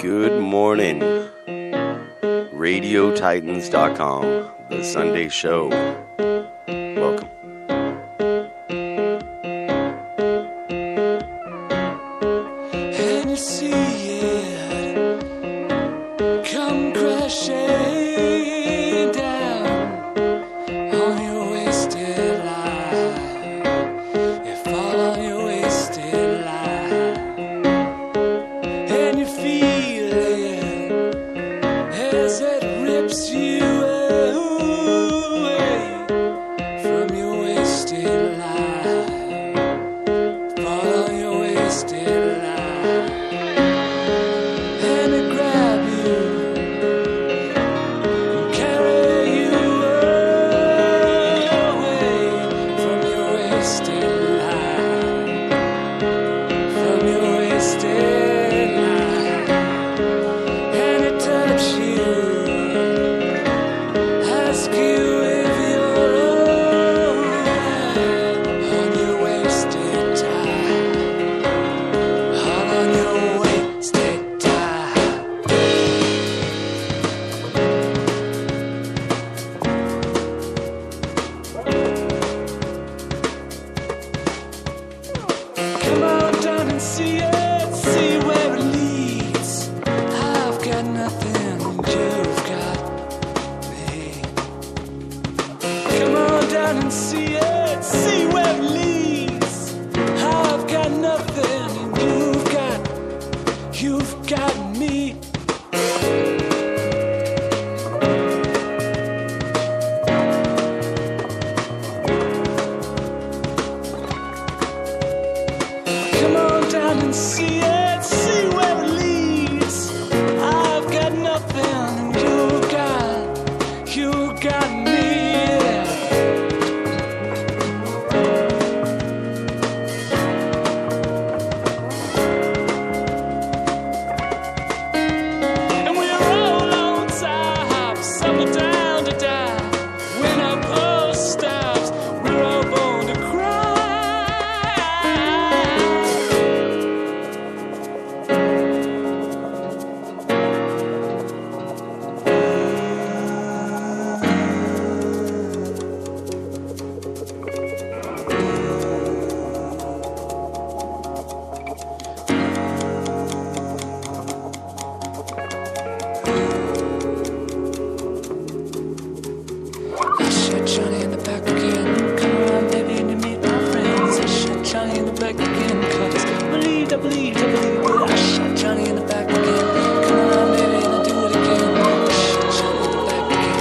Good morning. RadioTitans.com, the Sunday show. Welcome. And you see it come crashing down on your wasted life. You fall on your wasted life, and you feel it as it rips you away from your wasted life. Fall on your wasted life, and it grab you and carry you away from your wasted life, from your wasted life, and it touch you, ask you if you're alright on your wasted time, all on your wasted time. Come on down and see it, see where it leads. I've got nothing, you've got me. Come on down and see it, see where it leads. I've got nothing, and you've got me. Come on down and see it, see where it leads. I've got nothing, and you got me. And we're all on top, some are down to die. When our pulse stops, we're all born to cry. I shot Johnny in the back again. Come around, baby, and you meet my friends. I shot Johnny in the back again, 'cause I believe it. I shot Johnny in the back again. Come around, baby, and I do it again. I shot Johnny in the back again.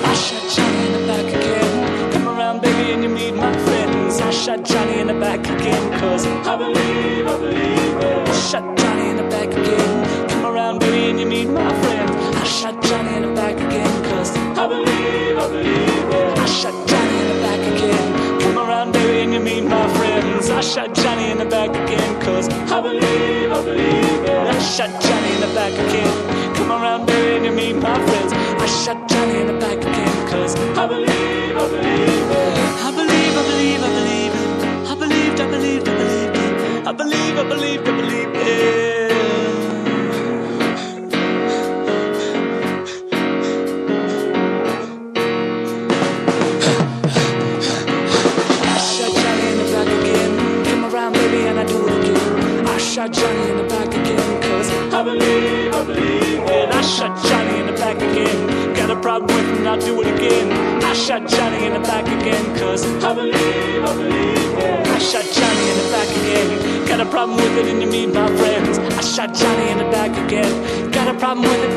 I shot Johnny in the back again. Come around, baby, and you meet my friends. I shot Johnny in the back again, 'cause I believe it. I shot Johnny in the back again. Come around, baby, and you meet my friends. I shot Johnny in the back again, 'cause I believe it. I shot Johnny in the back again. Come around, baby, and you meet my friends. I shot Johnny in the back again, 'cause I believe it. I shot Johnny in the back again. Come around, baby, and you meet my friends. I shot Johnny in the back again, 'cause I believe it. I believe it. I believed it. I believed it. I shot Johnny in the back again. Come around, baby, and I do it again. I shot Johnny in the back again, 'cause I believe it. I shot Johnny in the back again. Got a problem with him, I'll do it again. I shot Johnny in the back again, 'cause I believe it. I shot Johnny in the back again. Got a problem with it, and you meet my friends. I shot Johnny in the back again. Got a problem with it.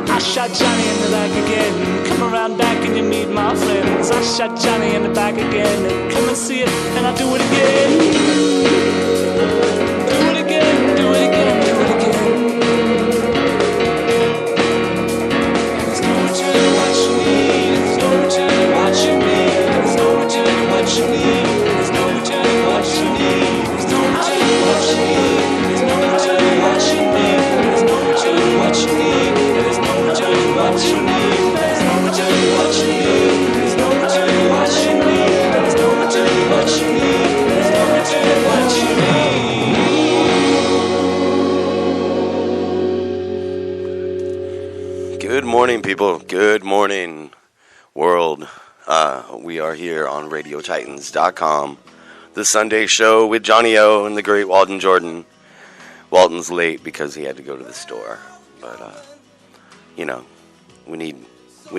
I shot Johnny in the back again. Come around back and you meet my friends. I shot Johnny in the back again. Come and see it, and I'll do it again. Do it again. There's no return to what you need. There's no return to what you need. There's no return to what you need. There's no return to what you need. There's no return to what you need. There's no return to what you need. There's no return to what you need. There's no return to what you need. There's no return to what you need. There's no return to what you need. There's no return to what you need. There's no RadioTitans.com. The Sunday Show with Johnny O and the great Walton Jordan. Walton's late because he had to go to the store. But, we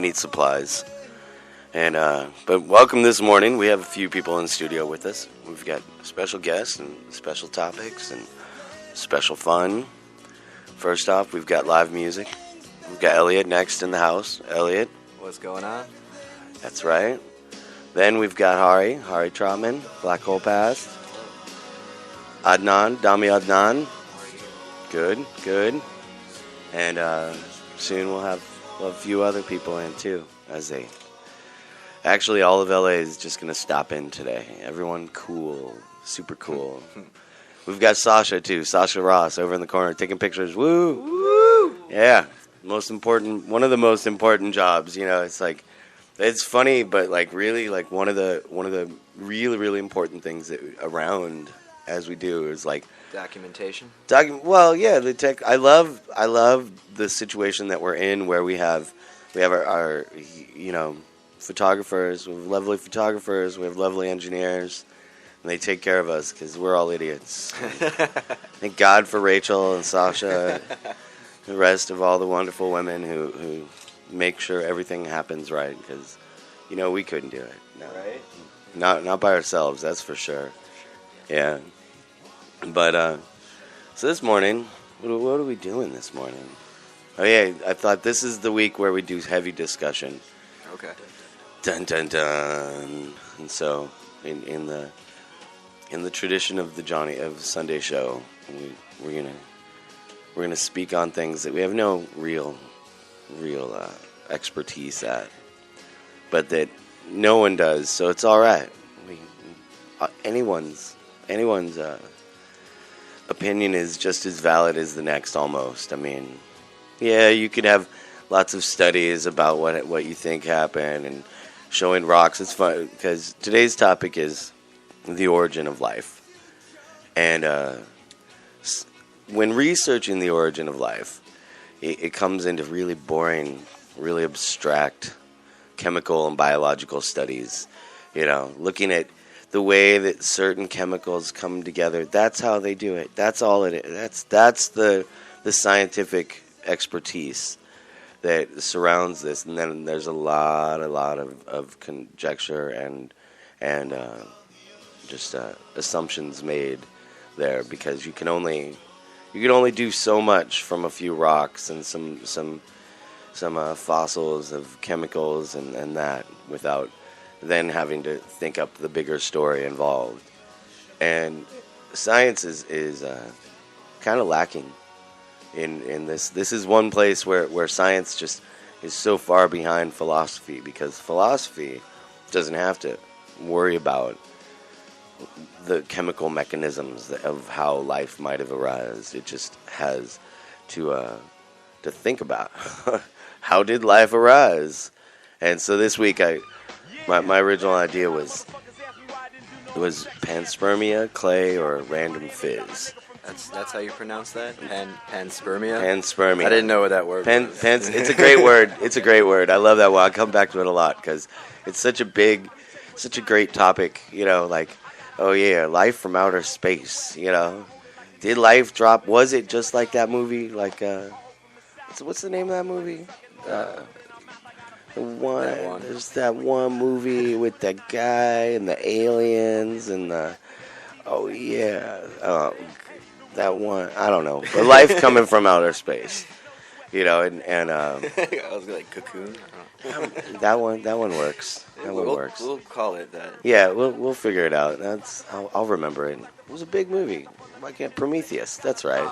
need supplies. And but welcome this morning. We have a few people in the studio with us. We've got special guests and special topics and special fun. First off, we've got live music. We've got Elliot next in the house. Elliot. What's going on? That's right. Then we've got Hari Trotman, Black Hole Past. Adnan, Dami Adnan. Good. And soon we'll have a few other people in too, Actually, all of LA is just going to stop in today. Everyone cool, super cool. We've got Sasha, too. Sasha Ross over in the corner taking pictures. Woo! Woo! Yeah. One of the most important jobs. It's like, it's funny, but really, one of the really, really important things around as we do is documentation. Well, yeah, the tech. I love the situation that we're in where we have our photographers. We have lovely photographers. We have lovely engineers. And they take care of us because we're all idiots. Thank God for Rachel and Sasha, the rest of all the wonderful women who make sure everything happens right. Because, we couldn't do it. No. Right? Not by ourselves, that's for sure. Yeah. But, so this morning, what are we doing this morning? Oh, yeah, I thought this is the week where we do heavy discussion. Okay. Dun, dun, dun. And so, in the tradition of the Sunday Show, we're gonna speak on things that we have no real expertise at, but that no one does. So it's all right. Anyone's opinion is just as valid as the next, almost. I mean, yeah, you could have lots of studies about what you think happened and showing rocks. It's fun because today's topic is the origin of life. And when researching the origin of life, it comes into really boring, really abstract chemical and biological studies. Looking at the way that certain chemicals come together. That's how they do it. That's all it is. That's the scientific expertise that surrounds this. And then there's a lot of conjecture and just assumptions made there, because you can only do so much from a few rocks and some fossils of chemicals and that without then having to think up the bigger story involved. And science is kind of lacking in this. This is one place where science just is so far behind philosophy, because philosophy doesn't have to worry about the chemical mechanisms of how life might have arisen. It just has to think about how did life arise. And so this week, my original idea was panspermia, clay, or random fizz. That's how you pronounce that? Panspermia? Panspermia. I didn't know what that word was. It's a great word. It's a great word. I love that one. I come back to it a lot because it's such a great topic. Oh yeah, life from outer space. Did life drop? Was it just like that movie? What's the name of that movie? There's that one movie with that guy and the aliens and that one. I don't know, but life coming from outer space. I was like Cocoon. That one works. That one works. We'll call it that. Yeah, we'll figure it out. I'll remember it. It was a big movie. Why can't Prometheus? That's right.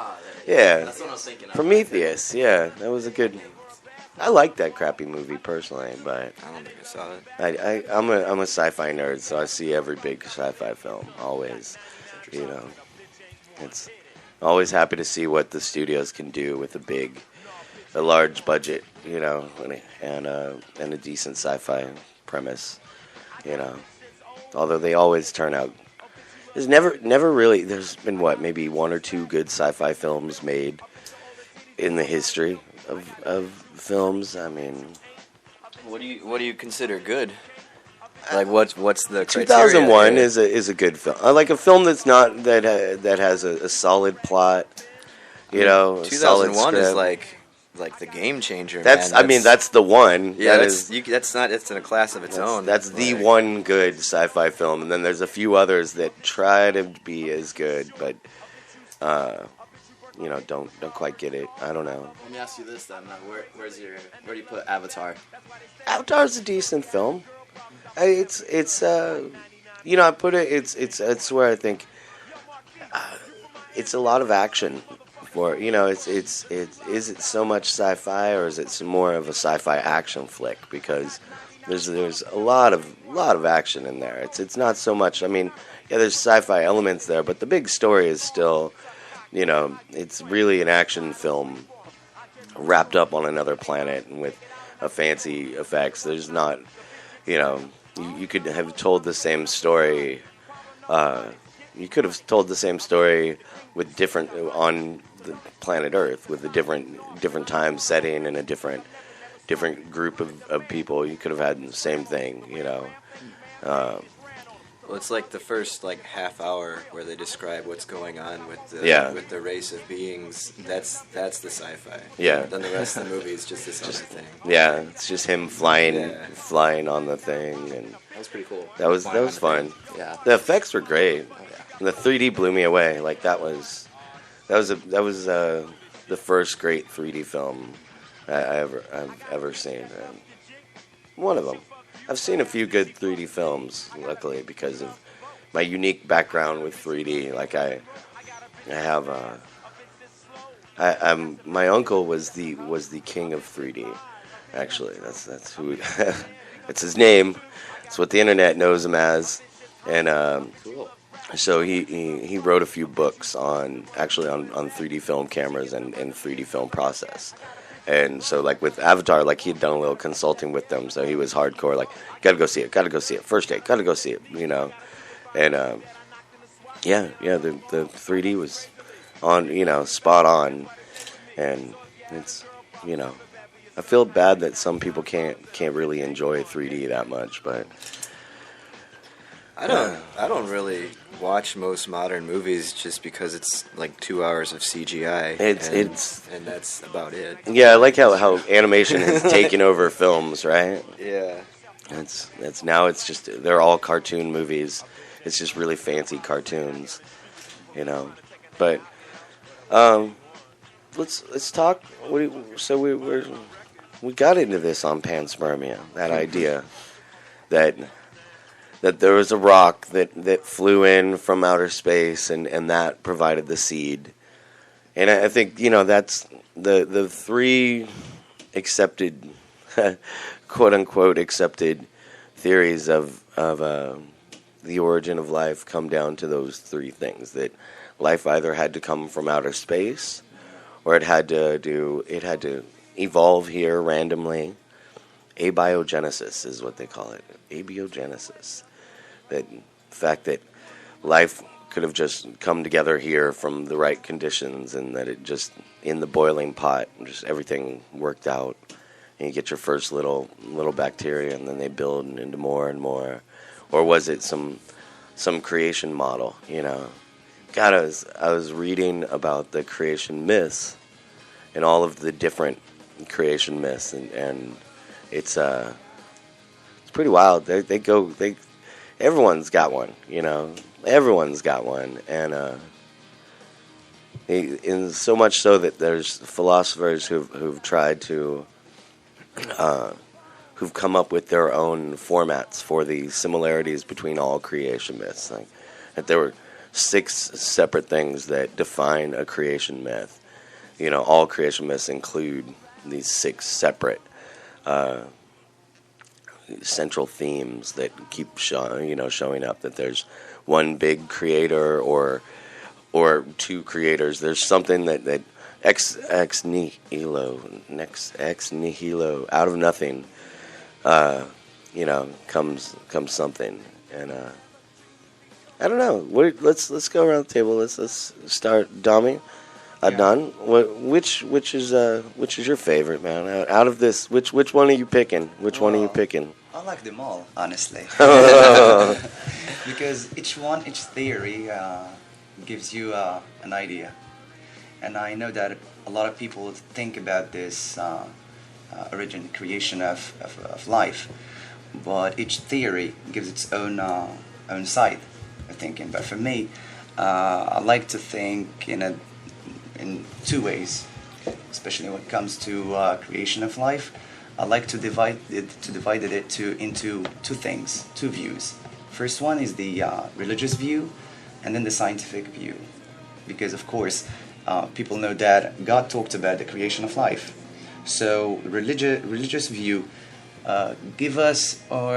Yeah. That's what I was thinking. Prometheus. Yeah, that was a good. I like that crappy movie personally, but I don't think I saw it. I'm a sci-fi nerd, so I see every big sci-fi film always. It's always happy to see what the studios can do with a large budget, and a decent sci-fi premise, Although they always turn out. There's never really. There's been maybe one or two good sci-fi films made in the history of films. I mean, what do you consider good? Like what's the criteria 2001 here? is a good film. I like a film that's not that has a solid plot. You know, a solid 2001 is script. like the game changer. That's man. I mean that's the one. Yeah, that's that's not. It's in a class of its own. That's the Like, one good sci-fi film, and then there's a few others that try to be as good, but you know, don't quite get it. I don't know. Let me ask you this then. Where do you put Avatar? Avatar's a decent film. It's you know, I put it. It's where I think it's a lot of action. For you know, is it so much sci-fi or is it more of a sci-fi action flick? Because there's a lot of action in there. It's not so much. I mean, yeah, there's sci-fi elements there, but the big story is still, you know, it's really an action film wrapped up on another planet and with a fancy effects. There's not, you know, you could have told the same story. You could have told the same story with different on the planet Earth with a different time setting and a different group of people. You could have had the same thing, you know. well, it's like the first like half hour where they describe what's going on with the race of beings. That's the sci-fi. Yeah. Then the rest of the movie is just this other thing. Yeah, it's just him flying on the thing, and That was pretty cool. that was fun. Yeah. The effects were great. Oh, yeah. And the 3D blew me away. Like that was the first great 3D film I've ever seen. One of them. I've seen a few good 3D films, luckily, because of my unique background with 3D. Like I have my uncle was the king of 3D. Actually, that's who that's his name. That's what the internet knows him as. And Cool. so he wrote a few books on 3D film cameras and 3D film process. And so like with Avatar, like he'd done a little consulting with them, so he was hardcore, like, gotta go see it, first date, gotta go see it, you know. And the 3D was on, you know, spot on. And it's, you know, I feel bad that some people can't really enjoy 3D that much, but I don't really watch most modern movies just because it's like 2 hours of CGI. And that's about it. Yeah, I like how animation has taken over films, right? Yeah. It's now it's just they're all cartoon movies. It's just really fancy cartoons, you know. But let's talk. We got into this on panspermia, that idea that there was a rock that flew in from outer space and that provided the seed. And I think, you know, that's the three accepted, quote unquote, accepted theories of the origin of life come down to those three things: that life either had to come from outer space, or it had to evolve here randomly. Abiogenesis is what they call it. Abiogenesis. That fact that life could have just come together here from the right conditions, and that it just in the boiling pot, just everything worked out, and you get your first little bacteria, and then they build into more and more. Or was it some creation model? You know, God, I was reading about the creation myths and all of the different creation myths, and it's pretty wild. Everyone's got one, you know. Everyone's got one, and so much so that there's philosophers who've tried to who've come up with their own formats for the similarities between all creation myths. Like that there were 6 separate things that define a creation myth. You know, all creation myths include these 6 separate central themes that keep showing up. That there's one big creator or 2 creators. There's something that ex nihilo out of nothing. Comes something, and I don't know. Let's go around the table. Let's start, Dami. Adnan, which is your favorite, man? Out of this, which one are you picking? Which one are you picking? I like them all, honestly. Because each theory gives you an idea. And I know that a lot of people think about this creation of life, but each theory gives its own side of thinking. But for me, I like to think in two ways, especially when it comes to creation of life. I like to divide it into two things, two views. First one is the religious view, and then the scientific view, because of course people know that God talked about the creation of life. So religious view gives us the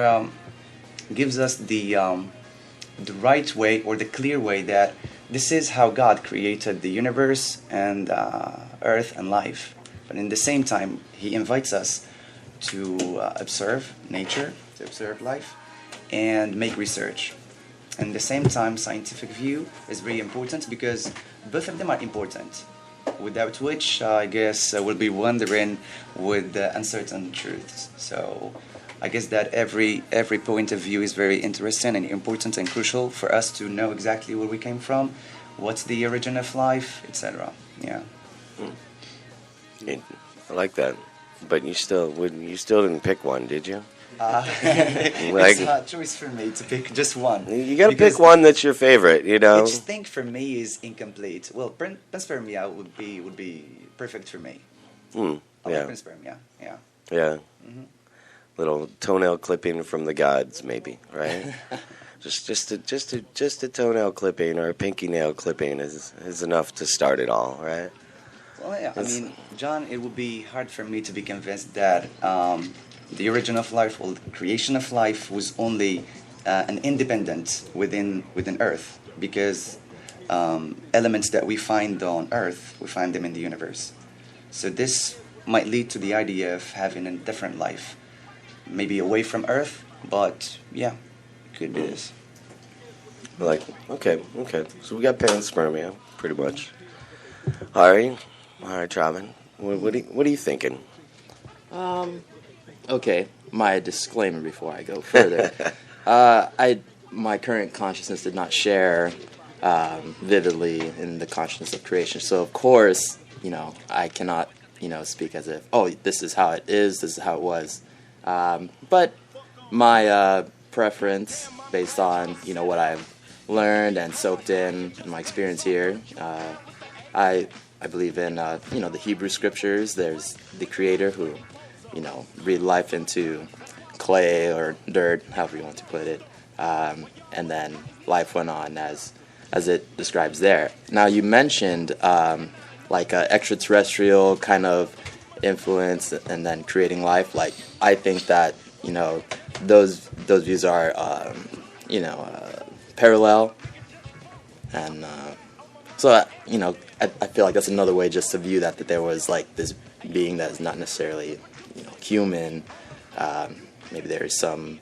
right way or the clear way that this is how God created the universe and earth and life. But in the same time, He invites us to observe nature, to observe life, and make research. And at the same time, scientific view is very important because both of them are important, without which I guess we'll be wandering with uncertain truths. So I guess that every point of view is very interesting and important and crucial for us to know exactly where we came from, what's the origin of life, etc. Yeah. I like that. But you still didn't pick one, did you? It's a hard choice for me to pick just one. You got to pick one that's your favorite, you know. Each thing for me is incomplete. Well, panspermia would be perfect for me. Yeah. Panspermia, yeah. Yeah. Mm-hmm. Little toenail clipping from the gods, maybe, right? just a toenail clipping or a pinky nail clipping is enough to start it all, right? Well, yeah. I mean, John, it would be hard for me to be convinced that the origin of life or the creation of life was only an independent within Earth, because elements that we find on Earth, we find them in the universe. So this might lead to the idea of having a different life, maybe away from Earth, but yeah, it could be this. Like, okay. So we got panspermia, pretty much. All right, Travin. What are you thinking? Okay, my disclaimer before I go further. My current consciousness did not share vividly in the consciousness of creation. So of course, I cannot, speak as if, oh, this is how it is, this is how it was. But my preference, based on what I've learned and soaked in my experience here, I believe in the Hebrew scriptures. There's the Creator who breathed life into clay or dirt, however you want to put it, and then life went on as it describes there. Now you mentioned like an extraterrestrial kind of influence and then creating life. Like I think that those views are parallel, and so I feel like that's another way just to view that there was like this being that is not necessarily human. Maybe there is some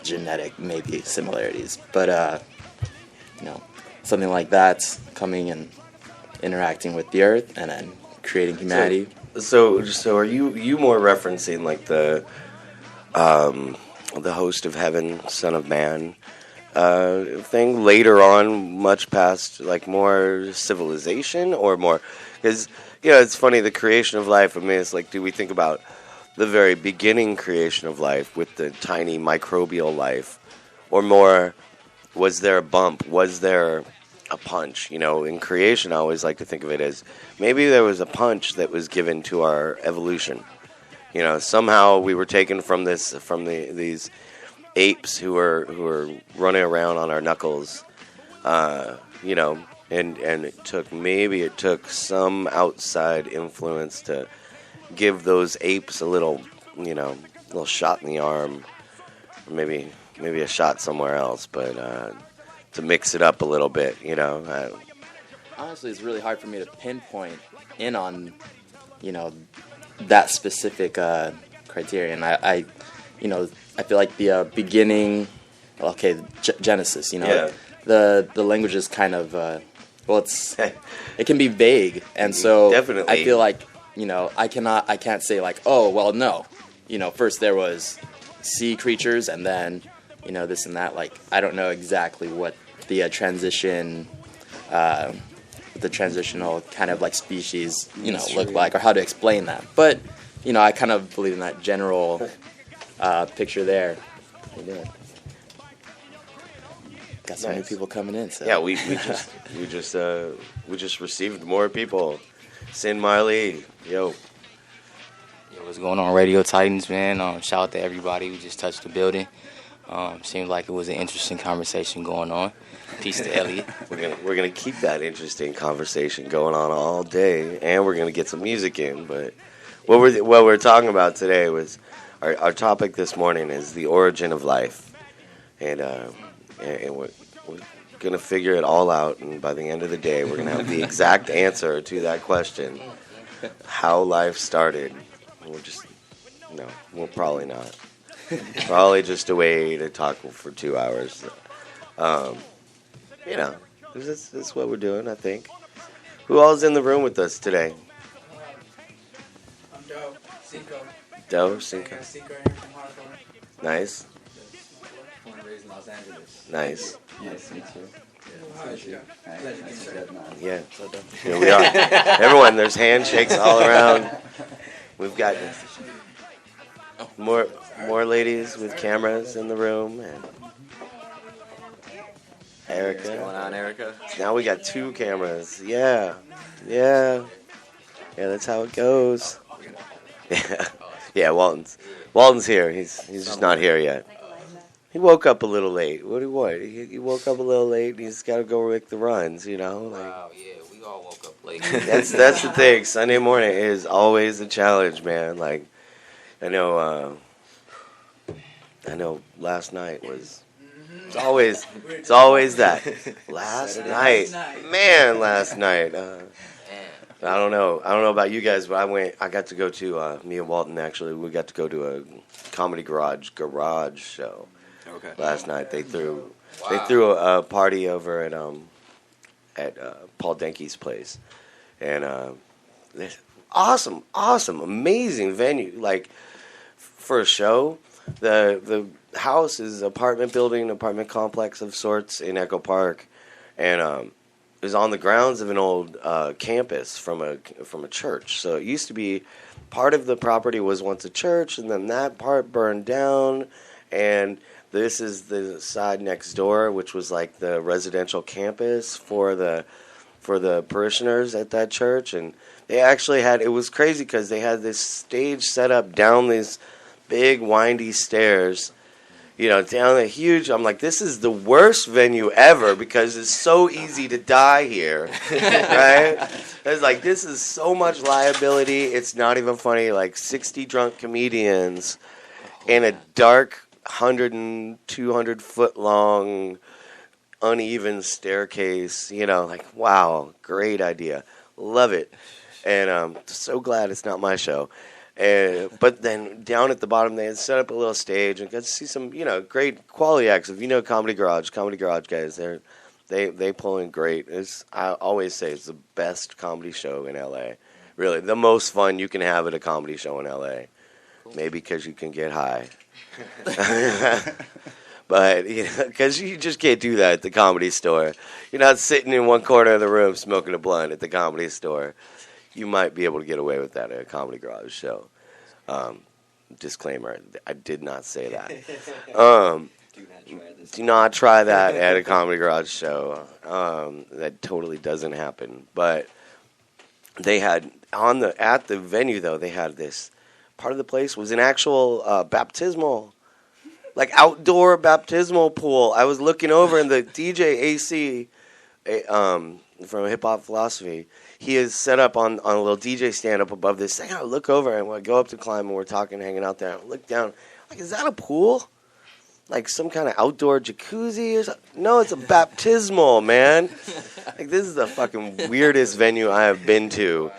genetic maybe similarities, but something like that coming and interacting with the earth and then creating humanity. So are you more referencing like the host of heaven, son of man thing later on, much past like more civilization, or more because it's funny, the creation of life. I mean, it's like, do we think about the very beginning creation of life with the tiny microbial life, or more, was there a bump? Was there a punch? In creation, I always like to think of it as maybe there was a punch that was given to our evolution. Somehow we were taken from these apes who were running around on our knuckles, and it took some outside influence to give those apes a little shot in the arm, or maybe a shot somewhere else, but to mix it up a little bit, Honestly, it's really hard for me to pinpoint in on, that specific criterion. I feel like the beginning, Genesis, the language is kind of, it can be vague, and so definitely. I feel like, I can't say like, oh, well, no, first there was, sea creatures, and then, you know, this and that. Like, I don't know exactly what the the transitional kind of like species, you know, look like, or how to explain that. But, you know, I kind of believe in that general picture there. How you doing? Got so many people coming in. So. Yeah, we just received more people. Sin Miley, yo. What's going on, Radio Titans, man? Shout out to everybody who just touched the building. Seemed like it was an interesting conversation going on. Peace to Elliot. We're gonna keep that interesting conversation going on all day, and we're gonna get some music in. But what we're talking about today was our topic this morning is the origin of life, and we're gonna figure it all out. And by the end of the day, we're gonna have the exact answer to that question: how life started. We'll probably not. Probably just a way to talk for 2 hours. You know, this is what we're doing, I think. Who all's in the room with us today? I'm Doe. Cinco. Doe, Cinco. Cinco here from Hardcore. Nice. Born and raised in Los Angeles. Nice. Nice to meet you. Yeah. Here we are. Everyone, there's handshakes all around. We've got more ladies with cameras in the room, and Erica. What's going on, Erica? Now we got 2 cameras. Yeah. That's how it goes. Yeah. Walton's here. He's just not here yet. He woke up a little late. What? He woke up a little late. He's got to go make the runs. You know. Wow, yeah, we all woke up late. That's the thing. Sunday morning is always a challenge, man. Like, I know last night was. It's always that. Last night. I don't know about you guys, but I got to go to me and Walton actually. We got to go to a Comedy Garage show. Okay. Last night they threw a party over at Paul Denke's place, and awesome, amazing venue. Like for a show, the house is apartment complex of sorts in Echo Park, and it was on the grounds of an old campus from a church. So it used to be part of the property was once a church, and then that part burned down, and this is the side next door, which was like the residential campus for the parishioners at that church. And they actually it was crazy because they had this stage set up down these big windy stairs, you know, down a huge. I'm like, this is the worst venue ever because it's so easy to die here, right? It's like, this is so much liability. It's not even funny. Like 60 drunk comedians in a dark 100 and 200 foot long uneven staircase, you know, like, wow, great idea, love it. And so glad it's not my show. But then down at the bottom they had set up a little stage and got to see some, you know, great quality acts. If you know Comedy Garage guys, they pull in great. I always say it's the best comedy show in LA, really the most fun you can have at a comedy show in LA. Maybe because you can get high. But, you know, because you just can't do that at the Comedy Store. You're not sitting in one corner of the room smoking a blunt at the Comedy Store. You might be able to get away with that at a Comedy Garage show. Disclaimer, I did not say that. Do not try that at a Comedy Garage show. That totally doesn't happen. But they had, at the venue, though, they had this. Part of the place was an actual baptismal, like outdoor baptismal pool. I was looking over, and the DJ AC from Hip Hop Philosophy, he is set up on a little DJ stand up above this thing. I look over, and I go up to climb, and we're talking, hanging out there. I look down, like, is that a pool? Like some kind of outdoor jacuzzi or something? No, it's a baptismal, man. Like, this is the fucking weirdest venue I have been to.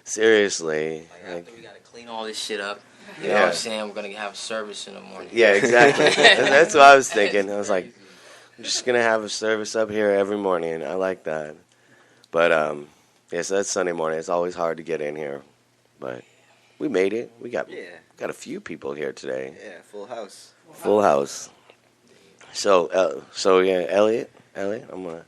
Seriously. Like, clean all this shit up. You know what I'm saying? We're going to have service in the morning. Yeah, exactly. That's what I was thinking. I was like, I'm just going to have a service up here every morning. I like that. But, so that's Sunday morning. It's always hard to get in here. But we made it. We got got a few people here today. Yeah, full house. Full house. So yeah, Elliot, I'm gonna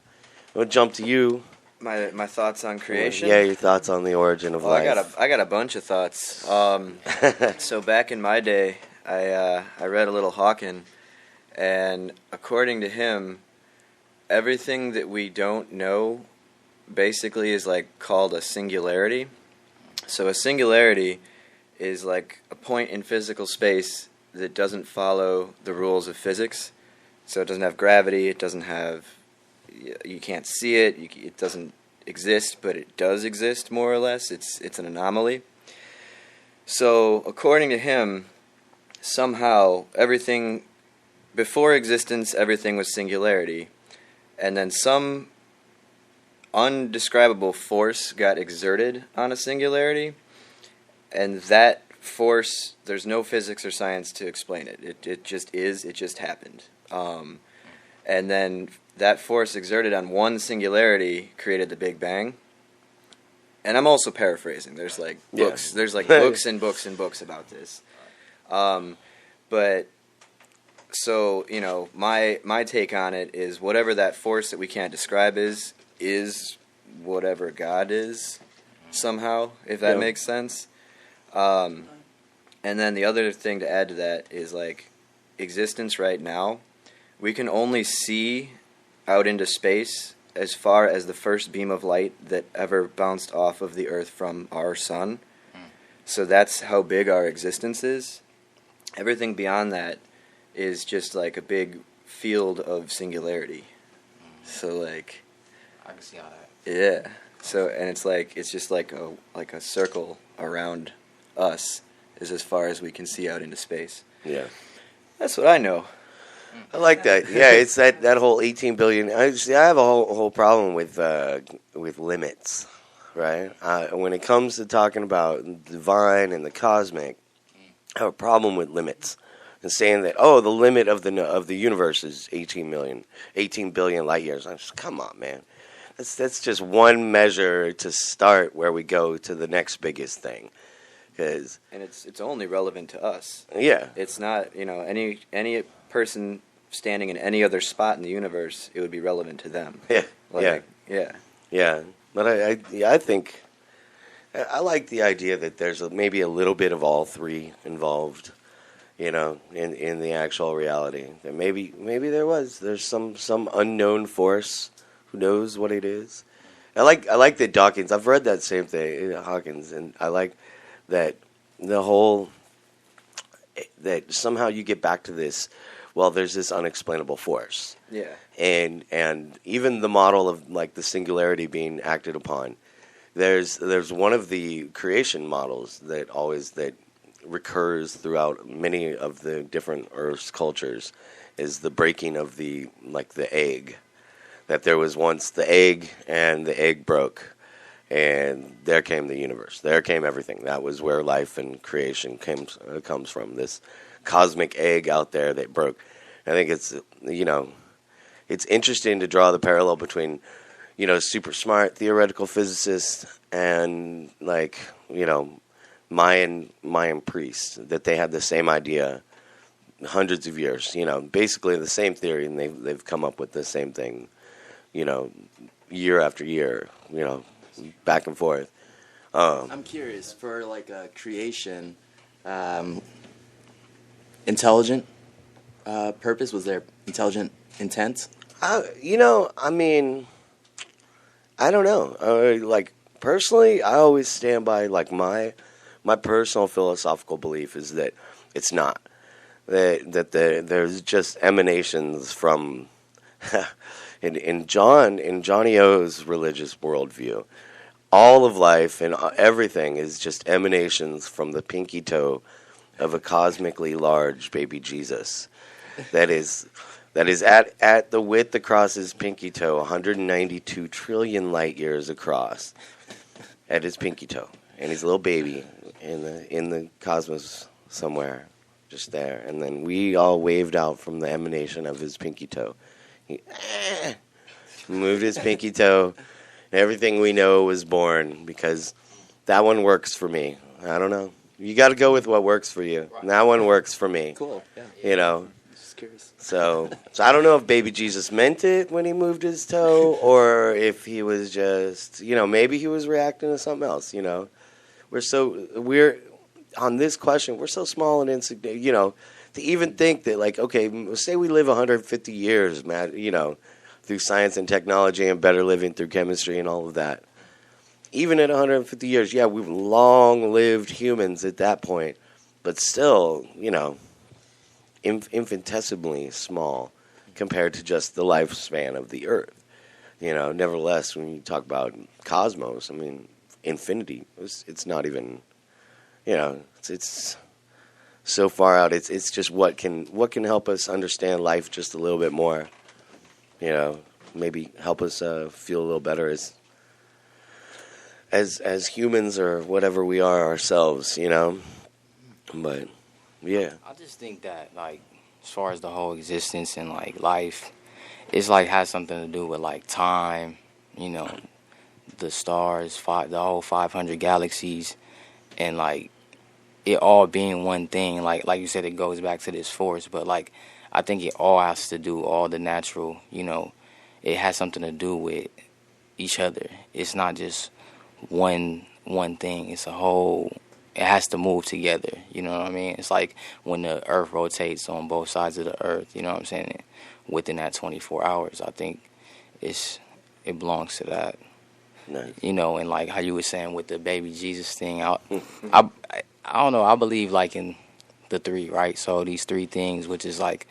jump to you. My thoughts on creation. Yeah, your thoughts on the origin of life. I got a bunch of thoughts. So back in my day, I read a little Hawking, and according to him, everything that we don't know basically is like called a singularity. So a singularity is like a point in physical space that doesn't follow the rules of physics. So it doesn't have gravity, it doesn't have, you can't see it, it doesn't exist, but it does exist more or less. It's an anomaly. So according to him, somehow everything, before existence, everything was singularity. And then some undescribable force got exerted on a singularity, and that force, there's no physics or science to explain it. It just is. It just happened. And then that force exerted on one singularity created the Big Bang. And I'm also paraphrasing. There's like books. Yeah. There's like books and books and books about this. But so, you know, my take on it is whatever that force that we can't describe is whatever God is somehow, if that makes sense. And then the other thing to add to that is like existence right now. We can only see out into space as far as the first beam of light that ever bounced off of the Earth from our sun. So that's how big our existence is. Everything beyond that is just like a big field of singularity. So like, I can see how that. Yeah. So, and it's just like a circle around us is as far as we can see out into space. Yeah. That's what I know. I like that. Yeah, it's that whole 18 billion. I have a whole problem with limits, right? When it comes to talking about the divine and the cosmic, I have a problem with limits and saying that the limit of the universe is 18 billion light years. I'm just, come on, man. That's just one measure to start where we go to the next biggest thing. And it's only relevant to us. Yeah. It's not, any person standing in any other spot in the universe, it would be relevant to them. Yeah. Yeah. But I think I like the idea that there's maybe a little bit of all three involved, in the actual reality. That maybe there's some unknown force who knows what it is. I like that Dawkins. I've read that same thing, Hawkins, and I like that that somehow you get back to this. Well, there's this unexplainable force. Yeah. And even the model of like the singularity being acted upon. There's one of the creation models that recurs throughout many of the different Earth's cultures is the breaking of the egg. That there was once the egg and the egg broke. And there came the universe. There came everything. That was where life and creation comes from. This cosmic egg out there that broke. I think it's it's interesting to draw the parallel between super smart theoretical physicists and Mayan priests, that they had the same idea hundreds of years. Basically the same theory, and they've come up with the same thing. Year after year. Back and forth. I'm curious, for like a creation, intelligent purpose, was there intelligent intent? I don't know. Personally, I always stand by my personal philosophical belief is that it's not. That there's just emanations from in Johnny O's religious worldview. All of life and everything is just emanations from the pinky toe of a cosmically large baby Jesus. That is at the width across his pinky toe, 192 trillion light years across, at his pinky toe, and he's a little baby in the cosmos somewhere, just there. And then we all waved out from the emanation of his pinky toe. He moved his pinky toe. Everything we know was born because that one works for me. I don't know. You got to go with what works for you. And that one works for me. Cool. Yeah. You know. Just curious. So I don't know if baby Jesus meant it when he moved his toe, or if he was just, maybe he was reacting to something else. We're on this question. We're so small and insignificant. To even think that, like, okay, say we live 150 years, Matt, through science and technology and better living through chemistry and all of that. Even at 150 years, yeah, we've long-lived humans at that point, but still, infinitesimally small compared to just the lifespan of the Earth. Nevertheless, when you talk about cosmos, I mean, infinity, it's not even, it's so far out. It's just what can help us understand life just a little bit more. Maybe help us feel a little better as humans or whatever we are ourselves. But yeah, I just think that, like, as far as the whole existence and, like, life, it's, like, has something to do with, like, time, the stars, the whole 500 galaxies, and, like, it all being one thing. Like you said, it goes back to this force, but, like, I think it all has to do, all the natural, it has something to do with each other. It's not just one thing. It's a whole. It has to move together. You know what I mean? It's like when the Earth rotates on both sides of the Earth. You know what I'm saying? Within that 24 hours, I think it belongs to that. Nice. And like how you were saying with the baby Jesus thing, I don't know. I believe like in the three, right? So these three things, which is like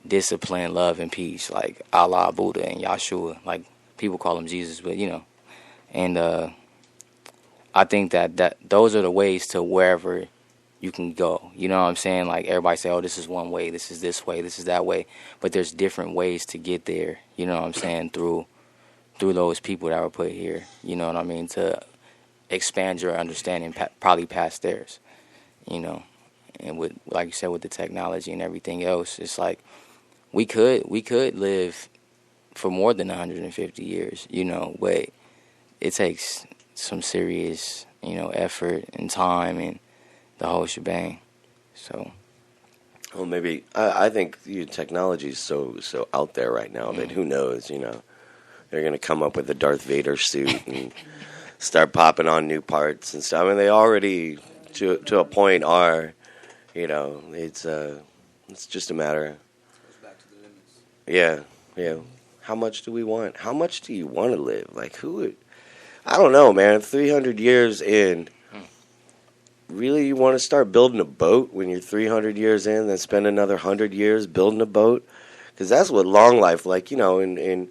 discipline, love, and peace, like Allah, Buddha, and Yahshua. Like people call him Jesus, but and I think that those are the ways to wherever you can go. You know what I'm saying? Like everybody say, oh, this is one way, this is this way, this is that way, but there's different ways to get there. You know what I'm saying? Through those people that were put here. You know what I mean? To expand your understanding, probably past theirs. And with, like you said, with the technology and everything else, it's like we could live for more than 150 years. But it takes some serious, effort and time and the whole shebang. So, well, maybe I think technology is so out there right now that who knows? They're gonna come up with a Darth Vader suit and start popping on new parts and stuff. I mean, they already to a point are, it's just a matter. Goes back to the limits. Yeah. How much do we want? How much do you want to live? Like who would? I don't know, man. 300 years in, really you want to start building a boat when you're 300 years in, then spend another 100 years building a boat? Because that's what long life, like, in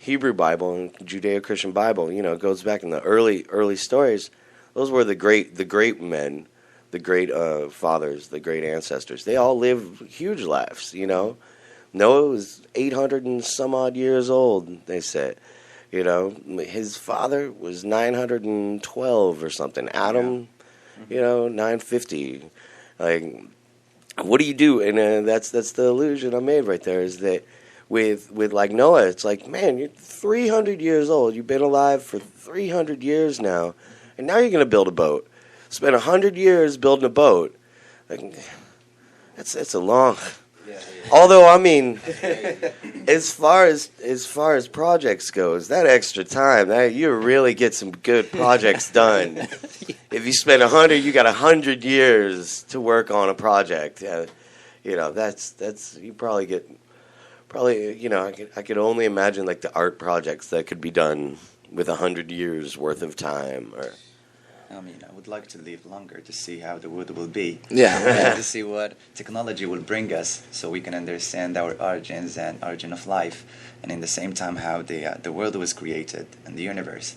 Hebrew Bible and Judeo-Christian Bible, it goes back in the early stories. Those were the great men, the great fathers, the great ancestors. They all lived huge lives, Noah was 800 and some odd years old, they said. His father was 912 or something. Adam, 950. Like, what do you do? And that's the illusion I made right there. Is that with like Noah, it's like, man, you're 300 years old. You've been alive for 300 years now, and now you're going to build a boat. Spend 100 years building a boat. Like, that's a long. Yeah. Although, I mean, as far as projects goes, that extra time, you really get some good projects done. If you spend 100, you got 100 years to work on a project. That's you probably get I could only imagine like the art projects that could be done with 100 years worth of time. Or I mean, I would like to live longer to see how the world will be. Yeah. To see what technology will bring us, so we can understand our origins and origin of life, and in the same time how the world was created and the universe.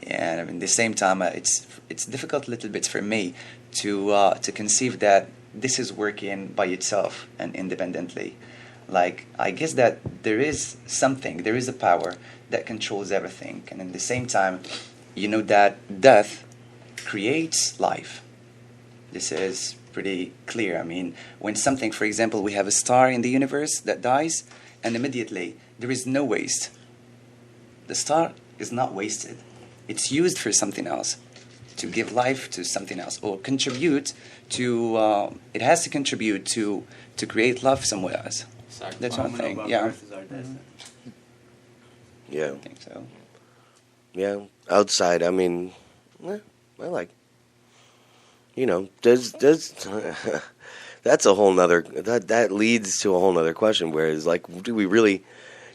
And in the same time, it's difficult a little bit for me to conceive that this is working by itself and independently. Like, I guess that there is a power that controls everything, and in the same time, that death creates life. This is pretty clear. I mean, when something, for example, we have a star in the universe that dies, and immediately there is no waste. The star is not wasted. It's used for something else, to give life to something else, or contribute to. It has to contribute to create love somewhere else. That's one thing. Yeah. Yeah. I think so. Yeah. Outside, I mean, I like. Does that's a whole nother that leads to a whole nother question. Whereas, like, do we really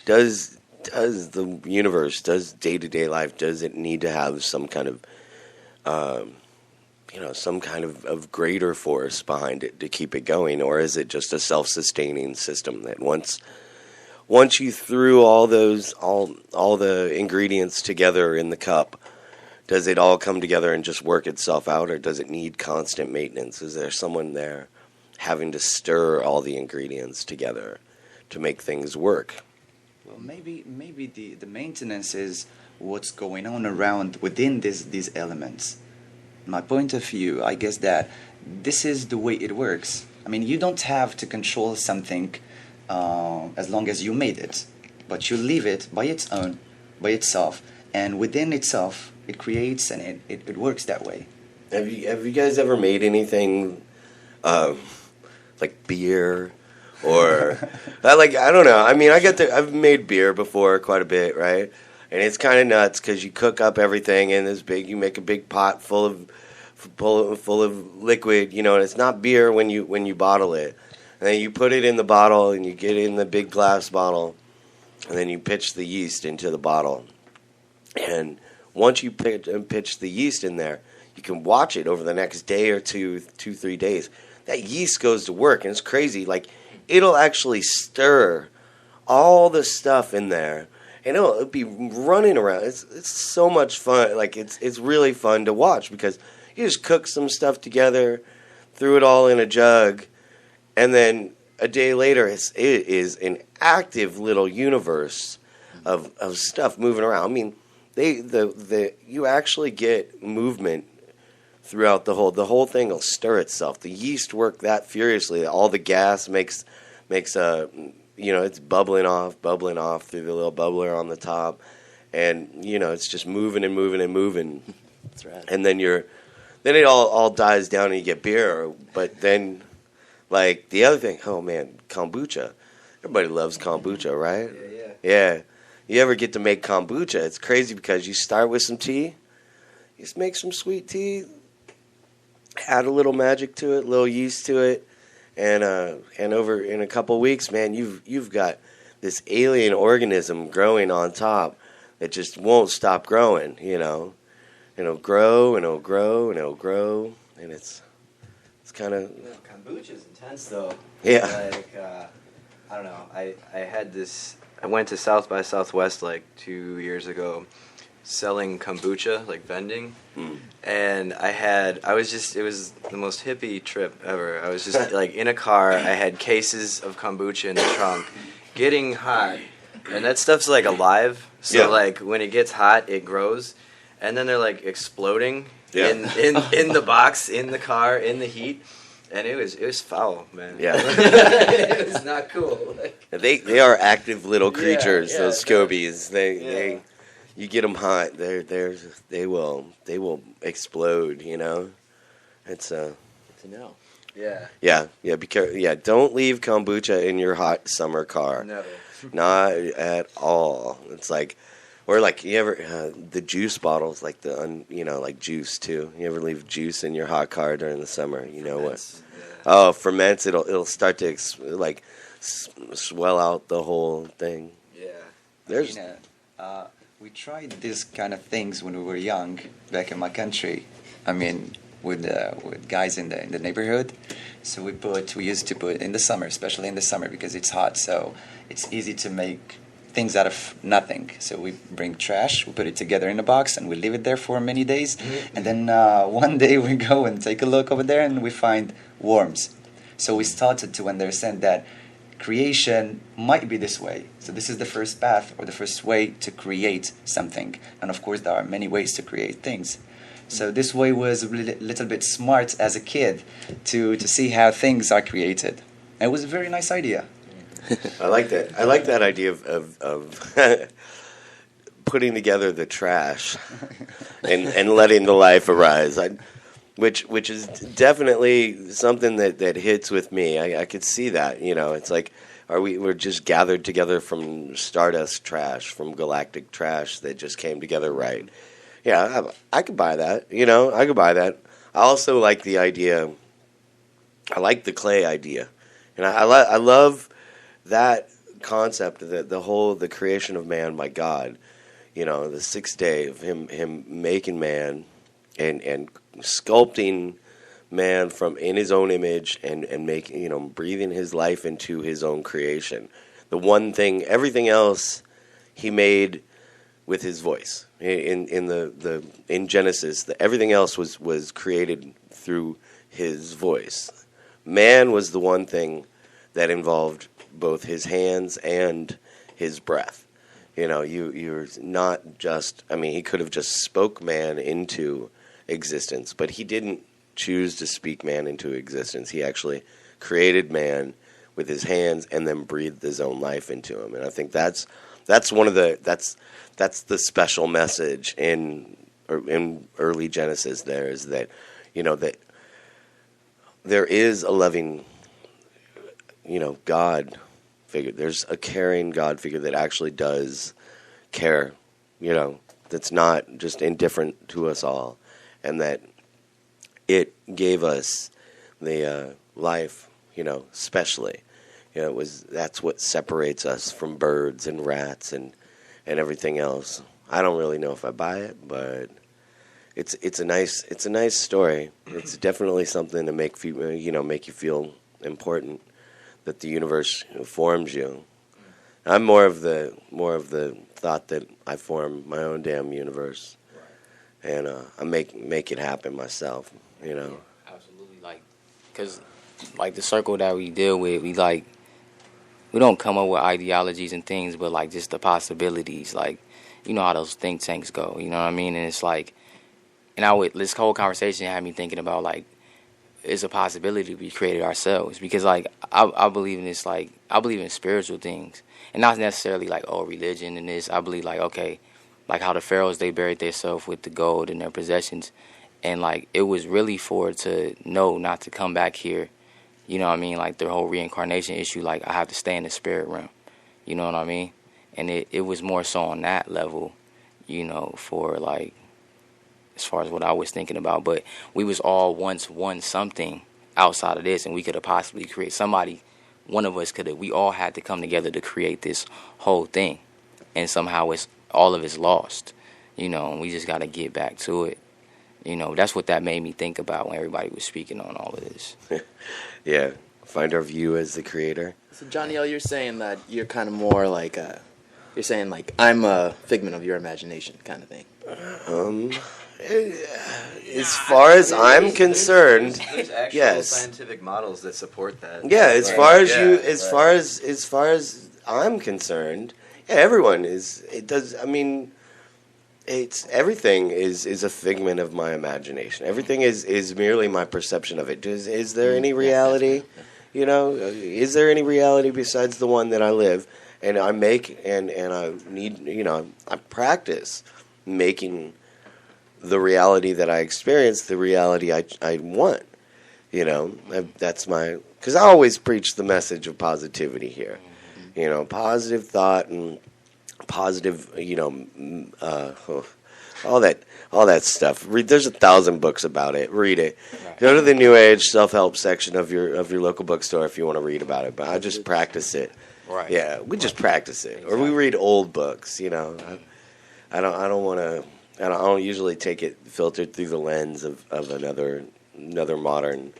does the universe, does day-to-day life, does it need to have some kind of some kind of greater force behind it to keep it going, or is it just a self-sustaining system that once you threw all the ingredients together in the cup, does it all come together and just work itself out, or does it need constant maintenance? Is there someone there having to stir all the ingredients together to make things work? Well, maybe the maintenance is what's going on around within these elements. My point of view, I guess that this is the way it works. I mean, you don't have to control something as long as you made it, but you leave it by its own, by itself, and within itself, it creates and it works that way. Have you guys ever made anything like beer? Or I don't know. I mean, I've made beer before quite a bit, right? And it's kind of nuts because you cook up everything in this you make a big pot full of liquid, and it's not beer when you bottle it. And then you put it in the bottle and you get it in the big glass bottle, and then you pitch the yeast into the bottle. And once you pitch the yeast in there, you can watch it over the next day or 3 days. That yeast goes to work, and it's crazy. Like, it'll actually stir all the stuff in there, and it'll be running around. It's so much fun. Like, it's really fun to watch because you just cook some stuff together, threw it all in a jug, and then a day later, it is an active little universe of stuff moving around. I mean, you actually get movement throughout the whole thing will stir itself. The yeast work that furiously. All the gas makes it's bubbling off through the little bubbler on the top, and it's just moving and moving and moving. That's right. And then it all dies down and you get beer. But then, like, the other thing, oh man, kombucha. Everybody loves kombucha, right? Yeah. You ever get to make kombucha? It's crazy because you start with some tea, you just make some sweet tea, add a little magic to it, a little yeast to it, and over in a couple of weeks, man, you've got this alien organism growing on top that just won't stop growing. And it'll grow and it'll grow and it'll grow, and it's kind of. Kombucha is intense though. Yeah. Like I don't know. I had this. I went to South by Southwest like 2 years ago, selling kombucha, like vending, and it was the most hippie trip ever. I was just like in a car. I had cases of kombucha in the trunk, getting hot, and that stuff's like alive. So like when it gets hot, it grows, and then they're like exploding in the box, in the car, in the heat. And it was foul, man. Yeah, it was not cool. They are active little creatures. Those scobies. They you get them hot. They will explode. It's Good to know. Yeah. Be careful. Yeah, don't leave kombucha in your hot summer car. No, not at all. It's like. Or like you ever the juice bottles, like like juice too. You ever leave juice in your hot car during the summer? You know what? Oh, ferments. It'll start to swell out the whole thing. Yeah. We tried these kind of things when we were young back in my country. I mean, with guys in the neighborhood. So we used to put in the summer, especially in the summer because it's hot. So it's easy to make things out of nothing. So we bring trash, we put it together in a box, and we leave it there for many days. And then one day we go and take a look over there, and we find worms. So we started to understand that creation might be this way. So this is the first path or the first way to create something. And of course, there are many ways to create things. So this way was a little bit smart as a kid to see how things are created. And it was a very nice idea. I like that. I like that idea of putting together the trash. and letting the life arise. Which is definitely something that hits with me. I could see that. It's like we're just gathered together from stardust trash, from galactic trash that just came together right. Yeah, I could buy that. I could buy that. I also like the idea. I like the clay idea, and I love that concept that the creation of man by God. The sixth day of him making man and sculpting man from in his own image and making breathing his life into his own creation. The one thing, everything else he made with his voice. In Genesis, everything else was created through his voice. Man was the one thing that involved both his hands and his breath. You're not just. He could have just spoke man into existence, but he didn't choose to speak man into existence. He actually created man with his hands and then breathed his own life into him. And I think that's the special message in early Genesis. There is that that there is a loving God figure. There's a caring God figure that actually does care. That's not just indifferent to us all. And that it gave us the life, specially. That's what separates us from birds and rats and everything else. I don't really know if I buy it, but it's a nice story. It's definitely something to make you feel important, that the universe forms you. I'm more of the thought that I form my own damn universe. And I make it happen myself, Yeah, absolutely, because the circle that we deal with, we don't come up with ideologies and things, but just the possibilities, how those think tanks go, you know what I mean? And it's this whole conversation had me thinking about it's a possibility we created ourselves, because I believe in this, I believe in spiritual things, and not necessarily religion and this. I believe okay. How the pharaohs, they buried themselves with the gold and their possessions. And, it was really for it to know not to come back here. You know what I mean? The whole reincarnation issue, I have to stay in the spirit realm. You know what I mean? And it was more so on that level, for, as far as what I was thinking about. But we was all once one something outside of this, and we could have possibly created somebody. One of us we all had to come together to create this whole thing. And somehow all of it's lost, and we just got to get back to it. That's what that made me think about when everybody was speaking on all of this. Yeah, find our view as the creator. So, Johnny L., you're saying that you're kind of more you're saying I'm a figment of your imagination kind of thing. As far as I'm concerned, there's actual yes. scientific models that support that. Yeah, as far as I'm concerned, yeah, everyone is. It does. It's everything is a figment of my imagination. Everything is merely my perception of it. Is there any reality? Is there any reality besides the one that I live? And I make and I need. I practice making the reality that I experience the reality I want. That's because I always preach the message of positivity here. Positive thought and positive, all that stuff. There's 1,000 books about it. Read it. Right. Go to the New Age self-help section of your local bookstore if you want to read about it. But I just practice it. Right. Yeah, we just practice it, or we read old books. I don't want to. I don't usually take it filtered through the lens of another modern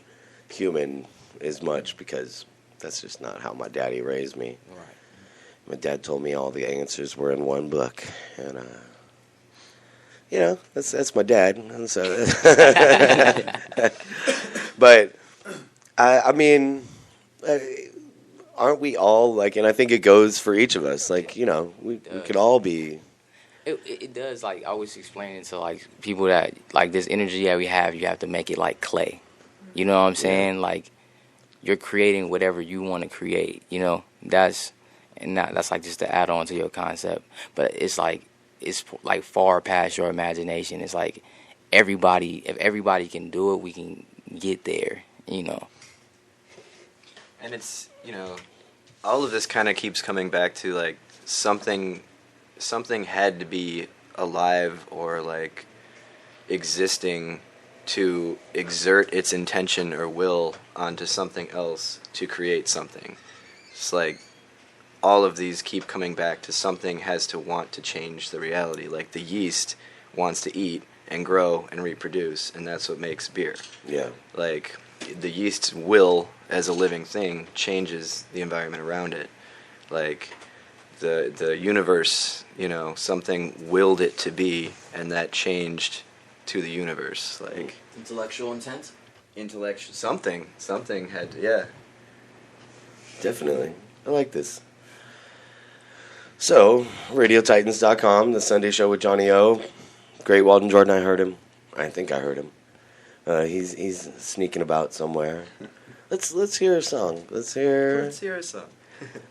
human as much, because that's just not how my daddy raised me. Right. My dad told me all the answers were in one book, and that's my dad. And so, but aren't we all and I think it goes for each of us. We could all be. It does. I was explaining to people that this energy that we have, you have to make it like clay. You know what I'm saying? Yeah. You're creating whatever you want to create. That's just to add on to your concept. But it's it's like far past your imagination. It's like if everybody can do it, we can get there, you know. And it's, you know, all of this kind of keeps coming back to like something had to be alive or like existing to exert its intention or will onto something else to create something. It's like all of these keep coming back to something has to want to change the reality. Like the yeast wants to eat and grow and reproduce, and that's what makes beer. Yeah. Like the yeast's will as a living thing changes the environment around it. Like the universe, you know, something willed it to be, and that changed to the universe. Like Intellectual intent? something had to, yeah. Definitely. I like this. So, RadioTitans.com, the Sunday show with Johnny O. Great Walton Jordan, I heard him. I think I heard him. He's sneaking about somewhere. Let's hear a song. Let's hear a song.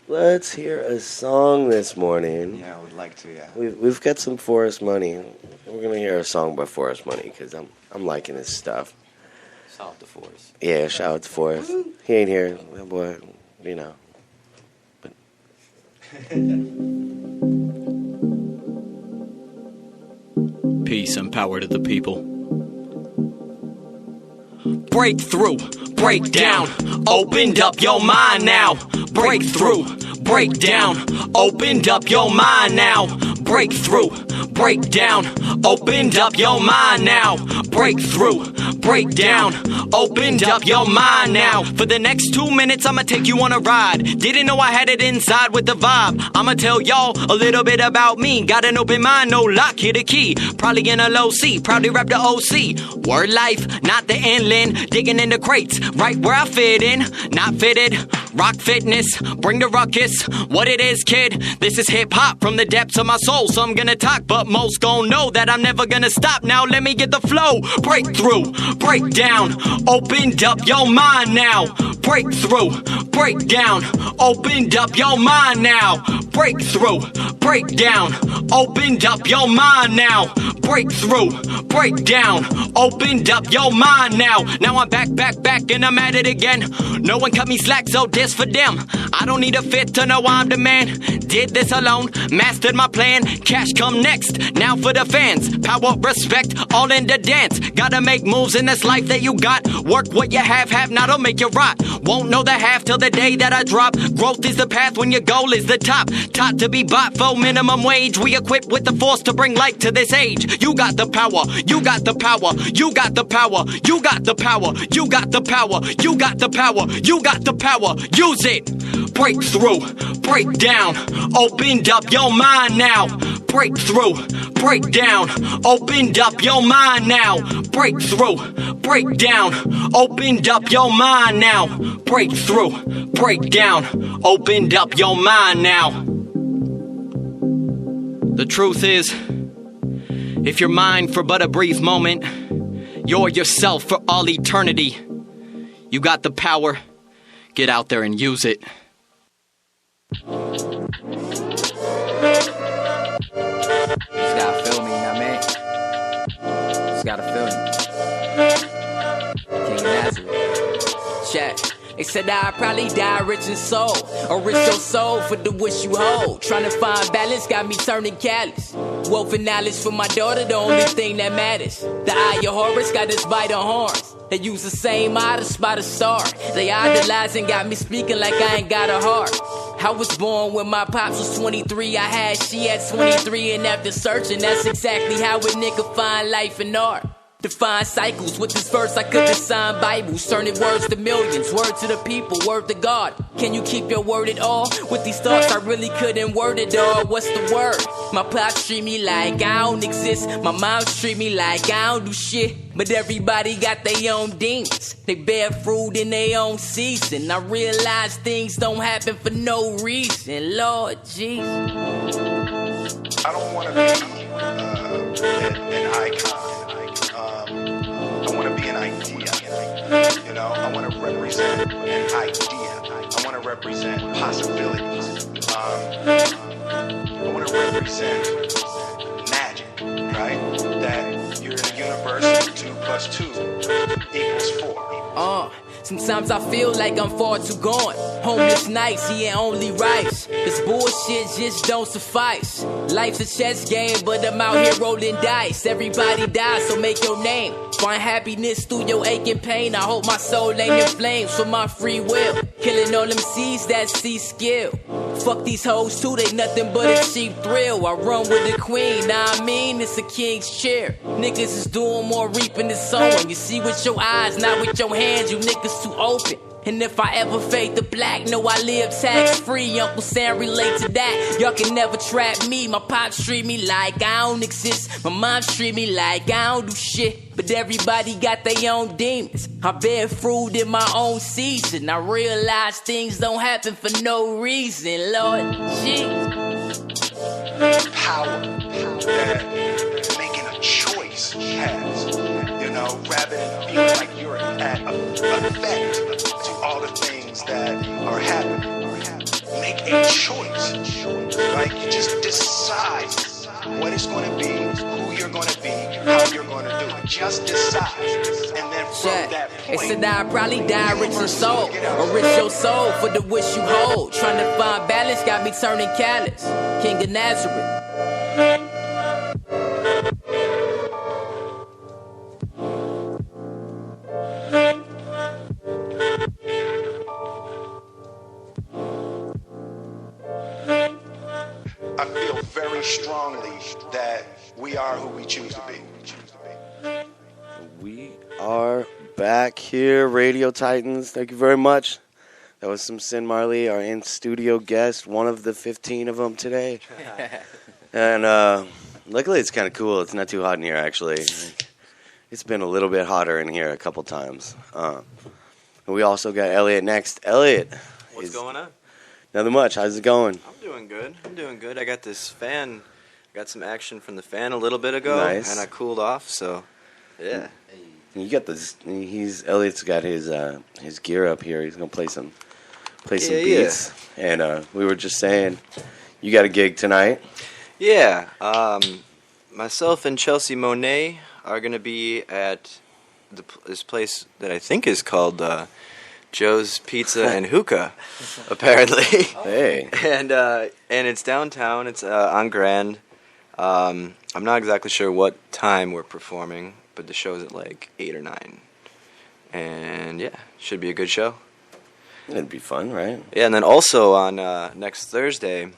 Let's hear a song this morning. Yeah, I would like to, yeah. We've got some Forrest Money. We're gonna hear a song by Forrest Money because I'm liking his stuff. Shout out to Forrest. Yeah, shout out to Forrest. He ain't here, boy. You know. But Peace and power to the people. Breakthrough, break down, opened up your mind now. Breakthrough, break down, opened up your mind now. Breakthrough, break down, opened up your mind now. Breakthrough, break down, opened up your mind now. For the next 2 minutes, I'ma take you on a ride. Didn't know I had it inside with the vibe. I'ma tell y'all a little bit about me. Got an open mind, no lock, hit a key. Probably in a low C, proudly rap the OC. Word life, not the inland. Digging in the crates, right where I fit in. Not fitted, rock fitness, bring the ruckus. What it is, kid, this is hip hop from the depths of my soul. So I'm gonna talk, but most gon' know that I'm never gonna stop. Now let me get the flow. Breakthrough, break down, opened up your mind now. Breakthrough, break down, opened up your mind now. Breakthrough, break down, opened up your mind now. Breakthrough, break down, opened up your mind now. Now I'm back, and I'm at it again. No one cut me slack, so this for them. I don't need a fit to know I'm the man. Did this alone, mastered my plan. Cash come next, now for the fans. Power, respect, all in the dance. Gotta make moves in this life that you got. Work what you have not'll make you rot. Won't know the half till the day that I drop. Growth is the path when your goal is the top. Taught to be bought for minimum wage. We equipped with the force to bring light to this age. You got the power, you got the power, you got the power, you got the power, you got the power, you got the power, you got the power, use it. Breakthrough, break down, opened up your mind now. Breakthrough, break down, opened up your mind now. Breakthrough, break down, opened up your mind now. Breakthrough, break down, opened up your mind now. The truth is, if you're mine for but a brief moment, you're yourself for all eternity. You got the power, get out there and use it. You just gotta feel me, you know what I mean? Just gotta feel me. King Nazareth. Check. They said I'd probably die rich in soul, or rich your soul for the wish you hold. Trying to find balance got me turning callous. Wealth and knowledge for my daughter, the only thing that matters. The eye of Horus got us by the horns. They use the same eye to spot a star. They idolize and got me speaking like I ain't got a heart. I was born when my pops was 23. I had she at 23, and after searching, that's exactly how a nigga find life and art. Define cycles. With this verse I could design Bibles, turning words to millions. Word to the people, word to God. Can you keep your word at all? With these thoughts I really couldn't word it all. What's the word? My pops treat me like I don't exist. My mom treat me like I don't do shit. But everybody got their own demons. They bear fruit in their own season. I realize things don't happen for no reason. Lord Jesus, I don't want to be an icon. I want to be an idea. You know, I want to represent an idea. I want to represent possibilities. I want to represent Sometimes I feel like I'm far too gone. Homeless nights, he ain't only rice. This bullshit just don't suffice. Life's a chess game, but I'm out here rolling dice. Everybody dies, so make your name. Find happiness through your aching pain. I hope my soul ain't in flames for my free will. Killing all them seeds that see skill. Fuck these hoes too, they nothing but a cheap thrill. I run with the queen, nah I mean it's a king's chair. Niggas is doing more reaping than sowing. You see with your eyes, not with your hands, you niggas too open. And if I ever fade to black, know I live tax free. Uncle Sam relate to that. Y'all can never trap me. My pops treat me like I don't exist. My mom treat me like I don't do shit. But everybody got their own demons. I bear fruit in my own season. I realize things don't happen for no reason. Lord, jeez. Power that making a choice has, you know, rather than feeling like you're at effect to all the things that are happening. Make a choice. Like, you just decide what it's going to be, who you're going to be, how you're going to do it. Just decide. And then from that point, they said I'd probably die rich in soul, or rich your soul for the wish you hold. Trying to find balance got me turning callous. King of Nazareth. I feel very strongly that we are who we choose to be. We are back here, Radio Titans. Thank you very much. That was some Sin Marley, our in-studio guest, one of the 15 of them today. And luckily it's kind of cool. It's not too hot in here, actually. It's been a little bit hotter in here a couple times. And we also got Elliot next. Elliot. What's going on? Nothing much. How's it going? I'm doing good. I got this fan. Got some action from the fan a little bit ago. Nice. And I cooled off, so yeah. You got this. Elliot's got his gear up here. He's gonna play some beats. Yeah. And we were just saying, you got a gig tonight. Yeah. Myself and Chelsea Monet are gonna be at this place that I think is called Joe's Pizza and Hookah, apparently. Hey. And it's downtown. It's on Grand. I'm not exactly sure what time we're performing, but the show's at like 8 or 9. And yeah, should be a good show. It'd be fun, right? Yeah, and then also on next Thursday,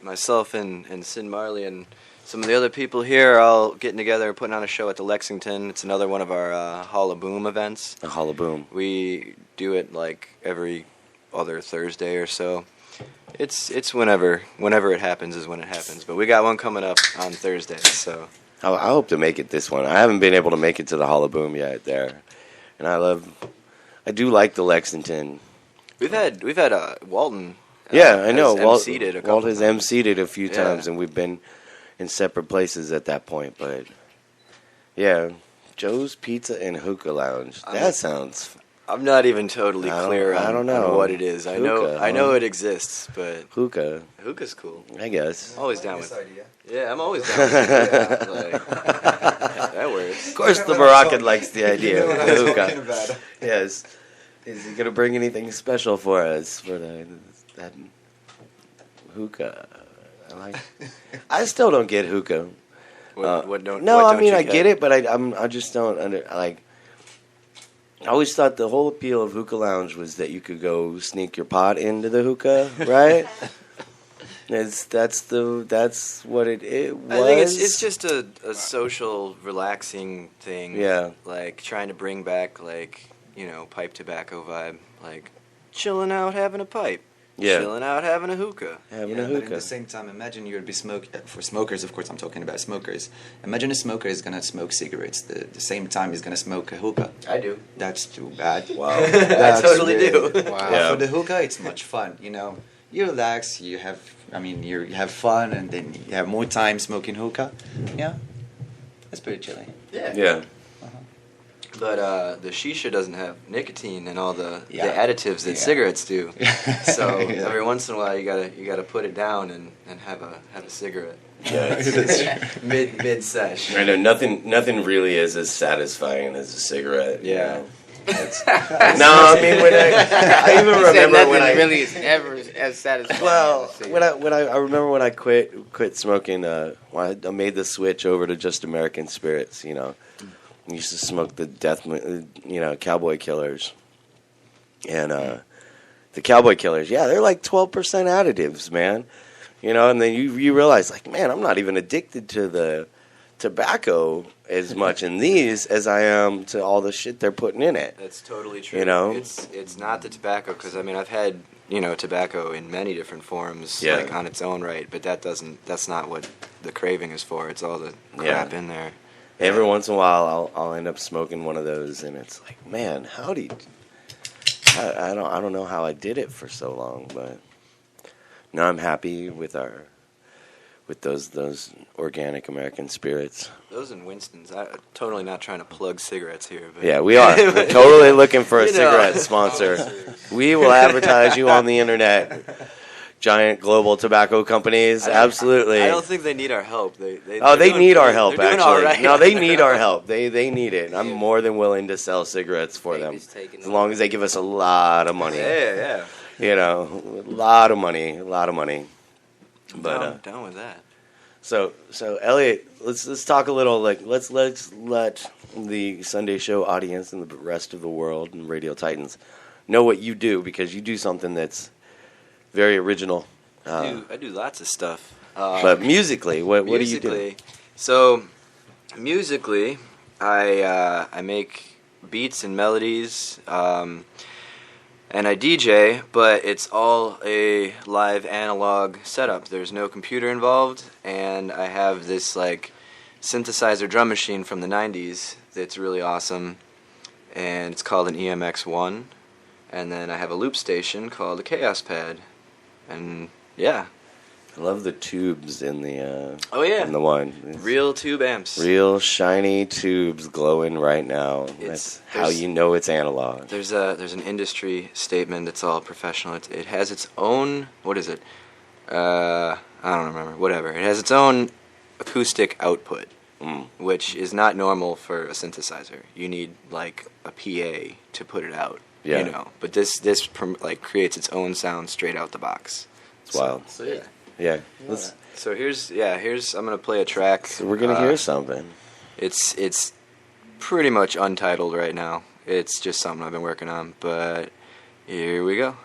myself and Sin Marley and some of the other people here are all getting together and putting on a show at the Lexington. It's another one of our Hall of Boom events. The Hall of Boom. We do it like every other Thursday or so. It's whenever it happens is when it happens. But we got one coming up on Thursday, so I hope to make it this one. I haven't been able to make it to the Hall of Boom yet there, and I do like the Lexington. We've had Walton. Yeah, I know. Walt has emceed it a few times, and we've been in separate places at that point. But yeah, Joe's Pizza and Hookah Lounge. That sounds. I'm not even totally clear on what it is. I know it exists, but hookah's cool. I guess. Always down with idea. Yeah, I'm always down with it. Like, that works. Of course, the Moroccan likes the idea of hookah. Yes. Is he gonna bring anything special for us for that hookah? I still don't get hookah. I get it, but I just don't I always thought the whole appeal of Hookah Lounge was that you could go sneak your pot into the hookah, right? That's what it was. I think it's just a social, relaxing thing. Yeah. Like trying to bring back pipe tobacco vibe, like chilling out, having a pipe. Yeah. Chilling out, having a hookah. But at the same time, imagine you'd be for smokers, of course I'm talking about smokers. Imagine a smoker is going to smoke cigarettes the same time he's going to smoke a hookah. I do. That's too bad. Wow. I totally do. Wow. Yeah. For the hookah, it's much fun, You relax, you have fun, and then you have more time smoking hookah. Yeah. That's pretty chilly. Yeah. But the shisha doesn't have nicotine and all the additives that cigarettes do. So every once in a while you gotta put it down and have a cigarette. Yeah, it's mid sesh. I know nothing really is as satisfying as a cigarette. You know? No, I mean when I even remember when I really is ever as satisfying. Well, I remember when I quit smoking. When I made the switch over to just American Spirits. You know, I used to smoke the Cowboy Killers, and the Cowboy Killers. Yeah, they're like 12% additives, man. You know, and then you realize like, man, I'm not even addicted to the tobacco as much in these as I am to all the shit they're putting in it. That's totally true. You know, it's not the tobacco, because I mean I've had tobacco in many different forms, Yeah. like on its own right, but that's not what the craving is for. It's all the crap in there. Every once in a while, I'll end up smoking one of those, and it's like, man, I don't know how I did it for so long, but now I'm happy with those organic American Spirits. Those and Winston's. I'm totally not trying to plug cigarettes here, but Yeah, we are. We're totally looking for a cigarette sponsor. We will advertise you on the internet. Giant global tobacco companies, absolutely. I don't think they need our help. They need our help, they're doing actually. all right. No, they need our help. They need it. I'm more than willing to sell cigarettes for them, as long as they give us a lot of money. Yeah. You know, a lot of money. But I'm down with that. So Elliot, let's talk a little. Like, let's let the Sunday Show audience and the rest of the world and Radio Titans know what you do, because you do something that's very original. I do lots of stuff. But musically, what do you do? So, musically, I make beats and melodies, and I DJ, but it's all a live analog setup. There's no computer involved, and I have this like synthesizer drum machine from the 90s that's really awesome, and it's called an EMX1, and then I have a loop station called a Chaos Pad. And yeah, I love the tubes in the in the one. Real tube amps, real shiny tubes glowing right now. That's how you know it's analog. There's an industry statement that's all professional. It has its own, what is it? I don't remember. Whatever. It has its own acoustic output, which is not normal for a synthesizer. You need like a PA to put it out. Yeah. You know, but this creates its own sound straight out the box. It's wild. So yeah. Yeah. So here's I'm gonna play a track. So we're gonna hear something. It's pretty much untitled right now. It's just something I've been working on, but here we go.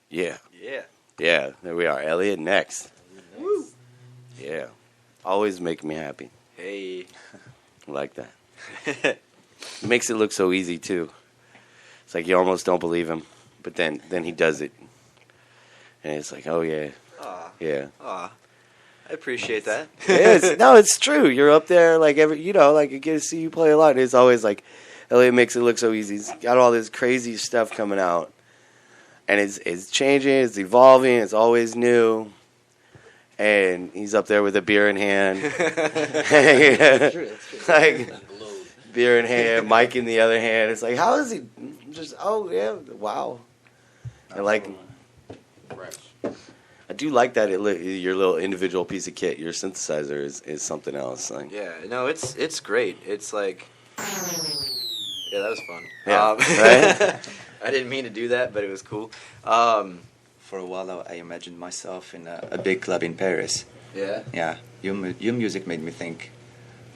Yeah. Yeah. Yeah, there we are. Elliot next. Woo. Yeah. Always make me happy. Hey. I like that. It makes it look so easy, too. It's like you almost don't believe him, but then he does it. And it's like, oh, yeah. Aw. Yeah. Aw. I appreciate that. No, it's true. You're up there, like, like, I get to see you play a lot. And it's always like, Elliot makes it look so easy. He's got all this crazy stuff coming out. And it's changing, it's evolving, it's always new. And he's up there with a beer in hand. That's true. Like, beer in hand, mic in the other hand. It's like, how is he just, oh, yeah, wow. And like, I do like that your little individual piece of kit, your synthesizer is something else. Like, Yeah, no, it's great. It's like, yeah, that was fun. Yeah, right? I didn't mean to do that, but it was cool. For a while, I imagined myself in a big club in Paris. Yeah. Yeah, your music made me think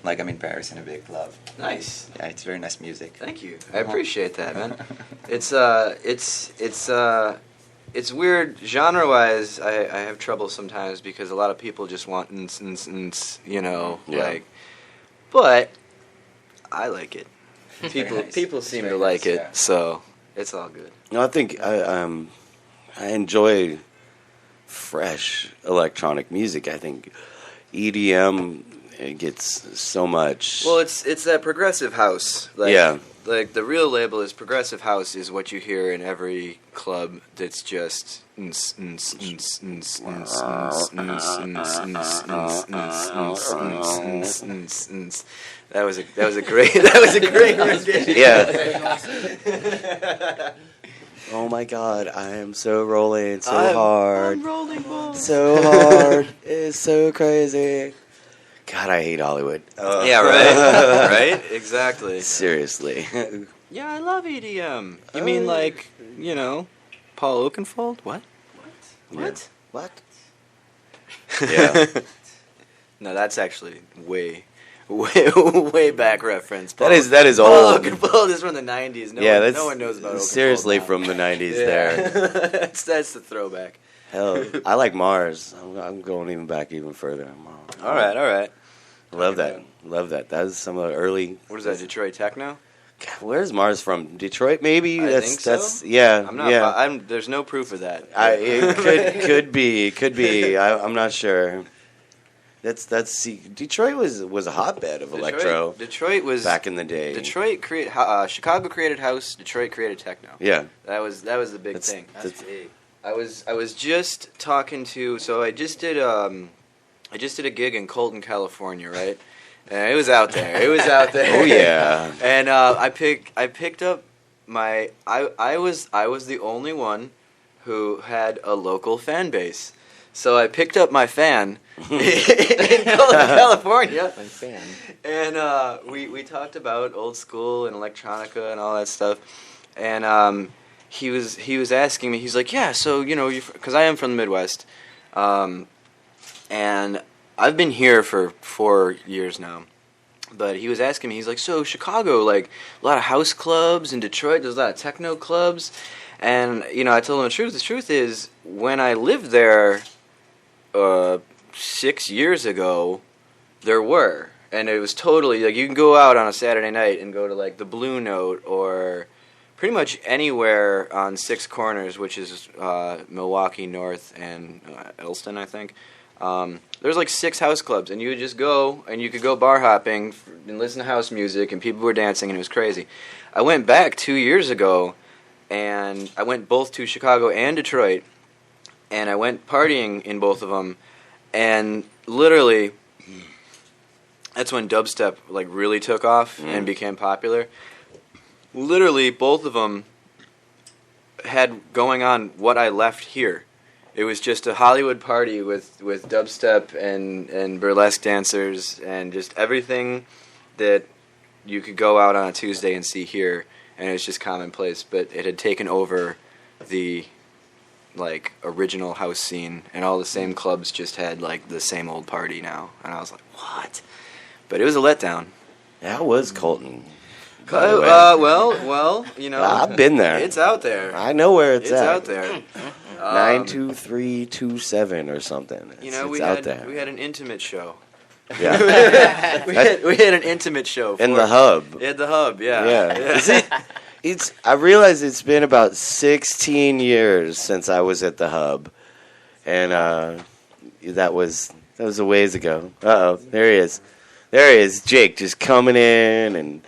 like I'm in Paris in a big club. Nice. Yeah, it's very nice music. Thank you. I appreciate that, man. It's weird genre-wise. I have trouble sometimes because a lot of people just want like. But I like it. People seem to like it, yeah. so it's all good. No, I think I enjoy fresh electronic music. I think EDM gets so much. Well, it's that progressive house. Like, Yeah. Like the real label is progressive house is what you hear in every club that's just that was a great rendition. Yeah. Oh my God, I am so rolling so hard. I'm rolling balls. So hard. It's so crazy. God, I hate Hollywood. Yeah, right. Right? Exactly. Seriously. Yeah, I love EDM. You mean like, Paul Oakenfold? What? What? What? Yeah. No, that's actually way back reference. That is Paul old. Oakenfold is from the 90s. No one knows about Oakenfold seriously now. from the 90s Yeah. there. that's the throwback. Hell, I like Mars. I'm going even back even further. All right. Love that. That is some of the early. What is that, Detroit techno? God, where's Mars from? Detroit, maybe. I think so. Yeah. I'm not. Yeah. There's no proof of that. It could be. I'm not sure. Detroit was a hotbed of electro. Detroit was back in the day. Chicago created house. Detroit created techno. Yeah. That was the big thing. I was just talking to. So I just did a gig in Colton, California, right? And it was out there. Oh yeah. And I picked up my. I was the only one who had a local fan base. So I picked up my fan in Colton, California. My fan. And we talked about old school and electronica and all that stuff. And he was asking me. He's like, yeah, so because I am from the Midwest, and I've been here for 4 years now. But he was asking me. He's like, so Chicago, like a lot of house clubs, in Detroit there's a lot of techno clubs. And I told him the truth. The truth is, when I lived there 6 years ago, there were. And it was totally, like, you can go out on a Saturday night and go to, like, the Blue Note or pretty much anywhere on Six Corners, which is Milwaukee North and Elston, I think. There's, like, 6 house clubs, and you would just go, and you could go bar hopping and listen to house music, and people were dancing, and it was crazy. I went back 2 years ago, and I went both to Chicago and Detroit, and I went partying in both of them, and literally, that's when dubstep like really took off and became popular. Literally, both of them had going on what I left here. It was just a Hollywood party with dubstep and burlesque dancers and just everything that you could go out on a Tuesday and see here, and it was just commonplace. But it had taken over the like original house scene, and all the same clubs just had like the same old party now, and I was like, what? But it was a letdown. That was Colton. Well, you know. I've been there. It's out there. I know where it's at. Out there. 92327 or something. You know, it's out there. We had an intimate show. Yeah. we had an intimate show. In the hub. In the hub, yeah. Yeah. I realize it's been about 16 years since I was at the hub. And that was a ways ago. Uh-oh, there he is. Jake just coming in and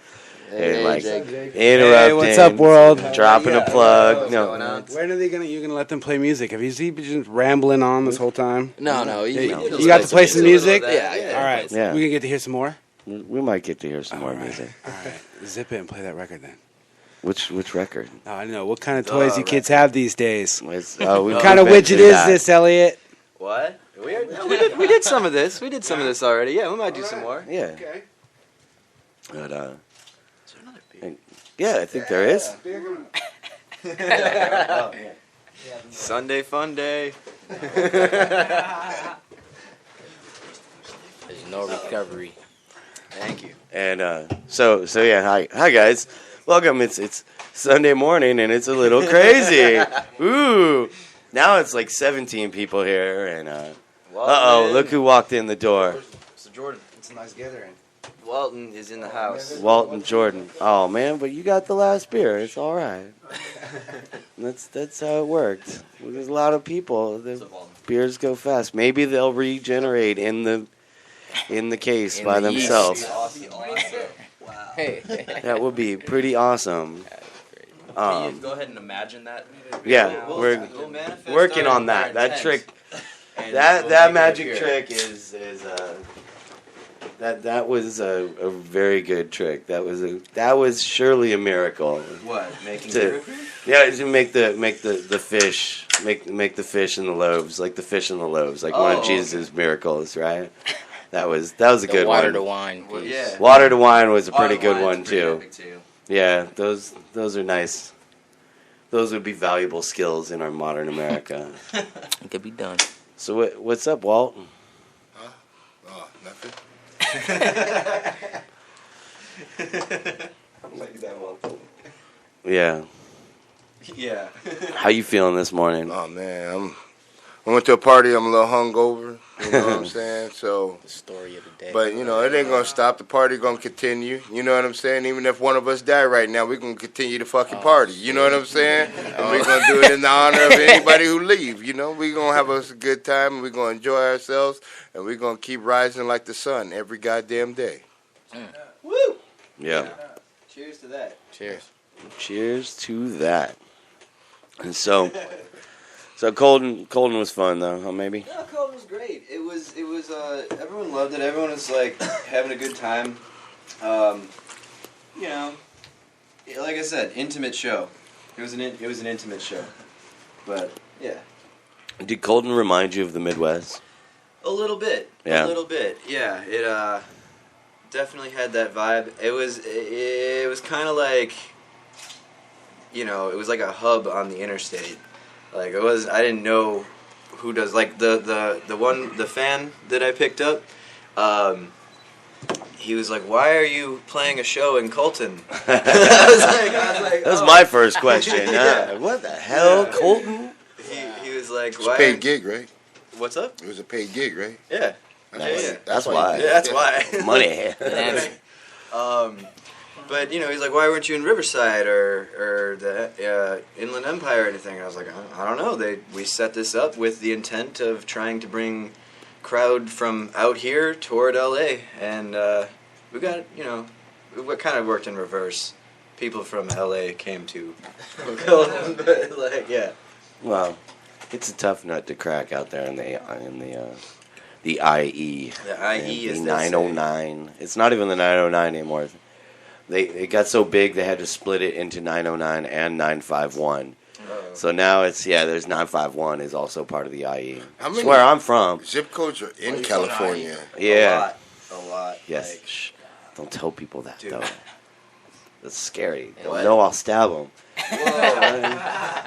interrupting. Hey, what's up, world? Dropping a plug. No. When are you gonna let them play music? Have you been just rambling on this whole time? No. You got to play some music? Yeah. All right. Yeah. We can get to hear some more? We might get to hear some more music. All right. Zip it and play that record then. Which record? Oh, I don't know. What kind of toys you kids have these days? What kind of widget is this, Elliot? What? We did some of this. We did some of this already. Yeah, we might do some more. Yeah. Okay. But, Is there another beer? yeah, I think there is. Sunday fun day. There's no recovery. Thank you. And so yeah, hi guys. Welcome. It's Sunday morning and it's a little crazy. Ooh. Now it's like 17 people here and look who walked in the door. So Jordan, it's a nice gathering. Walton is in the house. Walton Jordan. Oh man, but you got the last beer. It's all right. That's how it worked. There's a lot of people. The beers go fast. Maybe they'll regenerate in the case by themselves. Wow. That would be pretty awesome. Go ahead and imagine that. Yeah, we're working on that. That trick, that magic trick is that was a very good trick. That was surely a miracle. What? Making Yeah, to make the fish make the fish in the loaves, like the fish in the loaves, like one of Jesus' miracles, right? That was a good one. Water to wine piece. Yeah. Water to wine was a pretty good one too. Yeah, those are nice. Those would be valuable skills in our modern America. It could be done. So what's up, Walt? Huh? Oh, nothing. Yeah. Yeah. How you feeling this morning? Oh man, I went to a party. I'm a little hungover. You know what I'm saying? So, The story of the day. but you know, it ain't gonna stop. The party gonna continue. You know what I'm saying? Even if one of us die right now, we gonna continue the fucking party. You know what I'm saying? And we gonna do it in the honor of anybody who leave. You know, we gonna have us a good time and we gonna enjoy ourselves and we gonna keep rising like the sun every goddamn day. Woo! Yeah. Cheers to that. Cheers. Cheers to that. And so Colton was fun though, huh? Maybe. No, Colton was great. It was. Everyone loved it. Everyone was like having a good time. You know, like I said, intimate show. It was an intimate show. But yeah, Did Colton remind you of the Midwest? a little bit. Yeah. A little bit. Yeah. It definitely had that vibe. It was kind of like, you know, it was like a hub on the interstate. Like I didn't know who does, like the fan that I picked up. He was like, "Why are you playing a show in Colton?" I was like, That was my first question. Yeah. What the hell, Yeah. Colton? He was like, It was a "Why?" paid gig, right? What's up? It was a paid gig, right? Yeah. That's why. Yeah, that's why. Money. But you know, he's like, "Why weren't you in Riverside or the Inland Empire or anything?" And I was like, "I don't know. We set this up with the intent of trying to bring crowd from out here toward LA, and we got, you know, it kind of worked in reverse. People from LA came to Colton, but like, yeah. Well, it's a tough nut to crack out there in the IE. The IE is the 909. It's not even the 909 anymore. It got so big they had to split it into 909 and 951. So now there's 951 is also part of the IE. That's where I'm from. Zip codes are in California. Yeah. A lot. Yes. Like, Shh. Don't tell people that, dude. though. That's scary. They'll What? know I'll stab them. whoa.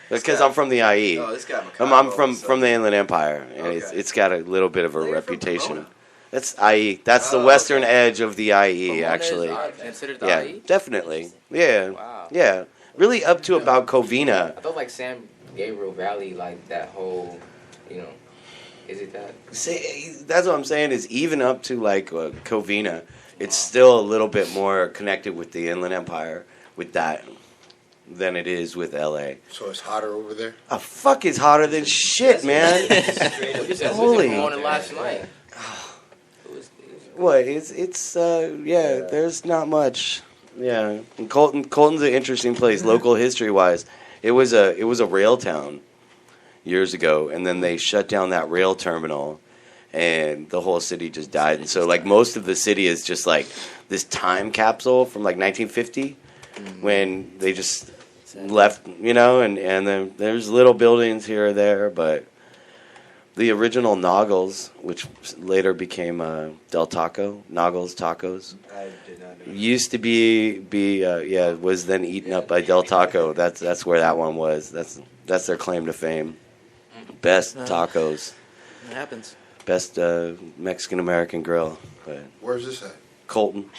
Because I'm from the IE. Oh, this guy I'm from the Inland Empire, and Okay. it's got a little bit of a You're from reputation. Pomona? That's IE. That's the western edge of the IE, Pomona actually. is considered the Yeah, IE? definitely. Yeah. Wow. Yeah. Really up to about Covina. I felt like San Gabriel Valley, like that whole, is it that? That's what I'm saying is even up to like Covina, it's still a little bit more connected with the Inland Empire with that than it is with LA. So it's hotter over there? Oh, fuck, it's hotter than shit, man. Holy. Last night. What? It's there's not much. Yeah. And Colton's an interesting place, local history wise. It was a rail town years ago, and then they shut down that rail terminal, and the whole city just died. And so like most of the city is just like this time capsule from like 1950 when they just left, and then there's little buildings here or there, but the original Noggles, which later became Del Taco, Noggles Tacos, used to was then eaten up by Del Taco. That's where that one was. That's their claim to fame. Best tacos. It happens. Best Mexican American grill. But Where's this at? Colton.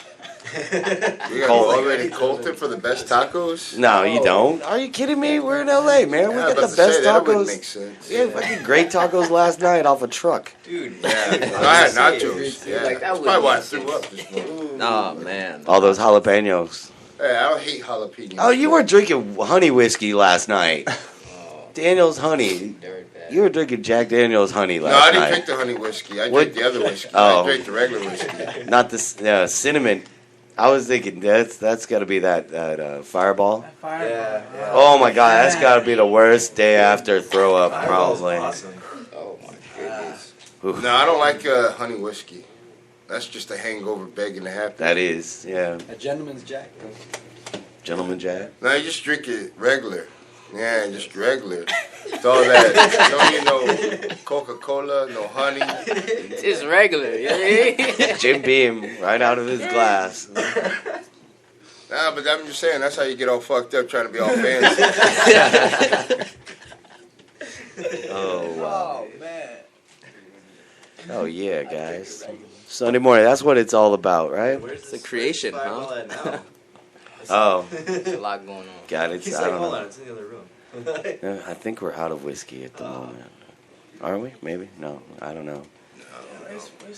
We got already Colton for the best tacos? No, you don't. Are you kidding me? We're in LA, man. We got the best That wouldn't tacos. make sense. Yeah, fucking great tacos last night off a truck. Dude. Yeah, I had nachos. Yeah, Like, that that's would probably why I make threw up this morning. Oh man. All those jalapenos. Hey, I don't hate jalapenos. Oh, you were drinking honey whiskey last night. Daniel's honey. You were drinking Jack Daniel's honey No, I last didn't night. drink the honey whiskey. I What? drank the other whiskey. Oh. I drank the regular whiskey. Not the cinnamon. I was thinking that's got to be that Fireball. Yeah. Oh my God, that's got to be the worst day after throw up, probably. Awesome. Oh my goodness. No, I don't like honey whiskey. That's just a hangover begging to happen. That is, yeah. A gentleman's jack. Gentleman Jack. No, you just drink it regular. Yeah, just regular. It's all that. Don't need no Coca-Cola, no honey. It's regular. Yeah. Jim Beam right out of his glass. Nah, but I'm just saying, that's how you get all fucked up trying to be all fancy. Oh wow. Oh, man. Oh yeah, guys. Sunday morning. That's what it's all about, right? It's the creation, huh? Oh, There's a lot going on. God, it's He's I like, don't hold know. on, it's in the other room. Yeah, I think we're out of whiskey at the moment. Are we? Maybe? No, I don't know.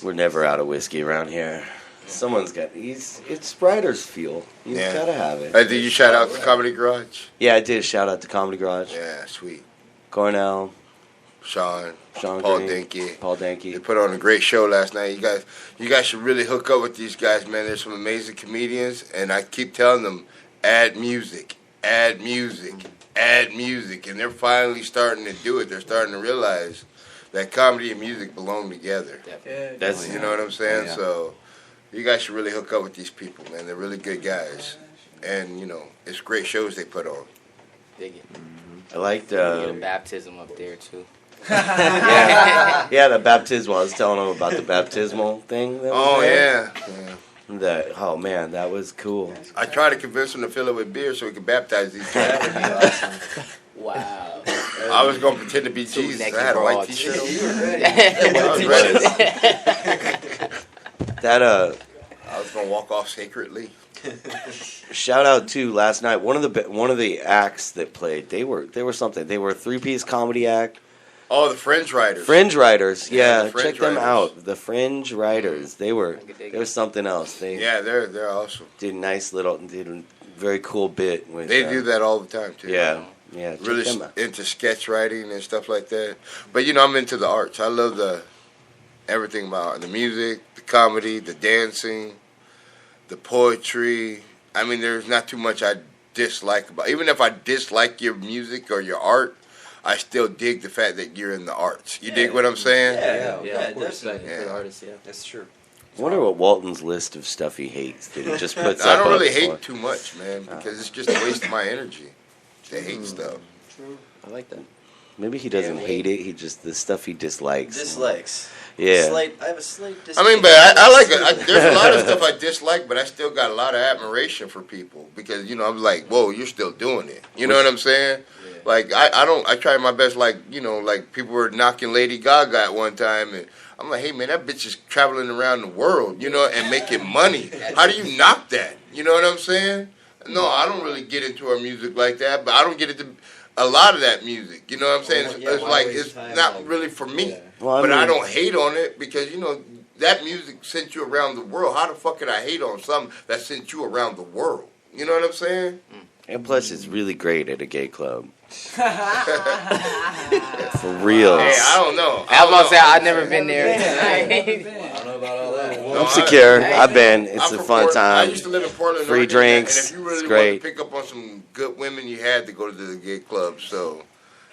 We're never out of whiskey around here. Someone's got. It's writer's fuel. You Yeah. gotta have it. Hey, did you shout out to Comedy Garage? Yeah, I did. Shout out to Comedy Garage. Yeah, sweet. Cornell, Sean Sean Paul Green, Dinky. Paul They Danke. put on a great show last night. You guys should really hook up with these guys, man. There's some amazing comedians, and I keep telling them, add music, add music, add music, and they're finally starting to do it. They're starting to realize that comedy and music belong together. That's You know what I'm saying? Yeah. So you guys should really hook up with these people, man. They're really good guys, and it's great shows they put on. Dig it. I liked. Get a baptism up there too. Yeah, the baptismal. I was telling them about the baptismal thing. That was Oh there. yeah. Oh man, that was cool. I tried to convince them to fill it with beer so we could baptize these guys. Wow. I was gonna pretend to be Two Jesus. I naked had a white broads. t-shirt on. You I was ready. That I was gonna walk off sacredly. shout out to last night. One of the acts that played. They were something. They were a 3-piece comedy act. Oh, the Fringe Riders. Fringe Writers, Yeah, yeah, the Fringe check them Writers. out. The Fringe Writers, they were something else. They Yeah, they're awesome. did a very cool bit with. They do that all the time too. Yeah, check Really them out. into sketch writing and stuff like that. But I'm into the arts. I love everything about the music, the comedy, the dancing, the poetry. I mean, there's not too much I dislike about. Even if I dislike your music or your art, I still dig the fact that you're in the arts. You dig what I'm saying? Yeah, definitely. Yeah. For the artists, yeah. That's true. I wonder what Walton's list of stuff he hates that he just puts I up. don't really up hate for. too much, man, because it's just a waste of my energy to hate stuff. I like that. Maybe he doesn't hate it. He just the stuff he dislikes. Dislikes. Yeah. I have a slight dislike. I mean, but I like it. There's a lot of stuff I dislike, but I still got a lot of admiration for people because I'm like, whoa, you're still doing it. You know what I'm saying? Like I tried my best. Like like people were knocking Lady Gaga at one time, and I'm like, hey man, that bitch is traveling around the world, and making money. How do you knock that? You know what I'm saying? No, I don't really get into her music like that, but I don't get into a lot of that music. You know what I'm saying? It's not really for me. Yeah. Well, but I don't hate on it because that music sent you around the world. How the fuck could I hate on something that sent you around the world? You know what I'm saying? And plus, it's really great at a gay club. For real. Hey, I don't know. I was gonna say I've never been there. I don't know about all that. I'm secure. I've been. It's a fun time. I used to live in Portland. Free Oregon, drinks. And if you really it's great. wanted to pick up on some good women, you had to go to the gay club. So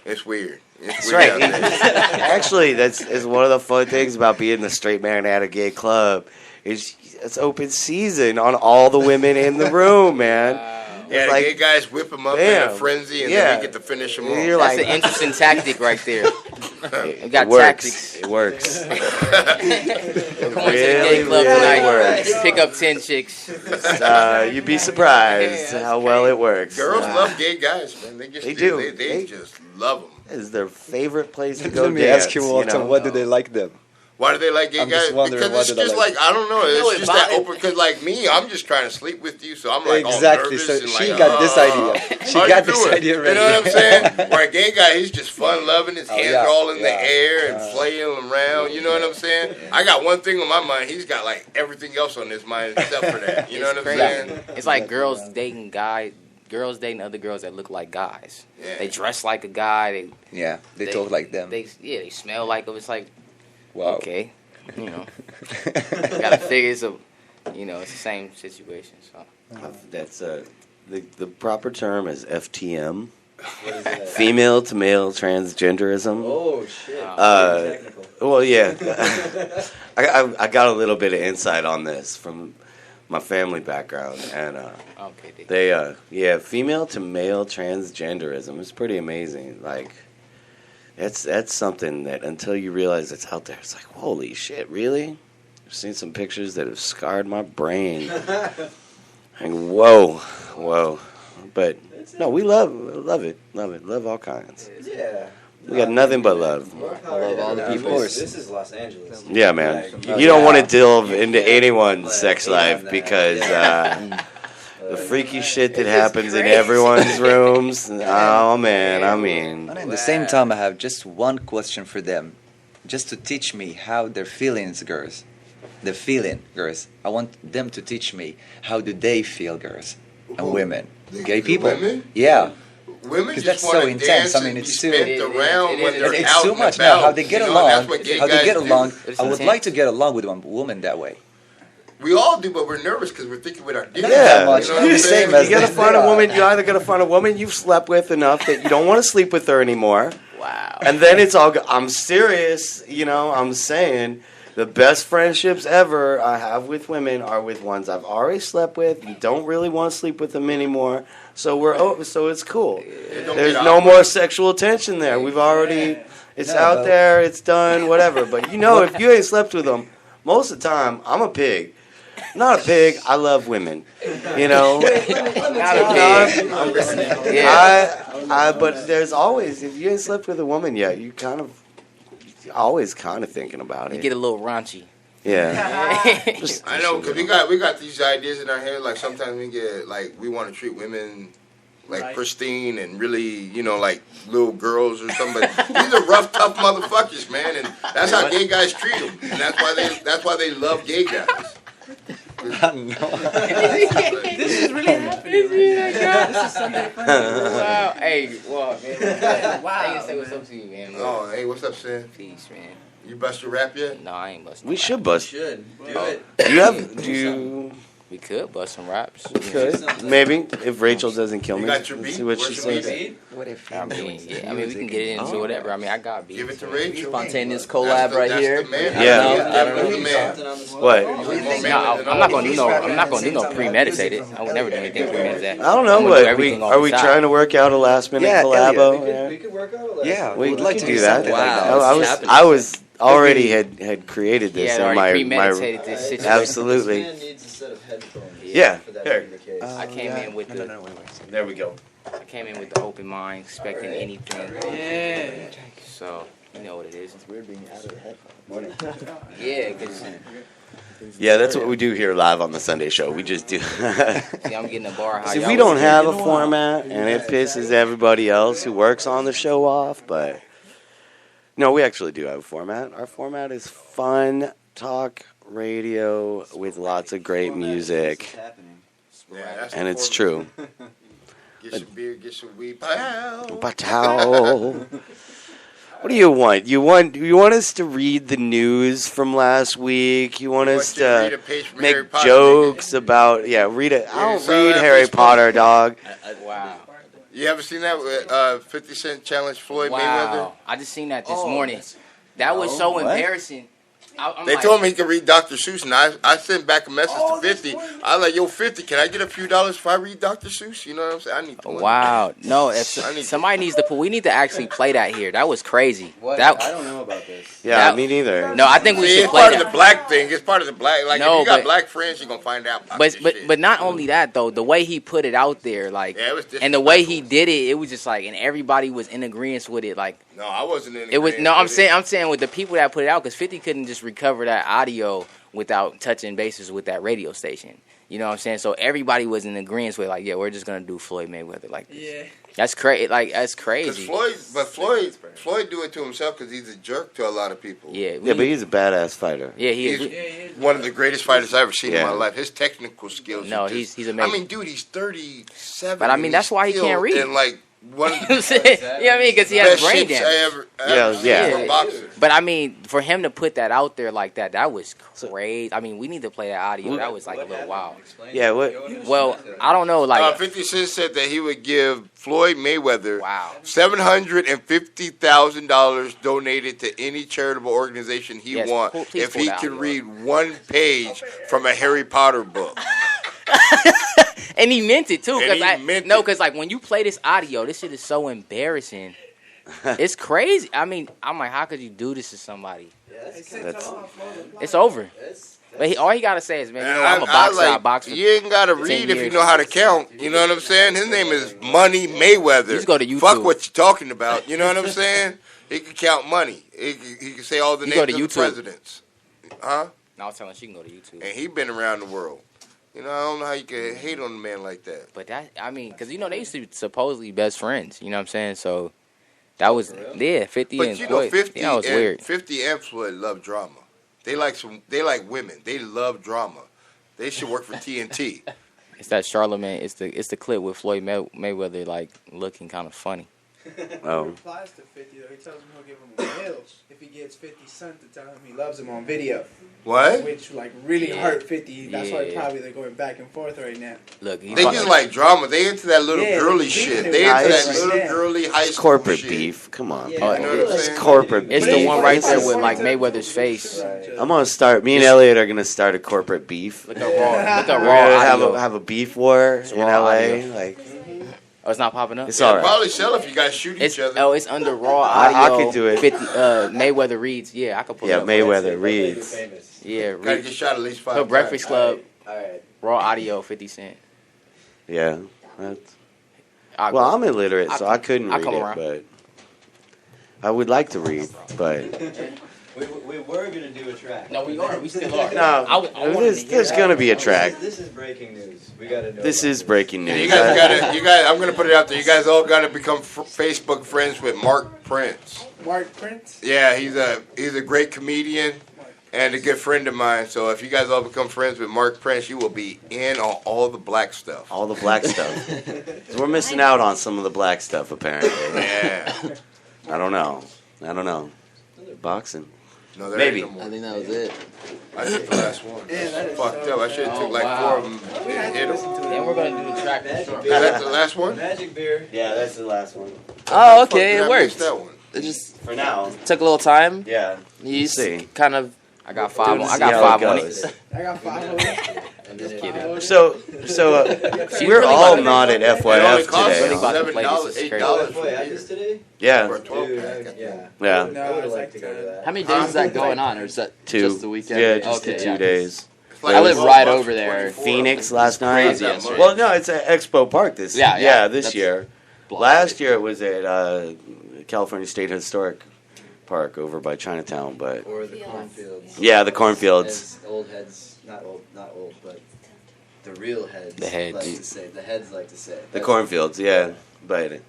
it's weird. That's right. Actually, that's one of the fun things about being the straight man at a gay club. It's open season on all the women in the room, man. Yeah, the gay guys whip them up in a frenzy, and then we get to finish them off. That's an interesting tactic right there. You got tactics. It works. Come on to the gay club tonight. Works. Pick up 10 chicks. You'd be surprised how well it works. Girls love gay guys, man. They do. They just love them. It's their favorite place to go Let me dance. ask you, Walton, why do they like them? Why do they like gay I'm guys? just wondering, Because it's just like I don't know. It's just that open. Because like me, I'm just trying to sleep with you, so I'm like exactly. all nervous So and she like, got this idea. She got this idea ready. You know what I'm saying? Where a gay guy, he's just fun loving. His hands are all in the air and flailing around. You know what I'm saying? I got one thing on my mind. He's got like everything else on his mind except for that. You know what I'm saying? It's like girls dating guys. Girls dating other girls that look like guys. Yeah. They dress like a guy. They talk like them. They smell like them. It's like, wow. Okay, gotta figure it's it's the same situation. So that's the proper term is FTM. What is that? Female to male transgenderism. Oh shit! Well, yeah, I got a little bit of insight on this from my family background, and they female to male transgenderism is pretty amazing. Like that's something that until you realize it's out there, it's like holy shit, really? I've seen some pictures that have scarred my brain. And whoa, but no, we love it, love all kinds. Yeah. We got nothing but love. I love all the people. This is Los Angeles. Yeah, man. You don't want to delve into anyone's sex life because the freaky shit that happens in everyone's rooms. Oh, man. I mean. And at the same time, I have just one question for them. Just to teach me how their feelings, girls. The feeling, girls. I want them to teach me how do they feel, girls and women. Gay people. Women? Yeah. Women just that's want so to intense. dance I mean, it's too. around when they're it's out too and much about. now. How they get along? That's what gay How they guys get do. along? I would like to get along with one woman that way. We all do, but we're nervous because we're thinking with our dicks. Yeah, much. You know what I'm saying? You gotta find a woman. You either gotta find a woman you've slept with enough that you don't want to sleep with her anymore. Wow. And then it's all. I'm serious. I'm saying the best friendships ever I have with women are with ones I've already slept with. You don't really want to sleep with them anymore. So so it's cool. There's no more sexual tension there. We've already. It's out there. It's done. Whatever. But if you ain't slept with them, most of the time I'm a pig. Not a pig. I love women. Not a pig. But there's always, if you ain't slept with a woman yet, you always kind of thinking about it. You get a little raunchy. Yeah. I know, because we got these ideas in our head. Like sometimes we get we want to treat women like pristine and really, like little girls or something. But these are rough, tough motherfuckers, man, and that's how gay guys treat them, and that's why they love gay guys. This is really happening. This is Sunday fun. Wow. Hey, wow, man. Wow. I can say what's up to you, man. Oh, hey, what's up, Sam? Peace, man. You bust your rap yet? No, I ain't busting. We should bust. Do it. We could bust some raps. We could. Maybe. If Rachel doesn't kill me. You got your beat? See what Where's she your says. beat? What if I mean, we can get into whatever. I mean, I got beats. Give it to Rachel. Spontaneous collab right here. The man. Yeah. I don't know. The man. What? No, I'm not gonna do no premeditated. I would never do anything premeditated. I don't know. I'm gonna do everything on Are the we side. trying to work out a last minute collabo? We could work out a Yeah, We would like could to do do that. something like Wow. that. I was already had created this Yeah, in already my premeditated this situation. Absolutely. This man needs a set of headphones. Yeah. For that Here. to be the case. I came in with There we go. I came in with the open mind, expecting anything. Yeah. So, you know what it is. It's weird being out of the headphones. Yeah, because Yeah, that's what we do here live on the Sunday show. We just do. see, I'm getting a bar high. See, we don't have a format, and it pisses everybody else who works on the show off. But no, we actually do have a format. Our format is fun talk radio with lots of great music, and it's true. Get some beer, get some weed. Pow. Patel. What do you want? You want us to read the news from last week? You want us you to read to a page from Harry make Potter, jokes about? Yeah, read it. I don't read Harry Potter, dog. Wow. You ever seen that with 50 Cent challenge Floyd Mayweather? Wow. I just seen that this morning. That was so embarrassing. I'm They like, told me he could read Dr. Seuss, and I sent back a message to 50. I was like, yo, 50, can I get a few dollars if I read Dr. Seuss? You know what I'm saying? I need the money. wow. No, if somebody needs to put, we need to actually play that here. That was crazy. That, I don't know about this. Yeah, me neither. No, I think we See, should it's play part that. of the black thing. It's part of the black. Like, No, if you got but- black friends, you're going to find out about this shit. But not only that though, the way he put it out there, like, Yeah, it was and the way he did it, it was just like, and everybody was in agreement with it. Like, No, I wasn't in it was agreement no, I'm with saying, I'm saying with the people that put it out, because 50 couldn't just recover that audio without touching bases with that radio station. You know what I'm saying? So everybody was in agreement with, like, yeah, we're just gonna do Floyd Mayweather like this. Yeah. That's crazy. Like, that's Because crazy. Floyd do it to himself because he's a jerk to a lot of people. Yeah, Yeah, but he's a badass fighter. Yeah, he is. He's one of the greatest fighters I've ever seen in Yeah. my life. His technical skills. No, are just, he's amazing. I mean, dude, he's 37. But I mean, and that's he's why he still can't read. in, like, one of You know what I mean? Because he has best brain shapes damage. I ever seen for boxing. But I mean, for him to put that out there like that, that was crazy. I mean, we need to play that audio. That was like a little wild. Yeah, what? Well, I don't know. Like, 50 Cent said that he would give Floyd Mayweather $750,000 donated to any charitable organization he Yes, wants please if pull he that could audio read one page from a Harry Potter book. and he meant it too. And Because he meant because like when you play this audio, this shit is so embarrassing. It's crazy. I mean, I'm like, how could you do this to somebody? It's over. But all he gotta say is, man, you know, I'm a boxer. I box for you ain't gotta 10 read if you years. know how to count. You know what I'm saying? His name is Money Mayweather. Just go to YouTube. Fuck what you're talking about. You know what I'm saying? He can count money. He can say all the You names go to of the YouTube. presidents. Huh? No, I was telling her she can go to YouTube. And he been around the world. You know, I don't know how you can hate on a man like that. But that, I mean, because, you know, they used to be supposedly best friends. You know what I'm saying? So that was, yeah, 50 But and you know, Floyd. 50 You know, it's and weird. 50 and Floyd love drama. They like women. They love drama. They should work for TNT. It's that Charlemagne. It's the clip with Floyd Mayweather, like, looking kind of funny. Oh. He replies to 50 though. He tells him he'll give him a meal if he gets 50 Cent to tell him he loves him on video. What? Which like really Yeah. hurt 50. That's why Yeah. probably they're going back and forth right now. Look, They just like drama. They into that little Yeah, girly they shit. beefing They it into right that now. little girly high It's school corporate shit. beef. Come on. Yeah. Oh, You know what I'm it's saying? corporate It's beef. the one right there It's with, a- like, Mayweather's face. I'm gonna start. Me and Elliot are gonna start a corporate beef. Look at raw. Look at We're raw gonna audio. have a beef war in raw LA. audio. Like, Oh, it's not popping up? it's all right. Probably sell if you guys shoot It's, each other. oh, it's under raw I audio. could do it. 50, Mayweather reads. Yeah, I could pull it Yeah, up. Mayweather reads. Yeah, Gotta read. get shot at least 5 The times. Breakfast Club, Alright. raw audio, 50 Cent. Yeah. That's, I'll well, go. I'm illiterate, so I couldn't I'll read come it, around. but I would like to read. But We were gonna do a track. No, we are. We still are. no, I wanted to hear there's that. gonna be a track. This is breaking news. We gotta know. This about is breaking You news. guys gotta. You guys. I'm gonna put it out there. You guys all gotta become Facebook friends with Mark Prince. Mark Prince. Yeah, he's a great comedian and a good friend of mine. So if you guys all become friends with Mark Prince, you will be in on all the black stuff. All the black stuff. 'Cause we're missing out on some of the black stuff, apparently. Yeah. I don't know. Boxing. No, there Maybe. ain't no I more. think that was it. I took the last one. Yeah, that is Fucked so up. I should have Oh, took like wow. 4 of them and hit them. Then we're going to do the track for sure. Is that the last one? Magic beer. Yeah, that's the last one. Oh, Fuck, okay, did it I miss worked. that one? It just For now. took a little time. Yeah. You See. kind of. I got 5 on. I See got how 5 it on goes. it. I got 5 of them. I'm just kidding. So She's we're really all about to- not at It only FYF costs Really today. about to play this. $7, It's crazy. $8 Boy, I just today. Yeah. for a 12 Dude, pack. yeah. Yeah. No, I would it's have like liked to go to that. How many days is that going on, or is that 2. just the weekend? Yeah, just okay, the 2 yeah. days. It's like I live 12 right bucks over for there. 24. Phoenix last night. crazy yesterday. Well, no, it's at Expo Park this Yeah, this that's- year. Last year it was at California State Historic Park over by Chinatown, but Or the cornfields. Yeah, the cornfields. As old heads, not old, but the real heads. The heads. Like to say. The heads like to say. the cornfields, yeah. But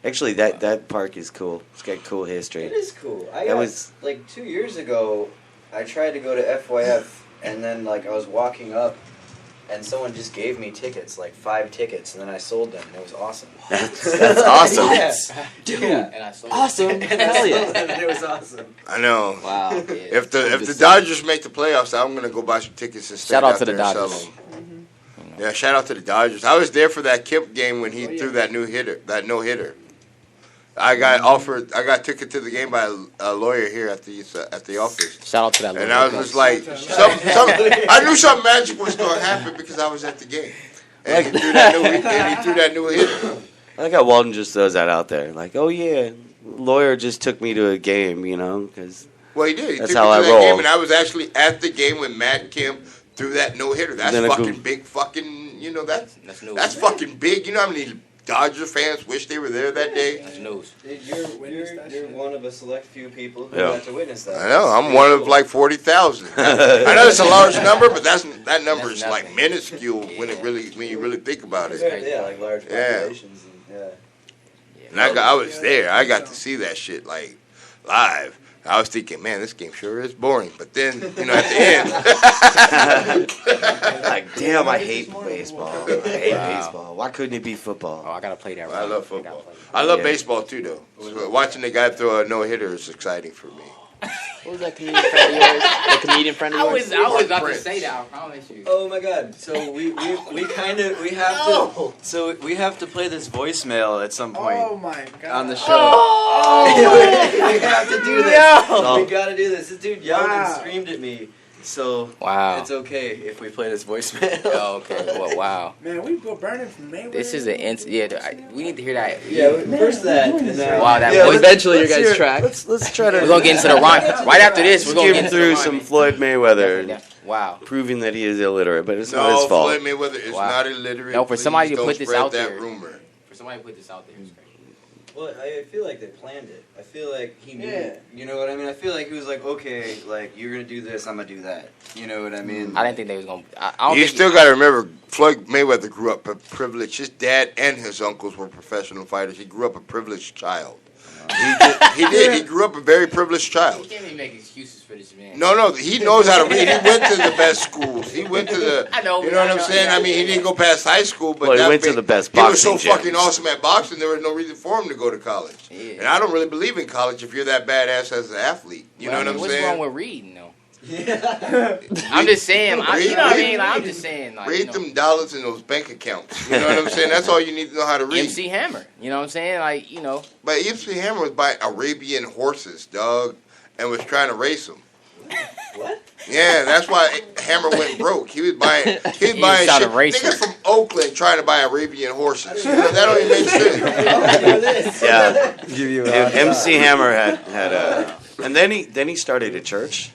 actually, that park is cool. It's got cool history. It is cool. That was like 2 years ago. I tried to go to FYF, and then like I was walking up, and someone just gave me tickets, like 5 tickets, and then I sold them, and it was awesome. That's awesome. Yeah. Dude, Yeah. And I sold awesome. And Hell I yeah. sold them, and it was awesome. I know. Wow. If the Dodgers make the playoffs, I'm gonna go buy some tickets and stay Shout out out to the there and sell Dodgers. them. Yeah, shout out to the Dodgers. I was there for that Kip game when he threw that no hitter. I got ticket to the game by a lawyer here at the office. Shout out to that. And I was just like, I knew something magic was going to happen because I was at the game. And he threw that new hitter. I like how Walden just throws that out there. Like, oh yeah, lawyer just took me to a game, you know, because Well, he did. He that's took how me I to that roll. game, and I was actually at the game when Matt Kemp threw that no hitter. That's Then a fucking good- big, fucking. You know that's news. fucking big. You know how many Dodger fans wish they were there that day? That's news. You're one of a select few people who Yeah. got to witness that. I know. I'm one of like 40,000. I know it's a large number, but that number is like minuscule when you really think about it. Yeah, like large Yeah. populations. And, And I was there. I got to see that shit like live. I was thinking, man, this game sure is boring. But then, you know, at the end, like, damn, I hate baseball. I hate baseball. Why couldn't it be football? Oh, I gotta play that. I love football. I love baseball too, though. So watching the guy throw a no hitter is exciting for me. What was that comedian friend of yours? The comedian friend of I yours? was about to say that. I promise you. Oh my God! So we have to play this voicemail at some point. Oh my God! On the show. We have to do this. No. We gotta do this. This dude yelled and Wow. screamed at me. So Wow. it's okay if we play this voicemail. Oh, okay. Well, wow. Man, we go burning from Mayweather. This is an we need to hear that. Yeah, first that, and then Wow, that yeah, voice. Eventually, your guys' track. Let's try to. We're gonna get into the rhyme. Right after this, we're Let's gonna get get through into the some rhyme. Floyd Mayweather, Wow. proving that he is illiterate, but it's not No, his fault. Floyd Mayweather is Wow. not illiterate. No, for Please somebody to don't put this spread out that there. rumor. For somebody to put this out there, it's crazy. Well, I feel like they planned it. I feel like he knew. Yeah. You know what I mean? I feel like he was like, okay, like you're gonna do this, I'm gonna do that. You know what I mean? I didn't think they was gonna. I don't You think still got to remember, Floyd Mayweather grew up a privileged. His dad and his uncles were professional fighters. He grew up a privileged child. He did. He grew up a very privileged You child. can't even make excuses for this man. No, he knows how to read. He went to the best schools. He went to the. I know, You know what I'm saying? I mean, he didn't go past high school, but Well, he that went to big- the best He was so boxing gyms. fucking awesome at boxing. There was no reason for him to go to college. Yeah. And I don't really believe in college if you're that badass as an athlete. You know what I'm what's saying? wrong with reading though? Yeah. I'm just saying. You know what I Read- mean? Like, I'm just saying. Like, Read you know, them dollars in those bank accounts. You know what I'm saying? That's all you need to know how to read. MC Hammer. You know what I'm saying? Like, you know. But MC Hammer was buying Arabian horses, dog, and was trying to race them. What? Yeah, that's why Hammer went broke. He was buying was shit. trying to race Niggas them. from Oakland trying to buy Arabian horses. You know, that don't even make sense. Yeah, Give you MC Hammer had a, and then he started a church.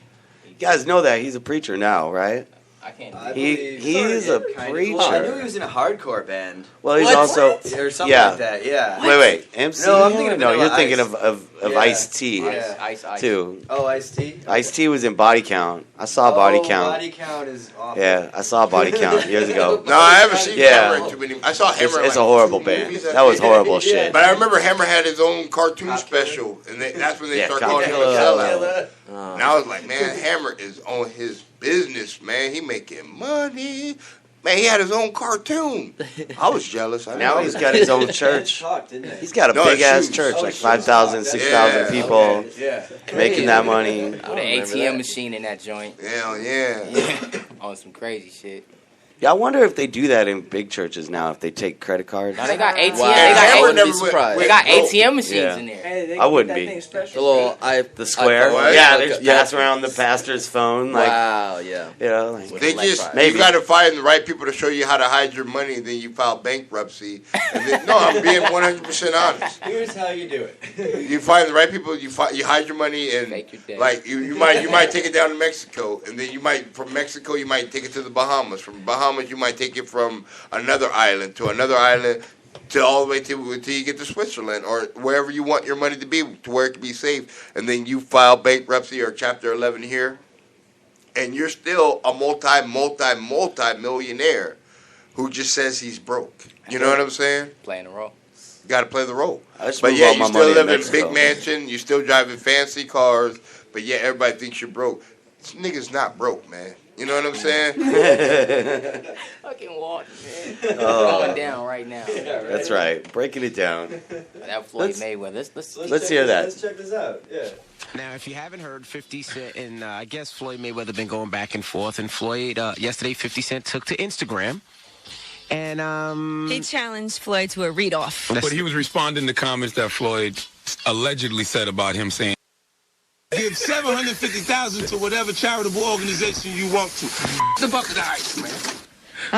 You guys know that he's a preacher now, right? I can't. He is a preacher. I knew he was in a hardcore band. Well, he's What? also Or something yeah. like that, yeah. Wait, MC? No, I'm thinking of no, Vanilla you're thinking Ice. of Yeah. Ice-T Yeah. Ice. too. Oh, Ice-T? Ice-T was in Body Count. I saw Body Count. Body Count is awful. Yeah, I saw Body Count years ago. No, I haven't seen Yeah. Hammer in too many. I saw Hammer. It's in a like horrible 2 band. movies, That was horrible Yeah. shit. But I remember Hammer had his own cartoon special, and that's when they Yeah, started calling him a Killer. sellout. And I was like, man, Hammer is on his business, man. He making money. Man, he had his own cartoon. I was jealous. I Now know. he's got his own church. Talk, didn't it? He's got a No, big ass shoes. church, Oh, like shoes. 5,000, 6,000 Yeah. people Okay, yeah. making that money. With an ATM machine in that joint. Hell yeah. On some crazy shit. Yeah, I wonder if they do that in big churches now. If they take credit cards. No, they got ATM. Wow. They And got Hammer ATM. never surprised. They got went broke. ATM machines Yeah. in there. Hey, they I wouldn't that be. thing The special. little The square. What? Yeah, they Yeah. pass around the pastor's phone. Like, Wow, yeah. you know, like, They Like just five. Maybe. you got to find the right people to show you how to hide your money, and then you file bankruptcy. And then, no, I'm being 100% honest. Here's how you do it. You find the right people. You hide your money, and Fake your debt. like you might take it down to Mexico, and then from Mexico you might take it to the Bahamas. From Bahamas you might take it from another island to another island. to all the way till you get to Switzerland or wherever you want your money to be, to where it can be safe, and then you file bankruptcy or Chapter 11 here, and you're still a multi-millionaire who just says he's broke. You know what I'm saying? Playing the role. Got to play the role. just But move yeah, all you my still money in live in a Mexico. big mansion. You still driving fancy cars. But yeah, everybody thinks you're broke. This nigga's not broke, man. You know what I'm saying? Fucking Walt, man. Oh. Going down right now. That's right. Breaking it down. That Floyd Let's- Mayweather. Let's hear that. Let's check this out. Yeah. Now, if you haven't heard, 50 Cent and I guess Floyd Mayweather been going back and forth. And Floyd, yesterday, 50 Cent took to Instagram. And he challenged Floyd to a read-off. But he was responding to comments that Floyd allegedly said about him, saying, "Give $750,000 to whatever charitable organization you want to." The bucket of ice, man.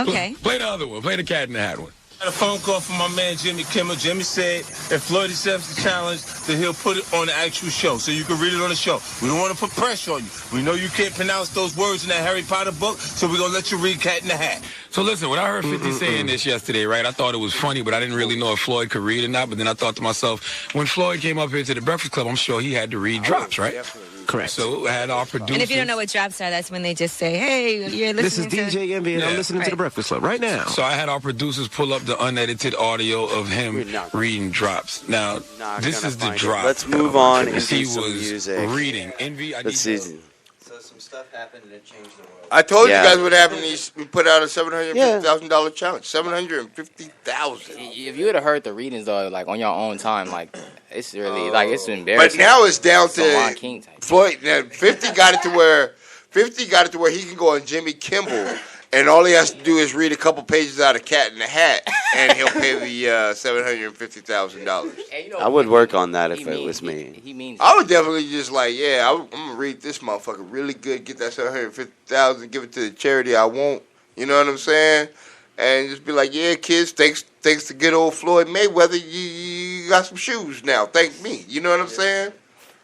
Okay. Play the other one. Play the cat in the hat one. I had a phone call from my man Jimmy Kimmel. Jimmy said if Floyd accepts the challenge, then he'll put it on the actual show, so you can read it on the show. We don't want to put pressure on you. We know you can't pronounce those words in that Harry Potter book, so we're going to let you read Cat in the Hat. So listen, when I heard 50 saying this yesterday, right, I thought it was funny, but I didn't really know if Floyd could read or not. But then I thought to myself, when Floyd came up here to the Breakfast Club, I'm sure he had to read drops, right? Correct. So I had our producers. And if you don't know what drops are, that's when they just say, hey, you're This is listening to... DJ Envy, and I'm listening to The Breakfast Club right now. So I had our producers pull up the unedited audio of him reading drops. Now, this is the drop. Let's move on into He some was music. reading. Envy, I Let's see. So some stuff happened and it changed the world. I told Yeah. you guys what happened. We put out a $750,000 challenge. $750,000. If you would have heard the readings though, like on your own time, like it's really like it's embarrassing. But now it's down It's a Lion to King type. Floyd. Now 50 got it to where he can go on Jimmy Kimmel, and all he has to do is read a couple pages out of Cat in the Hat, and he'll pay the $750,000. I would work on that if it was me. He means. I would definitely just like, I'm gonna read this motherfucker really good, get that $750,000, give it to the charity I want. You know what I'm saying? And just be like, yeah, kids, thanks to good old Floyd Mayweather, you got some shoes now. Thank me. You know what I'm saying?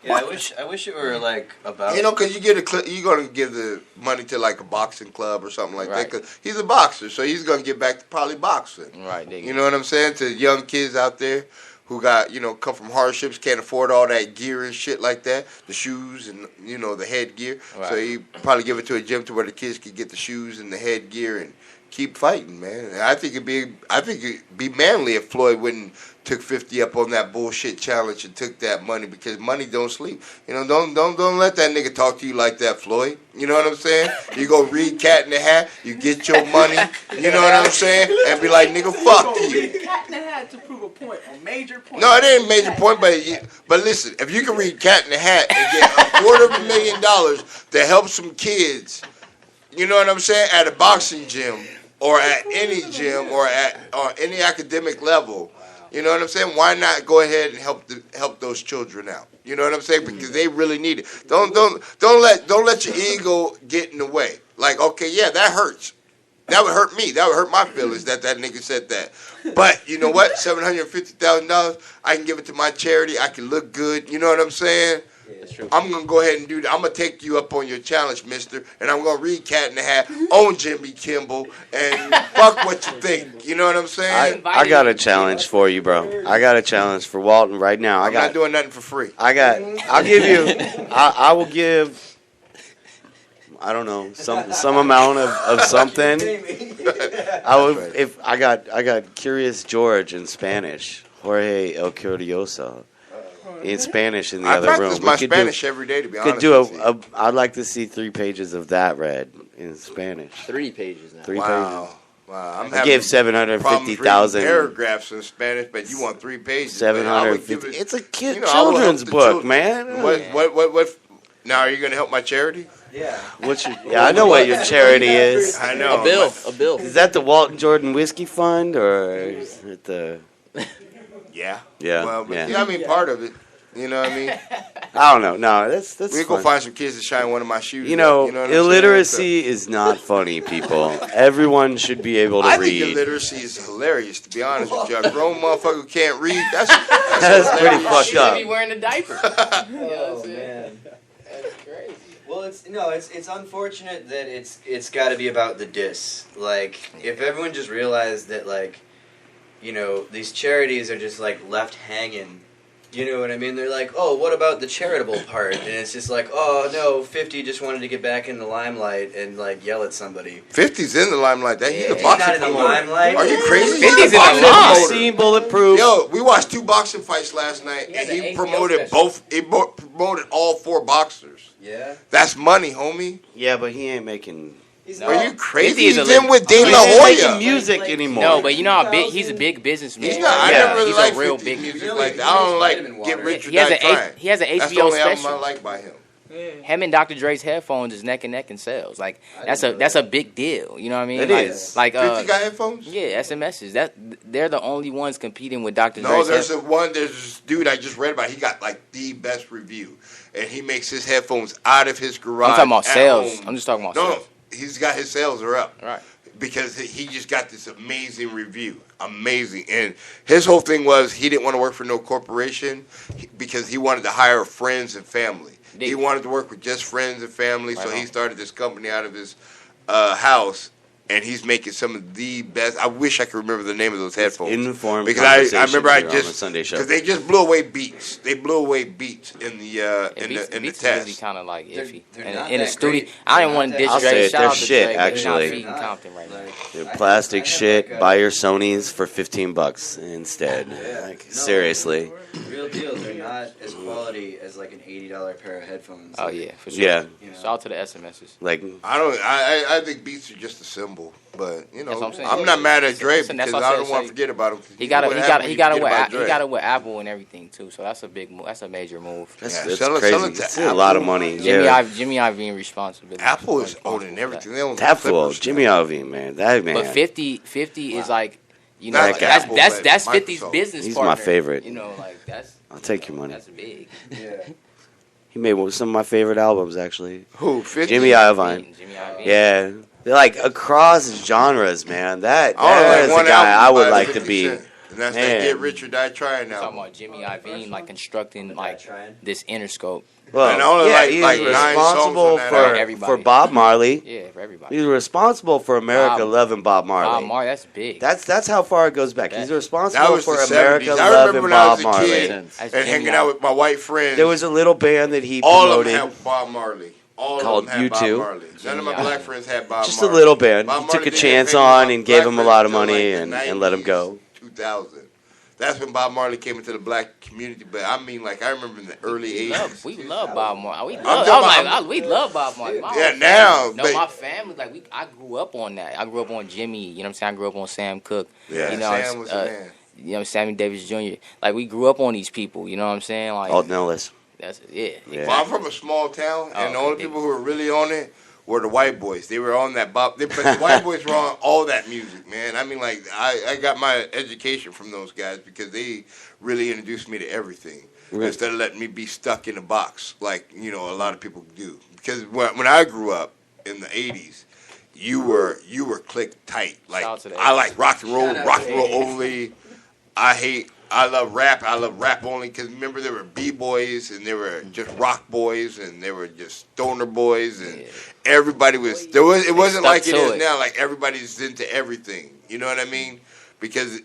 Yeah, I wish it were like about. You know, because you're gonna give the money to like a boxing club or something like Right. that. Because he's a boxer, so he's gonna get back to probably boxing. Right. You know what I'm saying? To young kids out there who got, come from hardships, can't afford all that gear and shit like that, the shoes and the headgear. Right. So he probably give it to a gym to where the kids could get the shoes and the headgear and keep fighting, man. And I think it'd be manly if Floyd wouldn't took 50 up on that bullshit challenge and took that money, because money don't sleep. Don't let that nigga talk to you like that, Floyd. You know what I'm saying? You go read Cat in the Hat, you get your money, you know what I'm saying? And be like, nigga, fuck you. Cat in the Hat to prove a point, a major point. No, it ain't a major point, but listen, if you can read Cat in the Hat and get $250,000 to help some kids, you know what I'm saying, at a boxing gym or at any gym or any academic level, you know what I'm saying? Why not go ahead and help those children out? You know what I'm saying? Because they really need it. Don't let your ego get in the way. Like, okay, yeah, that hurts. That would hurt me. That would hurt my feelings that nigga said that. But you know what? $750,000, I can give it to my charity. I can look good. You know what I'm saying? Yeah, that's true. I'm going to go ahead and do that. I'm going to take you up on your challenge, mister, and I'm going to read Cat in the Hat on Jimmy Kimmel, and fuck what you think. You know what I'm saying? I got a challenge for you, bro. I got a challenge for Walton right now. I'm not doing nothing for free. I'll give you, I will give, I don't know, some amount of something. I got Curious George in Spanish, Jorge El Curioso. In Spanish in the other room. I practice my Spanish every day, to be honest. I'd like to see 3 pages of that read in Spanish. 3 pages now. 3 Wow. pages. Wow. I gave 750,000 paragraphs in Spanish, but you want 3 pages. 750. It's a children's book, man. What? Now, are you going to help my charity? Yeah. I know what your charity is. I know. A bill. Is that the Walton Jordan Whiskey Fund, or is it the? Yeah. Yeah. Well, yeah. I mean, part of it. You know what I mean? I don't know. No, that's. We go find some kids to shine one of my shoes. You know what I'm illiteracy is not funny, people. Everyone should be able to I read. think illiteracy is hilarious, to be honest with you. A grown motherfucker who can't read, that's pretty fucked She up. should be wearing a diaper. Oh man, that's crazy. Well, it's unfortunate that it's got to be about the diss. Like, if everyone just realized that, like, these charities are just like left hanging. You know what I mean? They're like, oh, what about the charitable part? And it's just like, oh no, 50 just wanted to get back in the limelight and like yell at somebody. 50's in the limelight. He's a He's boxing not in the promoter. limelight. Are you crazy? 50's in the limelight. Seen Bulletproof. Yo, we watched 2 boxing fights last night, and he promoted both. He promoted all 4 boxers. Yeah. That's money, homie. Yeah, but he ain't making. Are you crazy? 50's He's a in with De La He's not making Hoya. music anymore. No, but you know how big he's a big businessman. He's not. I never really he's liked a real 50 big music like that. I don't like Get Rich or He has Die a Trying. he has an That's the HBO only album special. I like by him. Him and Dr. Dre's headphones is neck and neck in sales. Like that's a big deal. You know what I mean? It like, is. Like 50 got headphones? Yeah, SMSs. They're the only ones competing with Dr. No, Dre's. there's this dude I just read about. He got like the best review, and he makes his headphones out of his garage. I'm talking about at sales. home. I'm just talking about No, sales. he's got his sales are up. Right. Because he just got this amazing review. Amazing. And his whole thing was he didn't want to work for no corporation because he wanted to hire friends and family. He wanted to work with just friends and family, so he started this company out of his house, and he's making some of the best. I wish I could remember the name of those headphones. Informed because I remember I just Sunday show because they just blew away Beats. They blew away Beats in the Beats test. Really kind of like iffy. They're In the studio, I didn't want to ditch I'll Dre. say it, Shout they're out to shit, Dre, but he's not actually. feeding Compton right now. They're plastic shit. Buy your Sonys for $15 instead. Like, seriously. Real deal. They're not as quality as like an $80 pair of headphones. Oh yeah, for sure. Yeah. Shout out to the SMSs. Like I think Beats are just a symbol, but That's what I'm saying. I'm not mad at Dre Listen, that's because what I I don't said, want to so forget about him. He got it with Apple and everything too, so that's a big move. That's a major move. That's Sell it crazy. to It's a lot of money. Jimmy Iovine responsibility. Apple is owning everything. They own Tap full. Clippers. Jimmy Iovine, man. That man. But 50 is like, you know, Not like, Apple, that's but 50's Microsoft. business He's partner. my favorite. You know, like that's. I'll take your money. That's big. Yeah. He made some of my favorite albums, actually. Who? 50? Jimmy Iovine. Jimmy Iovine. Yeah. They're like across genres, man. That I is only like the one guy album I would by like to 50 be. Cent, and that's Man. that Get Rich or Die Trying now. Talking about Jimmy Iovine, like constructing like this Interscope. Well, And only yeah, like he's 9 songs responsible on that album. for Bob Marley. Yeah, for everybody. He's responsible for America loving Bob Marley. Bob Marley, that's big. That's how far it goes back. He's That responsible was for the America 70s. I loving remember when I Bob was a Marley. kid and hanging out with my white friends. There was a little band that he all promoted. of them had Bob Marley. All Called of them had Bob U2. Marley. None of my black friends had Bob Just Marley. a little band. Bob He took Marley a didn't chance hang on out and with gave black him a lot of friends money until, like, and let him go. 2000. That's when Bob Marley came into the black community. But I mean, like, I remember in the early 80s. We love Bob Marley. We I'm love Bob Marley. My Yeah, whole now, family, but- my family, like I grew up on that. I grew up on Jimmy. You know what I'm saying? I grew up on Sam Cooke. Yeah, you know, Sam was a man. You know, Sammy Davis Jr. Like we grew up on these people. You know what I'm saying? Like Alton Ellis. That's Yeah. Well, I'm from a small town, and the Oh, only people who were really on it were the white boys. They were on that Bob. But the white boys were on all that music, man. I mean, like, I got my education from those guys because they really introduced me to everything. Right. Instead of letting me be stuck in a box like, you know, a lot of people do. Because when I grew up in the 80s, you were clicked tight. Like, Shout out to the I 80s. like rock and roll only. I love rap only because remember there were B-boys and there were just rock boys and there were just stoner boys and everybody was, it wasn't stuck like it to is it. now, like everybody's into everything, you know what I mean? Because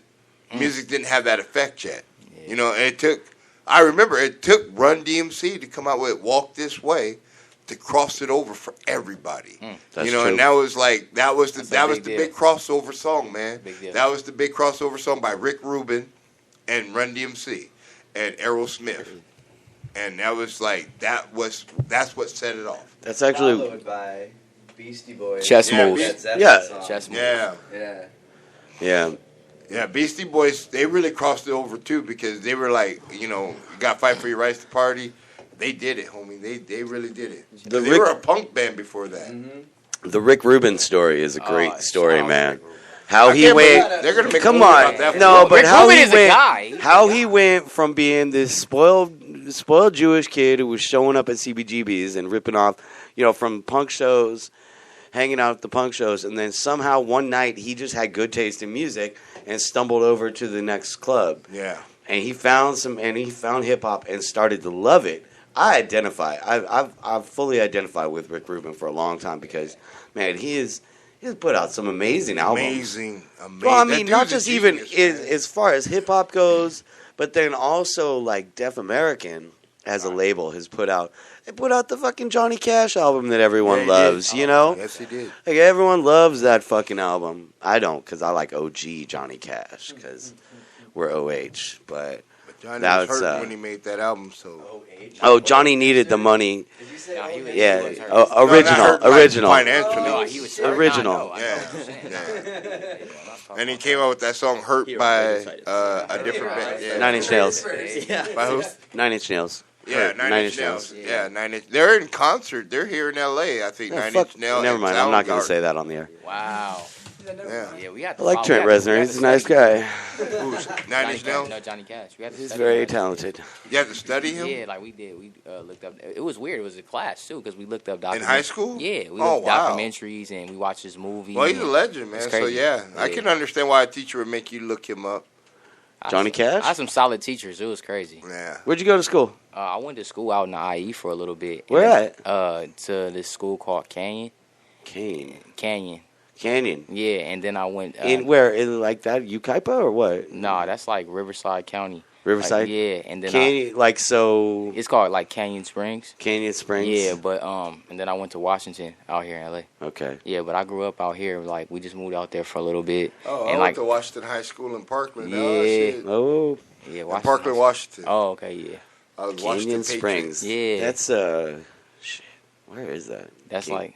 music didn't have that effect yet, you know, and I remember it took Run DMC to come out with Walk This Way to cross it over for everybody. That's You know, true. and that was like that was the big deal. big crossover song, man. Big deal. That was the big crossover song by Rick Rubin and Run DMC and Aerosmith. And that was like that's what set it off. That's actually Followed by Beastie Boys. Chess Yeah, moves. Beast- That's the song. Chess moves. Yeah. Yeah. Yeah, Beastie Boys, they really crossed it over too because they were like, you know, you got to fight for your rights to party. They did it, homie. They really did it. The They Rick- were a punk band before that. the Rick Rubin story is a great story, shout out man. Rick Rubin. How I he can't went. believe they're gonna make a Come movie on, about that. no, but Rick how Rubin he is a went. guy. How he went from being this spoiled Jewish kid who was showing up at CBGBs and ripping off, you know, from punk shows, hanging out at the punk shows, and then somehow one night he just had good taste in music and stumbled over to the next club. Yeah. And he found hip hop and started to love it. I've fully identified with Rick Rubin for a long time because, man, he is He's put out some amazing albums. Amazing. Well, I That mean, not dude's just a even genius, as far as hip hop goes, but then also like Def American as a label has put out. They put out the fucking Johnny Cash album that everyone Yeah, he loves. did. You know? Yes, he did. Like everyone loves that fucking album. I don't, because I like OG Johnny Cash, because we're OH. But Johnny that's was hurt when he made that album, so. oh, Johnny needed the money. Yeah, No, not hurt, like, original. financially. No, he was hurt. Original. I know what you're saying. Yeah. And he came out with that song "Hurt" by a different band. Yeah. Nine Inch Nails. By who? 9 Inch Nails. Yeah, Nine Inch Nails. Yeah, Nine Inch. They're in concert. They're here in L.A. I think Yeah, Nine fuck, Inch Nails. never mind. I'm not going to say that on the air. Wow. Yeah. We had I like Trent Reznor. He's a nice guy. Who's Nine Inch Nails? No, Johnny Cash. We had to He's study very him. talented. You had to study him? Yeah, like we did. We looked up. It was weird. It was a class too because we looked up In high school? Yeah, we Oh, looked wow. documentaries and we watched his movie. Well, he's a and legend, man. it's So crazy. yeah, I can understand why a teacher would make you look him up. Johnny Cash? I had some solid teachers. It was crazy. Yeah. Where'd you go to school? I went to school out in the IE for a little bit. Where at? To this school called Canyon. Canyon. Yeah, and then I went in where? In like that Ukaipa or what? No, that's like Riverside County. Riverside? Like, yeah, and then Canyon, like so. It's called like Canyon Springs. Canyon Springs. Yeah, but and then I went to Washington out here in LA. Okay. Yeah, but I grew up out here. Like we just moved out there for a little bit. Oh, and I like went to Washington High School in Parkland. Yeah. Oh, shit. Oh. Yeah, In Parkland, Washington. Oh, okay, yeah. I was Canyon Washington Springs. Patriots. Yeah. That's shit. Where is that? That's like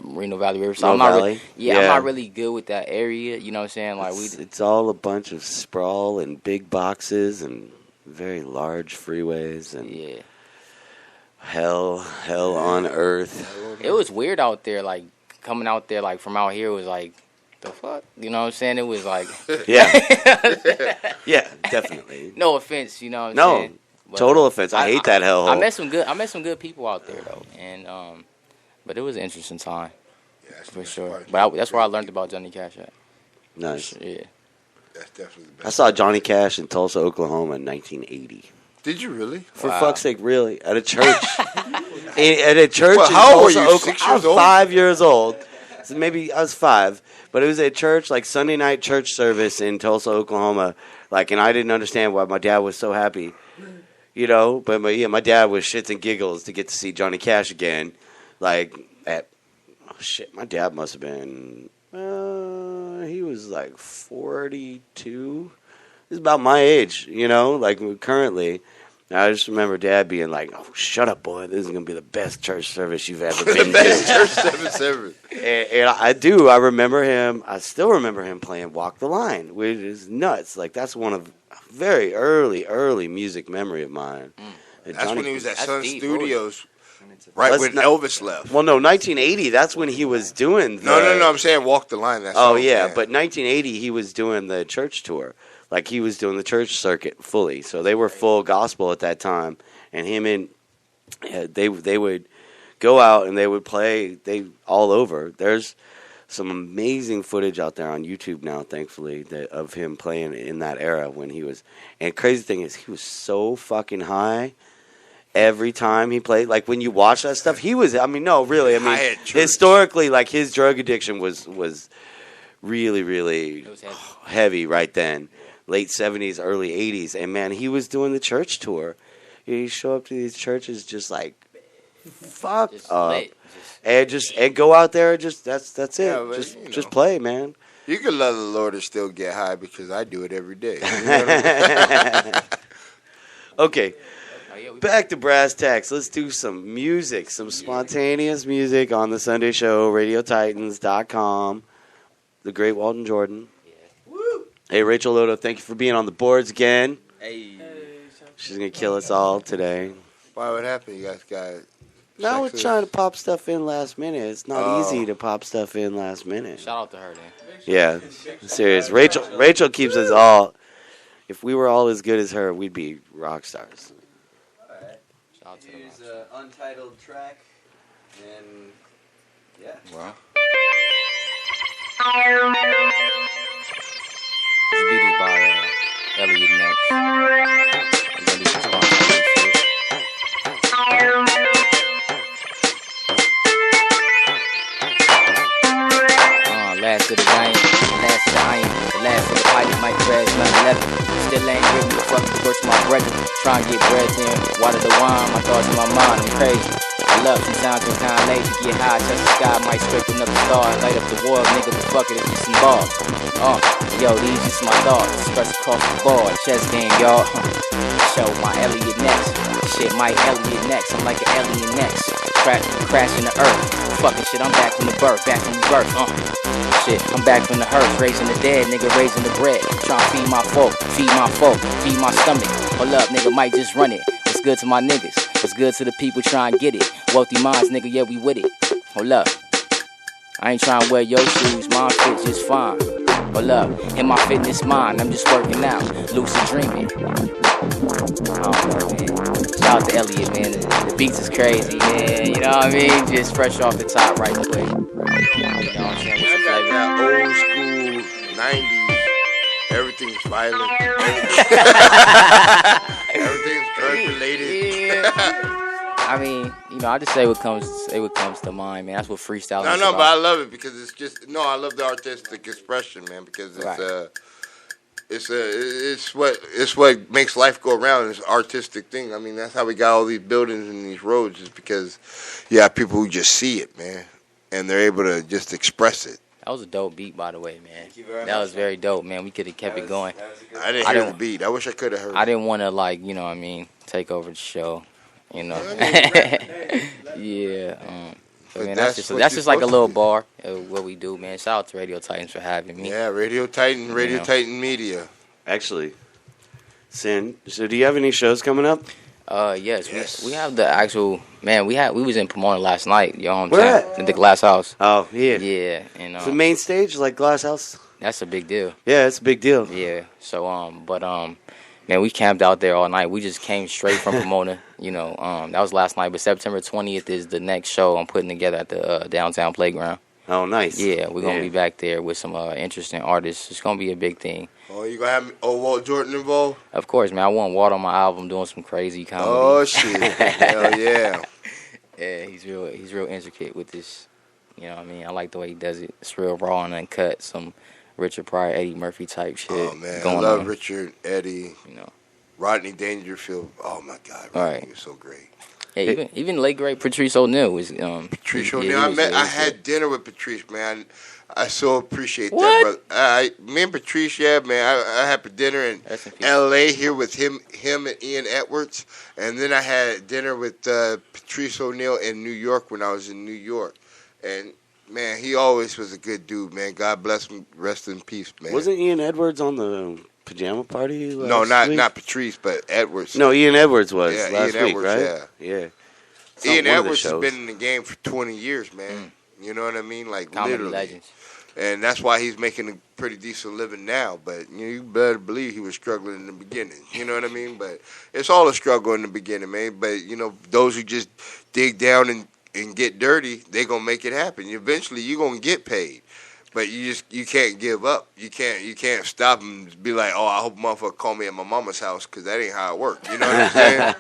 Moreno Valley Riverside. Mo I'm not Valley? really, yeah, I'm not really good with that area. You know what I'm saying? Like It's all a bunch of sprawl and big boxes and very large freeways and hell on earth. It was weird out there. Like coming out there, like from out here, was like the fuck. You know what I'm saying? It was like yeah, definitely. No offense, you know what I'm No. saying? But Total offense. I hate that hellhole. I met some good people out there though, and but it was an interesting time for sure. But that's where I learned about Johnny Cash at. Nice. Yeah. That's definitely the I best. saw Johnny Cash in Tulsa, Oklahoma in 1980. Did you really? For fuck's sake, really? At a church. At a church Well, in how old were Tulsa, you? Oklahoma. 6 I years was old? 5 years old. So maybe I was 5. But it was at church, like Sunday night church service in Tulsa, Oklahoma. Like, and I didn't understand why my dad was so happy. You know, but my dad was shits and giggles to get to see Johnny Cash again. Like, my dad must have been, he was like 42. He's about my age, you know, like currently. I just remember Dad being like, "Oh, shut up, boy! This is gonna be the best church service you've ever been to." The best church service ever. And I do. I remember him. I still remember him playing "Walk the Line," which is nuts. Like that's one of a very early music memory of mine. And That's Johnny- when he was at That's Sun deep, Studios. Right Let's when not- Elvis left. Well, no, 1980. That's when he was doing. No. I'm saying Walk the Line. That's Oh yeah, but 1980 he was doing the church tour. Like he was doing the church circuit fully. So they were full gospel at that time, and him and they would go out and they would play all over. There's some amazing footage out there on YouTube now, thankfully, of him playing in that era when he was. And crazy thing is, he was so fucking high. Every time he played, like when you watch that stuff, he was. I mean, no, really. I mean, historically, like his drug addiction was really heavy right then, late 70s, early 80s, and man, he was doing the church tour. He'd show up to these churches just like fucked up, and go out there. Just that's it. Yeah, but, just play, man. You can love the Lord and still get high because I do it every day. You know what I mean? Okay. Back to brass tacks. Let's do some music, some spontaneous music on the Sunday Show, RadioTitans.com. The great Walton Jordan. Hey, Rachel Lodo, thank you for being on the boards again. Hey. She's going to kill us all today. Why would happen? You guys got. Now we're trying to pop stuff in last minute. It's not easy to pop stuff in last minute. Shout out to her, then. Yeah, serious. Rachel keeps us all. If we were all as good as her, we'd be rock stars. All right. Here's an untitled track, and yeah. Well. This beat is by Elliot Next. We're gonna do some spontaneous shit. Work to my brethren, try and get bread in. Water the wine, my thoughts in my mind, I'm crazy. I love sometimes I'm kinda lazy, get high, touch the sky, might scrape another star, light up the world, nigga, but fuck it, it's just some bars. Yo, these just my thoughts, express across the board, chess game, y'all. Show my Elliot next, shit, my Elliot next, I'm like an alien next. Crash in the earth, fucking shit, I'm back from the birth, back from the birth, Shit, I'm back from the hearth, raising the dead, nigga, raising the bread. Trying to feed my folk, feed my stomach. Hold up, nigga, might just run it. What's good to my niggas? What's good to the people trying to get it? Wealthy minds, nigga, yeah, we with it. Hold up. I ain't trying to wear your shoes, mine fit just fine. Hold up, in my fitness mind, I'm just working out, lucid dreaming. I don't know, man. Shout out to Elliot, man. The beats is crazy, man. You know what I mean? Just fresh off the top right quick. You know what I'm saying? I got that old school 90s. Everything's violent. Everything's drug related. I mean, you know, I just say what comes to mind, man. That's what freestyle is. No, but I love it because it's just I love the artistic expression, man, because it's what makes life go around. It's an artistic thing. I mean, that's how we got all these buildings and these roads, is because you have people who just see it, man, and they're able to just express it. That was a dope beat, by the way, man. That was very dope, man. We could have kept it going. I didn't hear the beat. I wish I could have heard it. I didn't want to, like, you know what I mean, take over the show, you know. Yeah. But man, that's just like a little bar of what we do, man. Shout out to Radio Titans for having me. Yeah, Radio Titan Media. Actually, Sin, so do you have any shows coming up? Yes. We have the actual, man, we was in Pomona last night, your hometown. Where at? In the Glass House. Oh, yeah. Yeah, you know. It's the main stage, like Glass House? That's a big deal. Yeah, it's a big deal. Yeah. So, man, we camped out there all night. We just came straight from Pomona, you know. That was last night, but September 20th is the next show I'm putting together at the downtown playground. Oh, nice. Yeah, we're going to be back there with some interesting artists. It's going to be a big thing. Oh, you going to have Walt Jordan involved? Of course, man. I want Walt on my album doing some crazy comedy. Oh, shit. Hell yeah. Yeah, he's real intricate with this. You know what I mean? I like the way he does it. It's real raw and uncut. Some Richard Pryor, Eddie Murphy type shit. Oh, man. Going I love on. Richard, Eddie. You know. Rodney Dangerfield. Oh, my God. Rodney was so great. Yeah, even late great Patrice O'Neal was Patrice O'Neal. I had dinner with Patrice, man. I so appreciate that, brother. Me and Patrice, yeah, man. I had dinner in L.A. here with him and Ian Edwards, and then I had dinner with Patrice O'Neal in New York when I was in New York, and man, he always was a good dude, man. God bless him. Rest in peace, man. Wasn't Ian Edwards on the pajama party last week? Not Patrice, but Edwards. No, Ian Edwards was last Ian week, Edwards, right? Yeah. Ian Edwards has been in the game for 20 years, man. You know what I mean? Like, comedy literally. legends. And that's why he's making a pretty decent living now. But you better believe he was struggling in the beginning. You know what I mean? But it's all a struggle in the beginning, man. But, those who just dig down and get dirty, they going to make it happen. Eventually, you're going to get paid. But you can't give up. You can't stop and be like, oh, I hope motherfucker call me at my mama's house, because that ain't how it works. You know what I'm saying?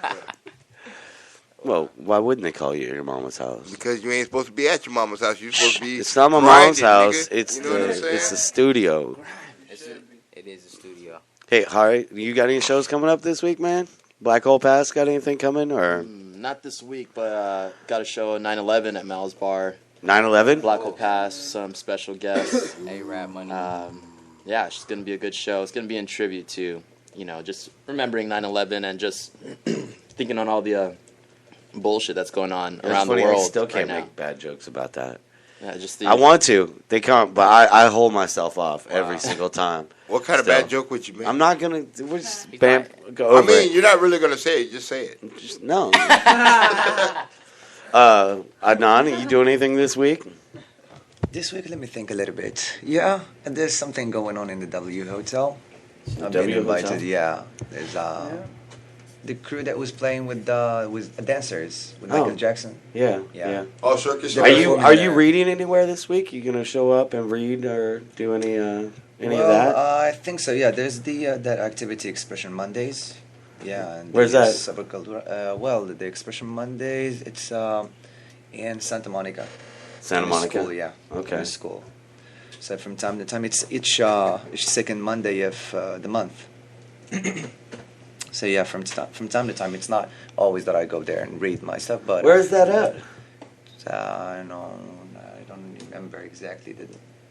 Well, why wouldn't they call you at your mama's house? Because you ain't supposed to be at your mama's house. You're supposed to be. It's not my mom's house. Nigga. It's It's the studio. It is a studio. Hey, Harry, you got any shows coming up this week, man? Black Hole Pass got anything coming, or? Not this week, but got a show at 9/11 at Mal's Bar. 9/11? Black Hole Pass, some special guests. A-Rap money. Yeah, it's going to be a good show. It's going to be in tribute to, just remembering 9/11 and just thinking on all the bullshit that's going on around the world. I still can't right make bad jokes about that. Yeah, I want to. They can't, but I hold myself off every single time. What kind of bad joke would you make? I'm not going to. We're just go over it. You're not really going to say it. Just say it. Just, no. Adnan, are you doing anything this week? This week, let me think a little bit. Yeah, there's something going on in the W Hotel. I've W been invited. Hotel? Yeah, there's the crew that was playing with dancers with Michael Jackson. Yeah. Oh, Circus. Are you reading anywhere this week? You gonna show up and read or do any of that? I think so. Yeah, there's that activity Expression Mondays. Yeah. And Where's that? The Expression Mondays. It's in Santa Monica. Santa Monica. School, yeah. Okay. In school. So from time to time, it's each second Monday of the month. So yeah, from time to time, it's not always that I go there and read my stuff, but Where's that at? I don't remember exactly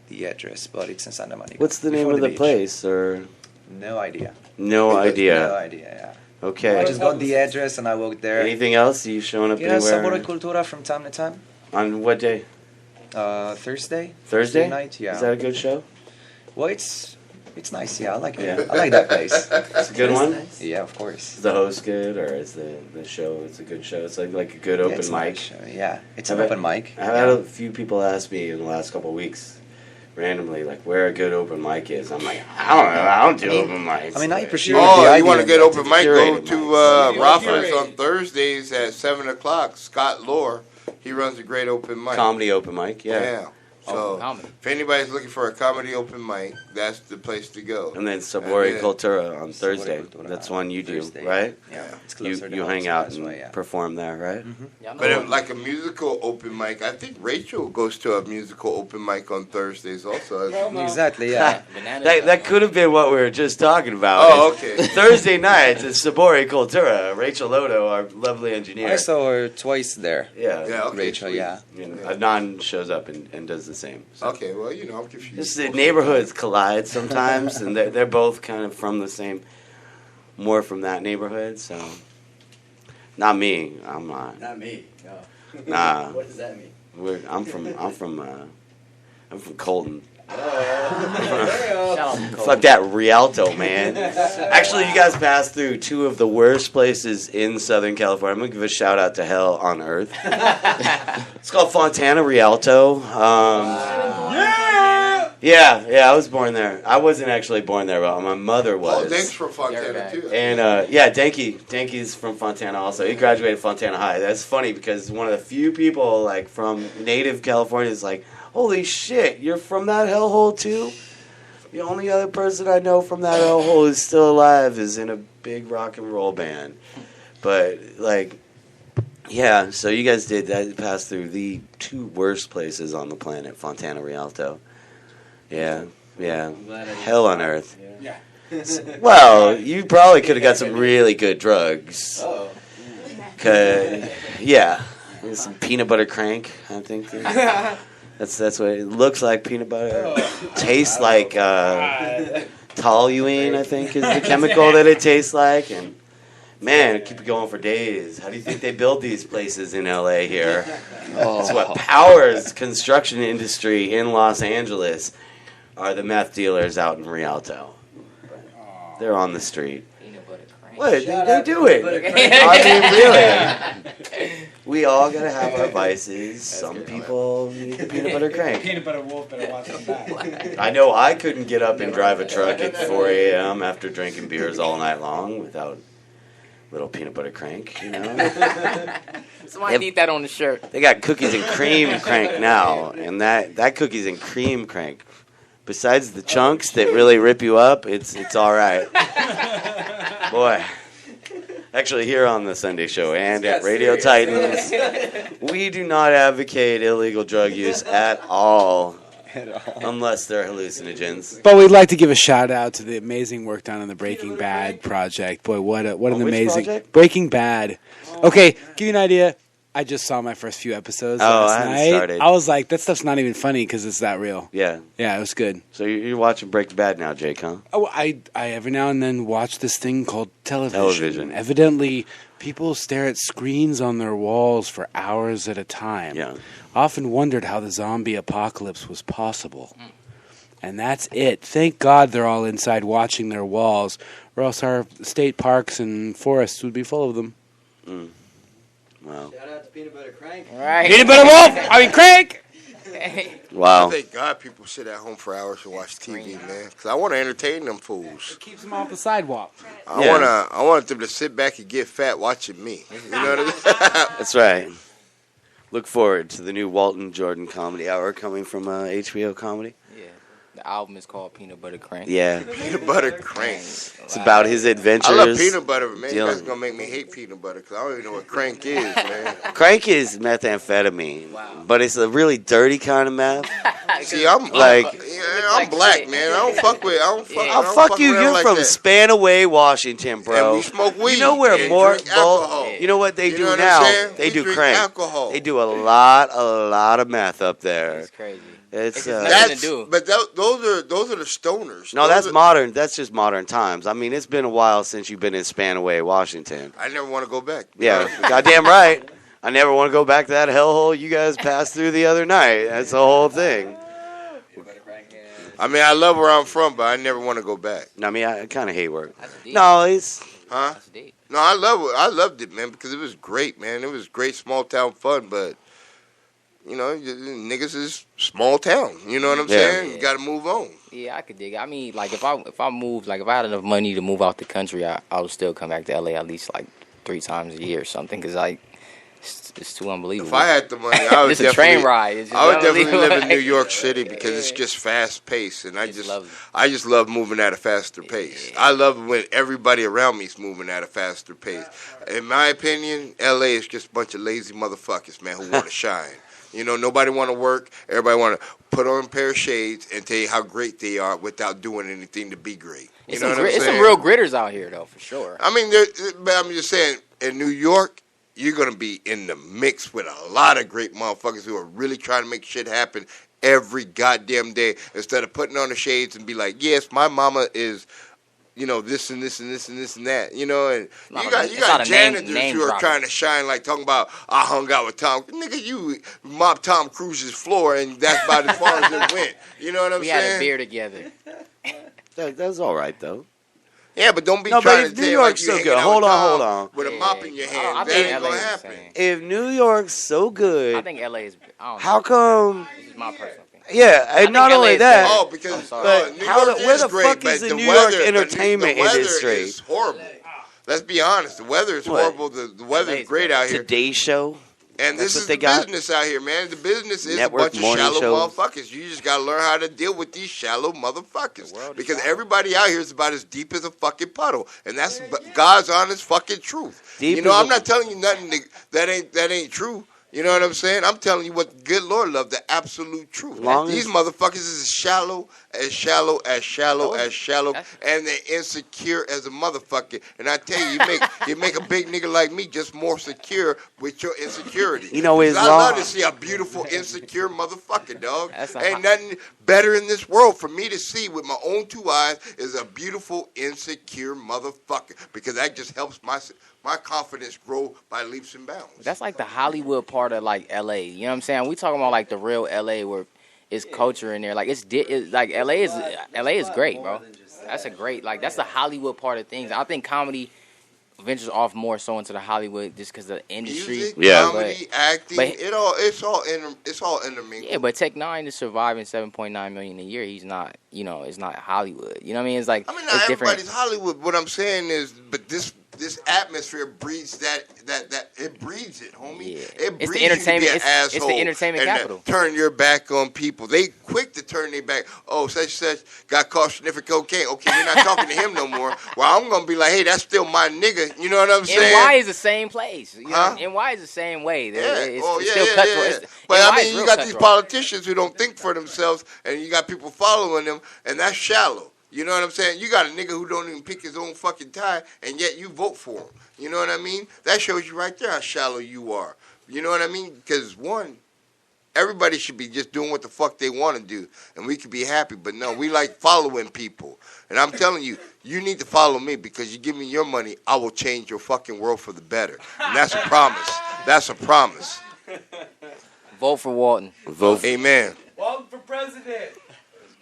the address, but it's in Santa Monica. What's the name Before of the beach. place? Or No idea. no idea. No idea. Yeah. Okay. I just got the address and I walked there. Anything else? You showing up Yeah, anywhere? Sabor Cultura from time to time. On what day? Thursday. Thursday night. Yeah. Is that a good show? Well, it's nice. Yeah, I like it. I like that place. It's a good one. Nice. Yeah, of course. Is the host good, or is the show? It's a good show. It's like a good open it's a mic. nice show. Yeah, it's I've an had- open mic. I've had a few people ask me in the last couple of weeks, randomly, like where a good open mic is. I'm like, I don't know. I don't do open mics. I mean, I appreciate. Oh, you want to get open mic? Go Curated to mics. Roffers on Thursdays at 7:00. Scott Lohr, he runs a great open mic. Comedy open mic, yeah. So if anybody's looking for a comedy open mic, that's the place to go. And then Sabore And then- Cultura on Thursday. Cultura That's one you do, Thursday, right? Yeah, it's You closer to you home, hang so out that's and why, yeah. perform there, right? But if, like a musical open mic, I think Rachel goes to a musical open mic on Thursdays also. Exactly. Yeah. that could have been what we were just talking about. Oh, okay. Thursday nights at Sabore Cultura. Rachel Lodo, our lovely engineer. I saw her twice there. Yeah. Yeah, okay, Rachel. sweet. Yeah. Adnan shows up and does the same. So. Okay, well, I'm confused. Just the neighborhoods collide sometimes, and they're both kind of from the same, more from that neighborhood. So, not me. I'm not. Not me. No. Nah. What does that mean? I'm from Colton. Fuck that Rialto, man. Actually, you guys passed through two of the worst places in Southern California. I'm going to give a shout out to hell on earth. It's called Fontana Rialto. Yeah, I was born there. I wasn't actually born there, but my mother was. Oh, Dank's from Fontana, too. And, Danky's from Fontana also. He graduated Fontana High. That's funny because one of the few people, like, from native California is like, holy shit, you're from that hellhole, too? The only other person I know from that hellhole who's still alive is in a big rock and roll band. But, like, yeah, so you guys did that, pass through the two worst places on the planet, Fontana Rialto. Yeah. Hell on earth. Yeah. Well, you probably could have got some really good drugs. Oh. Some peanut butter crank, I think. That's what it looks like. Peanut butter tastes like toluene, I think, is the chemical that it tastes like. And man, keep it going for days. How do you think they build these places in LA here? It's what powers construction industry in Los Angeles. Are the meth dealers out in Rialto? They're on the street. What? They do it. I mean, really. We all gotta have our vices. Some people need the peanut butter crank. Peanut butter wolf better watch his back. I know I couldn't get up and drive a truck at 4 a.m. after drinking beers all night long without little peanut butter crank, you know? Somebody need that on the shirt. They got cookies and cream crank now, and that cookies and cream crank, besides the chunks that really rip you up, it's all right. Boy. Actually, here on the Sunday Show and at Radio Titans, we do not advocate illegal drug use at all, unless they're hallucinogens. But we'd like to give a shout out to the amazing work done on the Breaking Bad project. Boy, what an which amazing project? Breaking Bad. Okay, give you an idea. I just saw my first few episodes last I haven't night. started. I was like, that stuff's not even funny because it's that real. Yeah. Yeah, it was good. So you're watching Breaking Bad now, Jake, huh? Oh, I every now and then watch this thing called television. Television. Evidently, people stare at screens on their walls for hours at a time. Yeah. Often wondered how the zombie apocalypse was possible. And that's it. Thank God they're all inside watching their walls, or else our state parks and forests would be full of them. Mm. Wow. Shout out to Peanut Butter Crank. Right. Peanut butter wolf! I mean, crank! Wow. I thank God people sit at home for hours to watch TV, man. Because I want to entertain them fools. It keeps them off the sidewalk. I want them to sit back and get fat watching me. You know what I mean? That's right. Look forward to the new Walton Jordan comedy hour coming from HBO Comedy. Yeah. The album is called Peanut Butter Crank. Yeah. Peanut butter crank. It's about his adventures. I love peanut butter, but man. You dealing- guys gonna make me hate peanut butter because I don't even know what crank is, man. Crank is methamphetamine, but it's a really dirty kind of meth. See, I'm Like- I'm black, man. I don't fuck with. I don't fuck. I I'll don't fuck you. around You're like from that. Spanaway, Washington, bro. And we smoke weed. You know where and more drink alcohol. You know what they You do know what I'm now? saying? They We do drink crank. alcohol. They do a lot of meth up there. It's crazy. It's nothing to do. But those are the stoners. no, Those that's are- modern. That's just modern times. I mean, it's been a while since you've been in Spanaway, Washington. I never want to go back. Yeah, goddamn right. I never want to go back to that hellhole you guys passed through the other night. That's the whole thing. I mean, I love where I'm from, but I never want to go back. I mean, I kind of hate work. No, it's Huh? No, I loved it, man, because it was great, man. It was great small town fun, but you know, niggas is small town. You know what I'm saying? You got to move on. Yeah, I could dig it. I mean, like if I moved, like if I had enough money to move out the country, I would still come back to LA at least like 3 times a year or something, because like it's too unbelievable. If I had the money, I would it's a train ride. It's just I would definitely live in unbelievable. New York City because it's just fast paced, and I just love moving at a faster pace. I love when everybody around me is moving at a faster pace. In my opinion, LA is just a bunch of lazy motherfuckers, man, who want to shine. You know, nobody want to work. Everybody want to put on a pair of shades and tell you how great they are without doing anything to be great. You know what I'm saying? It's some real gritters out here, though, for sure. I mean, but I'm just saying, in New York, you're going to be in the mix with a lot of great motherfuckers who are really trying to make shit happen every goddamn day instead of putting on the shades and be like, yes, my mama is, you know, this and this and this and this and that, you know, and you got janitors who are trying to shine, like talking about, I hung out with Tom. Nigga, you mopped Tom Cruise's floor, and that's about as far as it went. You know what I'm We saying? had a beer together. That's all right though. Yeah, but don't be No, trying but to New tell York's like so you good. hanging out Hold with on, Tom hold on. with a mop in your hand. I That think ain't gonna LA is happen. If New York's so good, I think LA is. I don't know. how come? This is my personal opinion. Yeah, and think not LA only is that, Oh, because but New how York the, where is the great, fuck is but the New weather, York entertainment the weather industry? is horrible. Let's be honest. The weather is What? horrible. The weather is great out here. Today Show. And That's this what is they the got? business out here, man. The business is Network a bunch of morning shallow shows. motherfuckers. You just got to learn how to deal with these shallow motherfuckers. Because everybody out here is about as deep as a fucking puddle. And that's God's honest fucking truth. Deep you know, as I'm a- not telling you nothing that ain't true. You know what I'm saying? I'm telling you what good Lord love, the absolute truth. Long These as- motherfuckers is as shallow, and they're insecure as a motherfucker. And I tell you, you make a big nigga like me just more secure with your insecurity. You know, it's I love long- to see a beautiful, insecure motherfucker, dog. That's a Ain't nothing better in this world for me to see with my own 2 eyes is a beautiful, insecure motherfucker. Because that just helps my confidence grow by leaps and bounds. That's like the Hollywood part of like LA. You know what I'm saying? We talking about like the real LA where it's culture in there. Like it's like LA is great, bro. That's a great that's the Hollywood part of things. I think comedy ventures off more so into the Hollywood just because of the industry. Music, Yeah. comedy, acting, it's all intermingled. Yeah, but Tech Nine is surviving 7.9 million a year. He's not, it's not Hollywood. You know what I mean? It's like I mean, it's not different. everybody's Hollywood. What I'm saying is, but this atmosphere breeds that it breeds it, homie. Yeah. It It's the breeds entertainment- you to be an it's the asshole entertainment and capital. turn your back on people. They quick to turn their back. Oh, such and such got caught sniffing cocaine. Okay, we're not talking to him no more. Well, I'm gonna be like, hey, that's still my nigga. You know what I'm saying? NY is the same place. You Huh? know, NY is the same way. Yeah. It's Oh, still yeah, cutthroat. yeah. It's- But NY I is mean, you real got these cutthroat. politicians who don't think for themselves, and you got people following them, and that's shallow. You know what I'm saying? You got a nigga who don't even pick his own fucking tie, and yet you vote for him. You know what I mean? That shows you right there how shallow you are. You know what I mean? Because one, everybody should be just doing what the fuck they want to do, and we could be happy. But no, we like following people. And I'm telling you, you need to follow me because you give me your money, I will change your fucking world for the better. And that's a promise. That's a promise. Vote for Walton. Vote. Amen. Walton for president.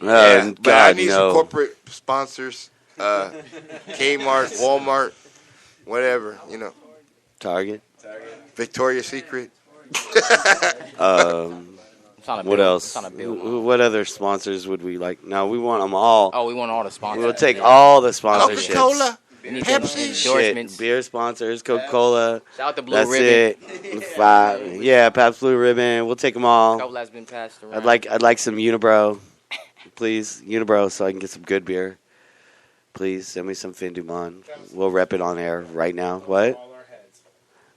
Yeah, but I God, need no. some corporate sponsors. Kmart, Walmart, whatever, Target. Victoria's Secret. What else? What other sponsors would we like? No, we want them all. Oh, we want all the sponsors. We'll take all the sponsorships. Coca-Cola, Anything- Pepsi, endorsements. Shit, beer sponsors, Coca-Cola. Shout out to Blue That's Ribbon. it. 5. Yeah, Pabst Blue Ribbon. We'll take them all. Couple has been passed around. I'd like some Unibrow, please, Unibrow, so I can get some good beer. Please send me some Fin du Monde. We'll rep it on air right now. What?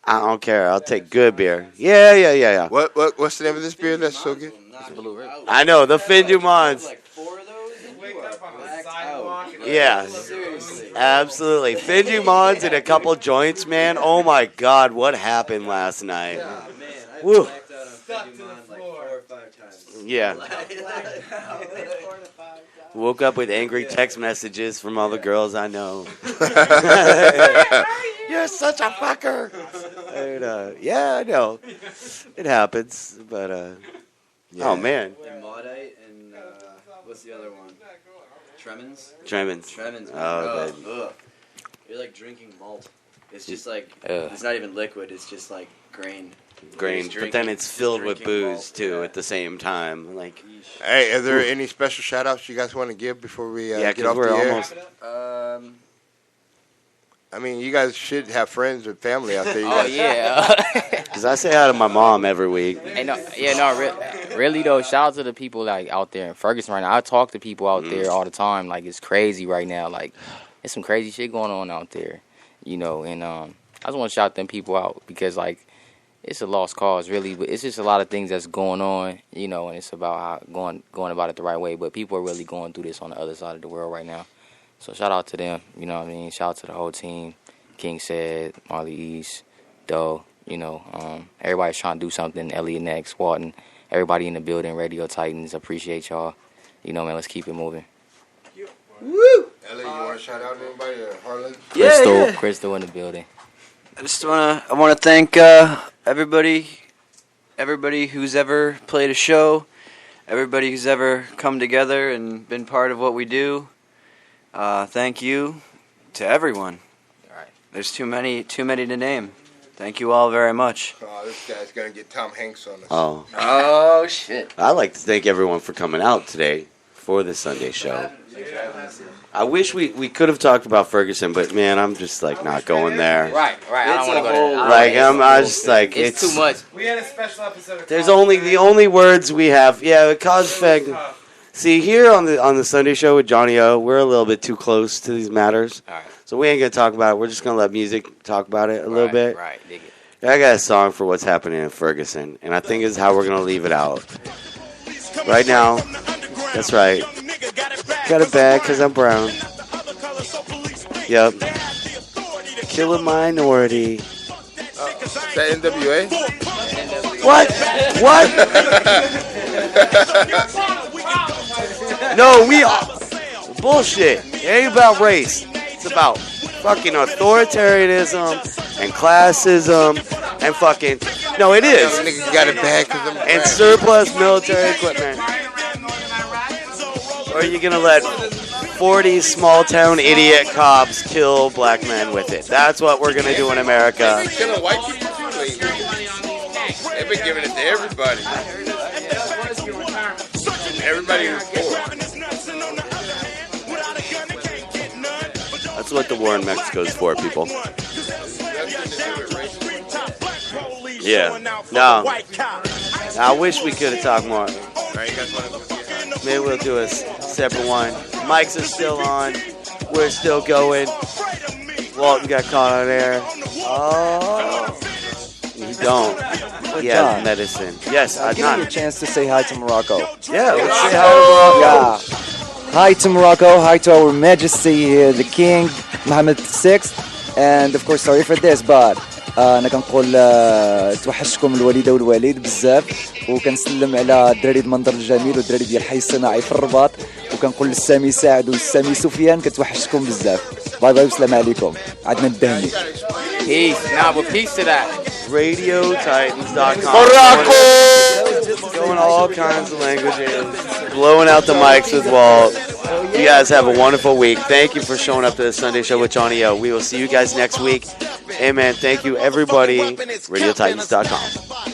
I don't care. I'll take good beer. Yeah. What's the name of this beer that's so good? I know, the Finju Mons. Yeah, absolutely. Finju Mons and a couple joints, man. Oh my God, what happened last night? Woo. Yeah. Woke up with angry text messages from all the girls I know. You're such a fucker. And, yeah, I know. It happens, but oh man. And Maudite and what's the other one? Tremens. Oh, ugh. You're like drinking malt. It's just like it's not even liquid. It's just like grain. But then it's filled with booze too at the same time. Like, hey, are there any special shout outs you guys want to give before we get off we're the air? almost. I mean, you guys should have friends and family out there. Oh yeah. Because I say hi to my mom every week. Hey, really though. Shout out to the people like out there in Ferguson right now. I talk to people out there all the time. Like it's crazy right now. Like there's some crazy shit going on out there, you know. And I just want to shout them people out because like it's a lost cause really, but it's just a lot of things that's going on, you know. And it's about how going about it the right way. But people are really going through this on the other side of the world right now. So shout out to them, you know what I mean? Shout out to the whole team. King said, Marley East, Doe, you know, everybody's trying to do something. Elliot Next, Walton, everybody in the building, Radio Titans, appreciate y'all. You know, man, let's keep it moving. Woo! Ellie, you want to shout out to anybody? Harlan? Crystal in the building. I want to thank everybody who's ever played a show, everybody who's ever come together and been part of what we do. Thank you to everyone. All right. There's too many to name. Thank you all very much. Oh, this guy's gonna get Tom Hanks on us. Oh shit! I'd like to thank everyone for coming out today for the Sunday show. I wish we could have talked about Ferguson, but man, I'm just like not going there. Right. I don't want to go there. Like I just like it's too much. We had a special episode of There's only the only words we have. Yeah, Cosfeg. See, here on the Sunday show with Johnny O, we're a little bit too close to these matters. All right. So we ain't going to talk about it. We're just going to let music talk about it a little bit. Right, dig it. I got a song for what's happening in Ferguson, and I think is how we're going to leave it out. Right now, that's right. Got it bad because I'm brown. Yep. Kill a minority. Is that NWA? What? No, we are. Bullshit. It ain't about race. It's about fucking authoritarianism and classism and fucking. No, it is. Niggas got it bad because I'm and surplus military equipment. Or are you gonna let 40 small town idiot cops kill black men with it? That's what we're gonna do in America. Killing white people too lately. They've been giving it to everybody. Everybody who's poor. That's what the war in Mexico is for, people. Yeah. No. I wish we could have talked more. Maybe we'll do a separate one. Mics are still on. We're still going. Walton got caught on air. Oh. You don't. He has medicine. Yes, give me a chance to say hi to Morocco. Yeah, let's say hi to Morocco. Yeah. Hi to Morocco. Hi to our Majesty, the King Mohammed VI. And of course, sorry for this, but أنا كنقول توحشكم الوالدة والوالد بزاف وكنسلم على الدراري المنظر الجميل والدراري ديال الحي الصناعي في الرباط وكنقول للسامي سعد والسامي سفيان كتوحشكم بزاف. باي باي والسلام عليكم. عدنا الدهمي. Peace. Now, but peace to that. RadioTitans.com. Morocco! Going all kinds of languages. Blowing out the mics with Walt. You guys have a wonderful week. Thank you for showing up to the Sunday show with Johnny O. We will see you guys next week. Amen. Thank you, everybody. RadioTitans.com.